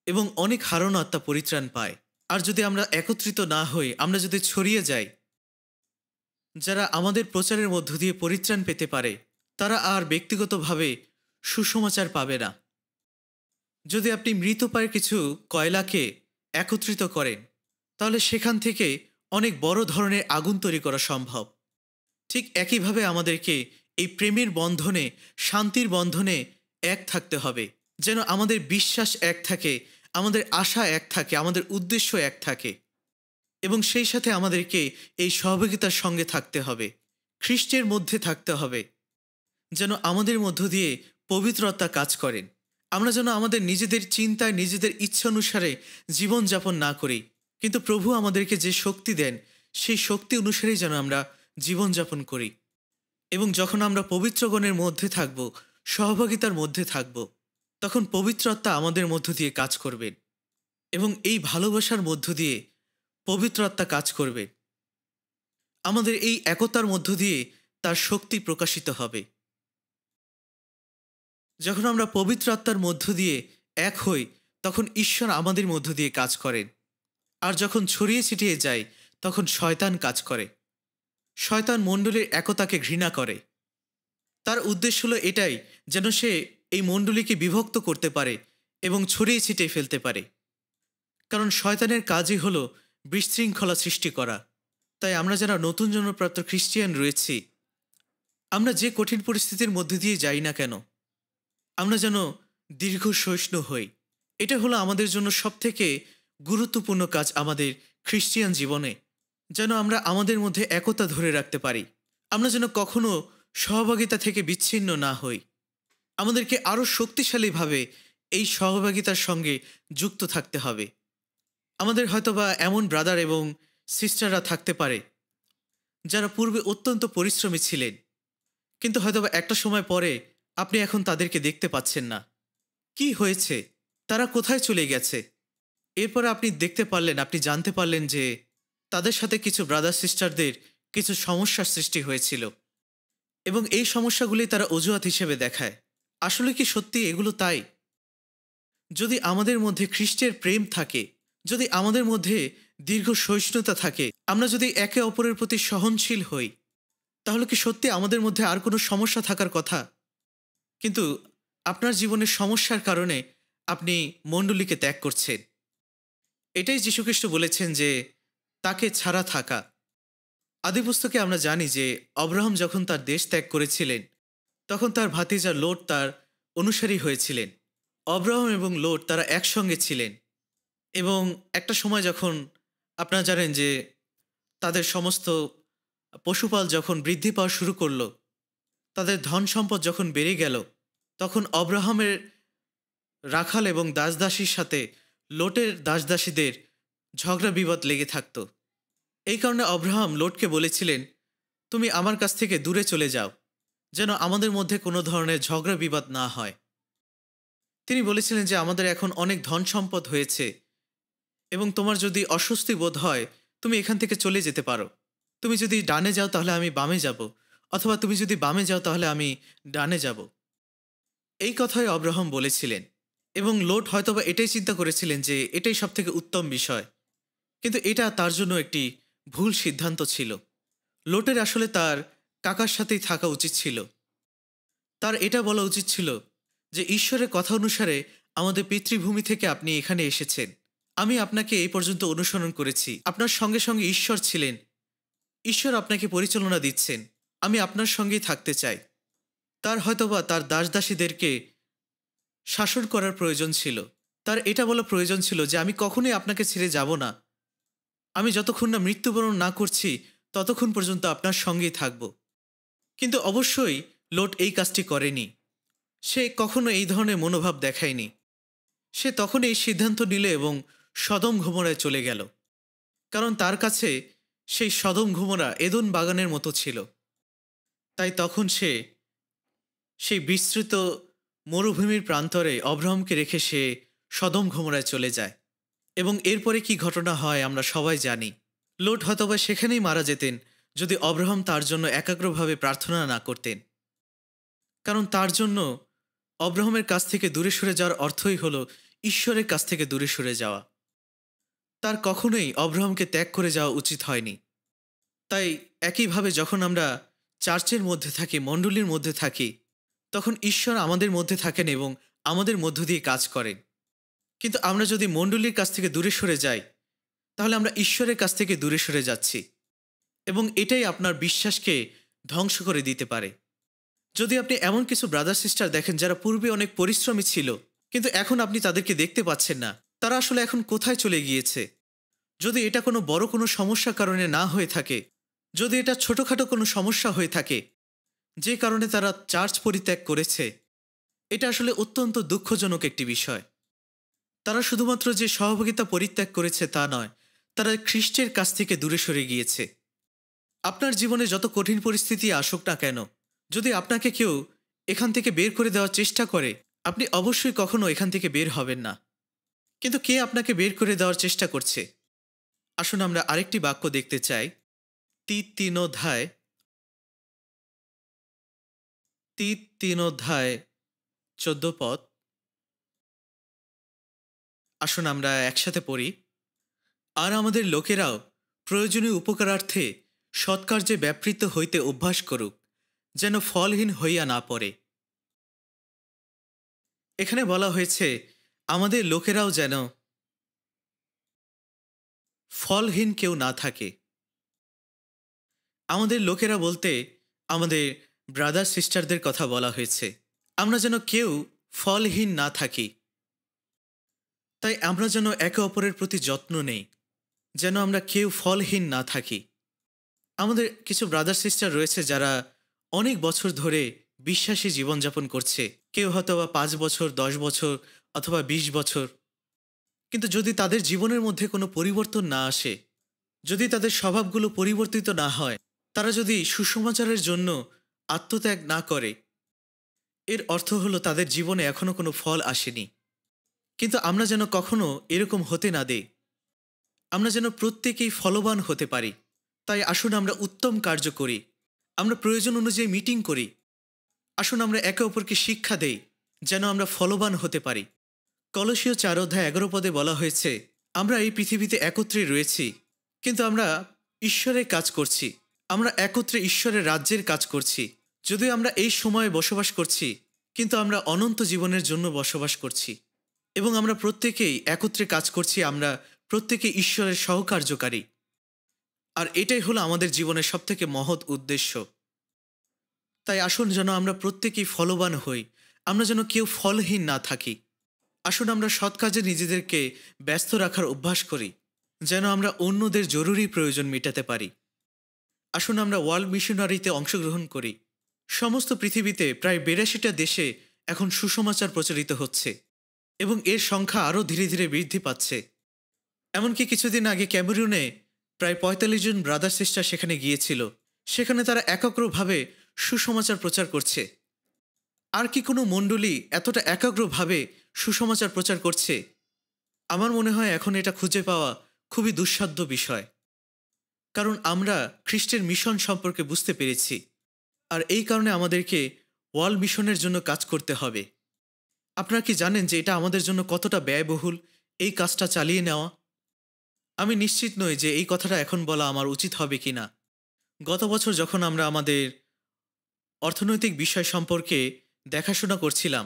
এবং অনেক হারানো আত্মা পরিত্রাণ পায়। আর যদি আমরা একত্রিত না হই, আমরা যদি ছড়িয়ে যাই, যারা আমাদের প্রচারের মধ্য দিয়ে পরিত্রাণ পেতে পারে, তারা আর ব্যক্তিগতভাবে সুসমাচার পাবে না। যদি আপনি মৃতপ্রায় কিছু কয়লাকে একত্রিত করেন, তাহলে সেখান থেকে অনেক বড় ধরনের আগুন তৈরি করা সম্ভব। ঠিক একইভাবে আমাদেরকে এই প্রেমের বন্ধনে, শান্তির বন্ধনে এক থাকতে হবে, যেন আমাদের বিশ্বাস এক থাকে, আমাদের আশা এক থাকে, আমাদের উদ্দেশ্য এক থাকে এবং সেই সাথে আমাদেরকে এই সহযোগিতার সঙ্গে থাকতে হবে, খ্রিস্টের মধ্যে থাকতে হবে, যেন আমাদের মধ্য দিয়ে পবিত্র আত্মা কাজ করেন। আমরা যেন আমাদের নিজেদের চিন্তায়, নিজেদের ইচ্ছা অনুসারে জীবনযাপন না করি, কিন্তু প্রভু আমাদেরকে যে শক্তি দেন, সেই শক্তি অনুসারেই যেন আমরা জীবনযাপন করি। এবং যখন আমরা পবিত্রগণের মধ্যে থাকব, সহভাগিতার মধ্যে থাকব, তখন পবিত্র আত্মা আমাদের মধ্য দিয়ে কাজ করবেন এবং এই ভালোবাসার মধ্য দিয়ে পবিত্র আত্মা কাজ করবে। আমাদের এই একতার মধ্য দিয়ে তার শক্তি প্রকাশিত হবে। যখন আমরা পবিত্র আত্মার মধ্য দিয়ে এক হই, তখন ঈশ্বর আমাদের মধ্য দিয়ে কাজ করেন। আর যখন ছড়িয়ে ছিটিয়ে যায়, তখন শয়তান কাজ করে। শয়তান মণ্ডলীর একতাকে ঘৃণা করে। তার উদ্দেশ্য হলো এটাই, যেন সে এই মণ্ডলীকে বিভক্ত করতে পারে এবং ছড়িয়ে ছিটিয়ে ফেলতে পারে। কারণ শয়তানের কাজই হলো বিশৃঙ্খলা সৃষ্টি করা। তাই আমরা যারা নতুন জন্মপ্রাপ্ত খ্রিস্টিয়ান রয়েছি, আমরা যে কঠিন পরিস্থিতির মধ্যে দিয়ে যাই না কেন, আমরা যেন দীর্ঘ সহিষ্ণু হই। এটা হলো আমাদের জন্য সবথেকে গুরুত্বপূর্ণ কাজ আমাদের খ্রিস্টিয়ান জীবনে, যেন আমরা আমাদের মধ্যে একতা ধরে রাখতে পারি। আমরা যেন কখনো সহভাগিতা থেকে বিচ্ছিন্ন না হই। আমাদেরকে আরও শক্তিশালীভাবে এই সহভাগিতার সঙ্গে যুক্ত থাকতে হবে। আমাদের হয়তোবা এমন ব্রাদার এবং সিস্টাররা থাকতে পারে যারা পূর্বে অত্যন্ত পরিশ্রমী ছিলেন, কিন্তু হয়তোবা একটা সময় পরে আপনি এখন তাদেরকে দেখতে পাচ্ছেন না। কি হয়েছে? তারা কোথায় চলে গেছে? এরপরে আপনি দেখতে পারলেন, আপনি জানতে পারলেন যে তাদের সাথে কিছু ব্রাদার সিস্টারদের কিছু সমস্যার সৃষ্টি হয়েছিল এবং এই সমস্যাগুলি তারা অজুহাত হিসেবে দেখায়। আসলে কি সত্যি এগুলো তাই? যদি আমাদের মধ্যে খ্রিস্টের প্রেম থাকে, যদি আমাদের মধ্যে দীর্ঘ সহিষ্ণুতা থাকে, আমরা যদি একে অপরের প্রতি সহনশীল হই, তাহলে কি সত্যি আমাদের মধ্যে আর কোনো সমস্যা থাকার কথা? কিন্তু আপনার জীবনের সমস্যার কারণে আপনি মণ্ডলীকে ত্যাগ করছেন। এটাই যীশুখ্রিস্ট বলেছেন যে তাকে ছাড়া থাকা। আদিপুস্তকে আমরা জানি যে অব্রাহাম যখন তার দেশ ত্যাগ করেছিলেন, তখন তার ভাতিজা লোট তার অনুসারী হয়েছিলেন। অব্রাহাম এবং লোট তারা একসঙ্গে ছিলেন এবং একটা সময় যখন আপনারা জানেন যে তাদের সমস্ত পশুপাল যখন বৃদ্ধি পাওয়া শুরু করলো, তাদের ধন সম্পদ যখন বেড়ে গেল, তখন অব্রাহামের রাখাল এবং দাসদাসীর সাথে লোটের দাসদাসীদের ঝগড়া বিবাদ লেগে থাকত। এই কারণে অব্রাহাম লোটকে বলেছিলেন, তুমি আমার কাছ থেকে দূরে চলে যাও, যেন আমাদের মধ্যে কোনো ধরনের ঝগড়া বিবাদ না হয়। তিনি বলেছিলেন যে আমাদের এখন অনেক ধন সম্পদ হয়েছে এবং তোমার যদি অস্বস্তি বোধ হয়, তুমি এখান থেকে চলে যেতে পারো। তুমি যদি ডানে যাও তাহলে আমি বামে যাব, অথবা তুমি যদি বামে যাও তাহলে আমি ডানে যাব। এই কথাই অব্রাহাম বলেছিলেন এবং লোট হয়তোবা এটাই চিন্তা করেছিলেন যে এটাই সবথেকে উত্তম বিষয়। কিন্তু এটা তার জন্য একটি ভুল সিদ্ধান্ত ছিল। লোটের আসলে তার কাকার সাথেই থাকা উচিত ছিল। তার এটা বলা উচিত ছিল যে ঈশ্বরের কথা অনুসারে আমাদের পিতৃভূমি থেকে আপনি এখানে এসেছেন, আমি আপনাকে এই পর্যন্ত অনুসরণ করেছি, আপনার সঙ্গে সঙ্গে ঈশ্বর ছিলেন, ঈশ্বর আপনাকে পরিচালনা দিচ্ছেন, আমি আপনার সঙ্গেই থাকতে চাই। তার হয়তোবা তার দাসদাসীদেরকে শাসন করার প্রয়োজন ছিল। তার এটা বলা প্রয়োজন ছিল যে আমি কখনোই আপনাকে ছেড়ে যাব না। আমি যতক্ষণ না মৃত্যুবরণ না করছি ততক্ষণ পর্যন্ত আপনার সঙ্গেই থাকব। কিন্তু অবশ্যই লোট এই কাজটি করেনি। সে কখনো এই ধরনের মনোভাব দেখায়নি। সে তখন এই সিদ্ধান্ত নিল এবং সদম গমোরায় চলে গেল। কারণ তার কাছে সেই সদম গমোরা এদন বাগানের মতো ছিল। তাই তখন সে সেই বিস্তৃত মরুভূমির প্রান্তরে অব্রাহামকে রেখে সে সদম গমোরায় চলে যায়। এবং এরপরে কি ঘটনা হয় আমরা সবাই জানি। লোট হয়তোবা সেখানেই মারা যেতেন যদি অব্রাহাম তার জন্য একাগ্রভাবে প্রার্থনা না করতেন। কারণ তার জন্য অব্রাহামের কাছ থেকে দূরে সরে যাওয়ার অর্থই হলো ঈশ্বরের কাছ থেকে দূরে সরে যাওয়া। তার কখনোই অব্রাহামকে ত্যাগ করে যাওয়া উচিত হয়নি। তাই একইভাবে যখন আমরা চার্চের মধ্যে থাকি, মণ্ডলীর মধ্যে থাকি, তখন ঈশ্বর আমাদের মধ্যে থাকেন এবং আমাদের মধ্য দিয়ে কাজ করেন। কিন্তু আমরা যদি মণ্ডলীর কাছ থেকে দূরে সরে যাই, তাহলে আমরা ঈশ্বরের কাছ থেকে দূরে সরে যাচ্ছি এবং এটাই আপনার বিশ্বাসকে ধ্বংস করে দিতে পারে। যদি আপনি এমন কিছু ব্রাদার সিস্টার দেখেন যারা পূর্বে অনেক পরিশ্রমী ছিল, কিন্তু এখন আপনি তাদেরকে দেখতে পাচ্ছেন না, তারা আসলে এখন কোথায় চলে গিয়েছে? যদি এটা কোনো বড় কোনো সমস্যার কারণে না হয়ে থাকে, যদি এটা ছোটোখাটো কোনো সমস্যা হয়ে থাকে যে কারণে তারা চার্চ পরিত্যাগ করেছে, এটা আসলে অত্যন্ত দুঃখজনক একটি বিষয়। তারা শুধুমাত্র যে সহভাগিতা পরিত্যাগ করেছে তা নয়, তারা খ্রিস্টের কাছ থেকে দূরে সরে গিয়েছে। আপনার জীবনে যত কঠিন পরিস্থিতি আসুক না কেন, যদি আপনাকে কেউ এখান থেকে বের করে দেওয়ার চেষ্টা করে, আপনি অবশ্যই কখনো এখান থেকে বের হবেন না। কিন্তু কে আপনাকে বের করে দেওয়ার চেষ্টা করছে? আসুন আমরা আরেকটি বাক্য দেখতে চাই। তীত 14 পদ। আসুন আমরা একসাথে পড়ি। আর আমাদের লোকেরাও প্রয়োজনীয় উপকারার্থে সৎকার্যে ব্যাপৃত হইতে অভ্যাস করুক, যেন ফলহীন হইয়া না পড়ে। এখানে বলা হয়েছে আমাদের লোকেরাও যেন ফলহীন কেউ না থাকে। আমাদের লোকেরা বলতে আমাদের ব্রাদার সিস্টারদের কথা বলা হয়েছে। আমরা যেন কেউ ফলহীন না থাকি। তাই আমরা যেন একে অপরের প্রতি যত্ন নেই, যেন আমরা কেউ ফলহীন না থাকি। আমাদের কিছু ব্রাদার সিস্টার রয়েছে যারা অনেক বছর ধরে বিশ্বাসী জীবনযাপন করছে। কেউ হয়তো বা 5 বছর, 10 বছর অথবা 20 বছর। কিন্তু যদি তাদের জীবনের মধ্যে কোনো পরিবর্তন না আসে, যদি তাদের স্বভাবগুলো পরিবর্তিত না হয়, তারা যদি সুসমাচারের জন্য আত্মত্যাগ না করে, এর অর্থ হলো তাদের জীবনে এখনো কোনো ফল আসেনি। কিন্তু আমরা যেন কখনো এরকম হতে না দেই। আমরা যেন প্রত্যেকেই ফলবান হতে পারি। তাই আসুন আমরা উত্তম কার্য করি। আমরা প্রয়োজন অনুযায়ী মিটিং করি। আসুন আমরা একে অপরকে শিক্ষা দেই যেন আমরা ফলবান হতে পারি। কলসীয় 4:11 পদে বলা হয়েছে, আমরা এই পৃথিবীতে একত্রে রয়েছি, কিন্তু আমরা ঈশ্বরের কাজ করছি। আমরা একত্রে ঈশ্বরের রাজ্যের কাজ করছি। যদিও আমরা এই সময়ে বসবাস করছি, কিন্তু আমরা অনন্ত জীবনের জন্য বসবাস করছি এবং আমরা প্রত্যেকেই একত্রে কাজ করছি। আমরা প্রত্যেকে ঈশ্বরের সহকার্যকারী। আর এটাই হলো আমাদের জীবনের সবথেকে মহৎ উদ্দেশ্য। তাই আসুন যেন আমরা প্রত্যেকেই ফলবান হই। আমরা যেন কেউ ফলহীন না থাকি। আসুন আমরা সৎ কাজে নিজেদেরকে ব্যস্ত রাখার অভ্যাস করি, যেন আমরা অন্যদের জরুরি প্রয়োজন মেটাতে পারি। আসুন আমরা ওয়ার্ল্ড মিশনারিতে অংশগ্রহণ করি। সমস্ত পৃথিবীতে প্রায় 82টা দেশে এখন সুসমাচার প্রচারিত হচ্ছে এবং এর সংখ্যা আরও ধীরে ধীরে বৃদ্ধি পাচ্ছে। এমনকি কিছুদিন আগে ক্যামেরুনে প্রায় 45 জন ব্রাদার সিস্টার সেখানে গিয়েছিল। সেখানে তারা একাগ্রভাবে সুসমাচার প্রচার করছে। আর কি কোনো মণ্ডলী এতটা একাগ্রভাবে সুসমাচার প্রচার করছে? আমার মনে হয় এখন এটা খুঁজে পাওয়া খুবই দুঃসাধ্য বিষয়। কারণ আমরা খ্রিস্টের মিশন সম্পর্কে বুঝতে পেরেছি। আর এই কারণে আমাদেরকে ওয়ার্ল্ড মিশনের জন্য কাজ করতে হবে। আপনারা কি জানেন যে এটা আমাদের জন্য কতটা ব্যয়বহুল এই কাজটা চালিয়ে নেওয়া? আমি নিশ্চিত নই যে এই কথাটা এখন বলা আমার উচিত হবে কিনা। গত বছর যখন আমরা আমাদের অর্থনৈতিক বিষয় সম্পর্কে দেখাশোনা করছিলাম,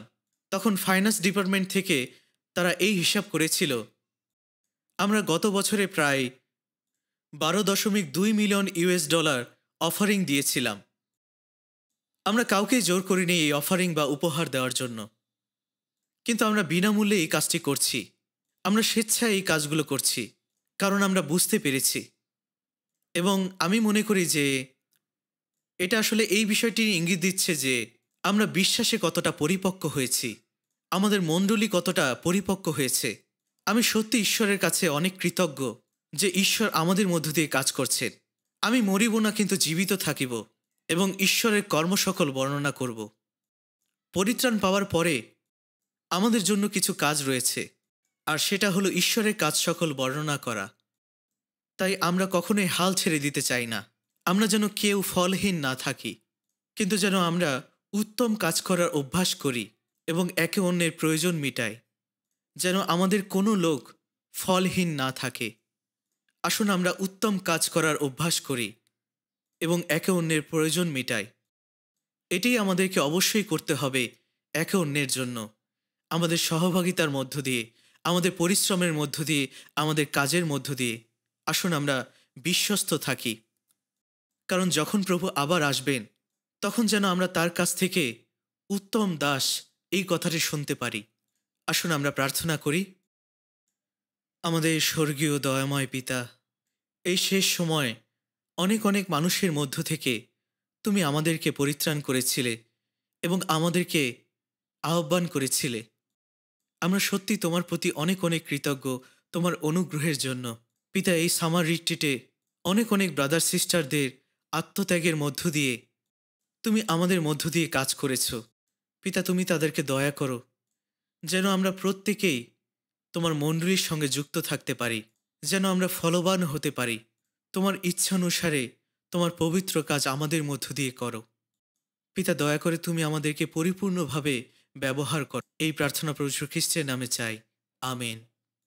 তখন ফাইন্যান্স ডিপার্টমেন্ট থেকে তারা এই হিসাব করেছিল, আমরা গত বছরে প্রায় 12.2 মিলিয়ন ইউএস ডলার অফারিং দিয়েছিলাম। আমরা কাউকে জোর করিনি এই অফারিং বা উপহার দেওয়ার জন্য, কিন্তু আমরা বিনামূল্যে এই কাজটি করছি। আমরা স্বেচ্ছায় এই কাজগুলো করছি, কারণ আমরা বুঝতে পেরেছি। এবং আমি মনে করি যে এটা আসলে এই বিষয়টি ইঙ্গিত দিচ্ছে যে আমরা বিশ্বাসে কতটা পরিপক্ক হয়েছি, আমাদের মণ্ডলী কতটা পরিপক্ক হয়েছে। আমি সত্যি ঈশ্বরের কাছে অনেক কৃতজ্ঞ যে ঈশ্বর আমাদের মধ্য দিয়ে কাজ করছেন। আমি মরিব না, কিন্তু জীবিত থাকিব এবং ঈশ্বরের কর্মসকল বর্ণনা করব। পরিত্রাণ পাওয়ার পরে আমাদের জন্য কিছু কাজ রয়েছে, আর সেটা হলো ঈশ্বরের কাজ সকল বর্ণনা করা। তাই আমরা কখনোই হাল ছেড়ে দিতে চাই না। আমরা যেন কেউ ফলহীন না থাকি, কিন্তু যেন আমরা উত্তম কাজ করার অভ্যাস করি এবং একে অন্যের প্রয়োজন মিটাই, যেন আমাদের কোনো লোক ফলহীন না থাকে। আসুন আমরা উত্তম কাজ করার অভ্যাস করি এবং একে অন্যের প্রয়োজন মিটাই। এটাই আমাদেরকে অবশ্যই করতে হবে একে অন্যের জন্য, আমাদের সহভাগিতার মধ্য দিয়ে, আমাদের পরিশ্রমের মধ্য দিয়ে, আমাদের কাজের মধ্য দিয়ে। আসুন আমরা বিশ্বস্ত থাকি, কারণ যখন প্রভু আবার আসবেন তখন যেন আমরা তার কাছ থেকে উত্তম দাস এই কথাটি শুনতে পারি। আসুন আমরা প্রার্থনা করি। আমাদের স্বর্গীয় দয়াময় পিতা, এই শেষ সময় অনেক অনেক মানুষের মধ্য থেকে তুমি আমাদেরকে পরিত্রাণ করেছিলে এবং আমাদেরকে আহ্বান করেছিলে। আমরা সত্যি তোমার প্রতি অনেক অনেক কৃতজ্ঞ তোমার অনুগ্রহের জন্য। পিতা, এই সামার রিট্রিটে অনেক অনেক ব্রাদার সিস্টারদের আত্মত্যাগের মধ্য দিয়ে তুমি আমাদের মধ্য দিয়ে কাজ করেছ। পিতা, তুমি তাদেরকে দয়া করো, যেন আমরা প্রত্যেকেই তোমার মণ্ডলীর সঙ্গে যুক্ত থাকতে পারি, যেন আমরা ফলবান হতে পারি। তোমার ইচ্ছানুসারে তোমার পবিত্র কাজ আমাদের মধ্য দিয়ে করো। পিতা, দয়া করে তুমি আমাদেরকে পরিপূর্ণভাবে ব্যবহার করো। এই প্রার্থনা প্রভু যীশু খ্রিস্টের নামে চাই, আমেন।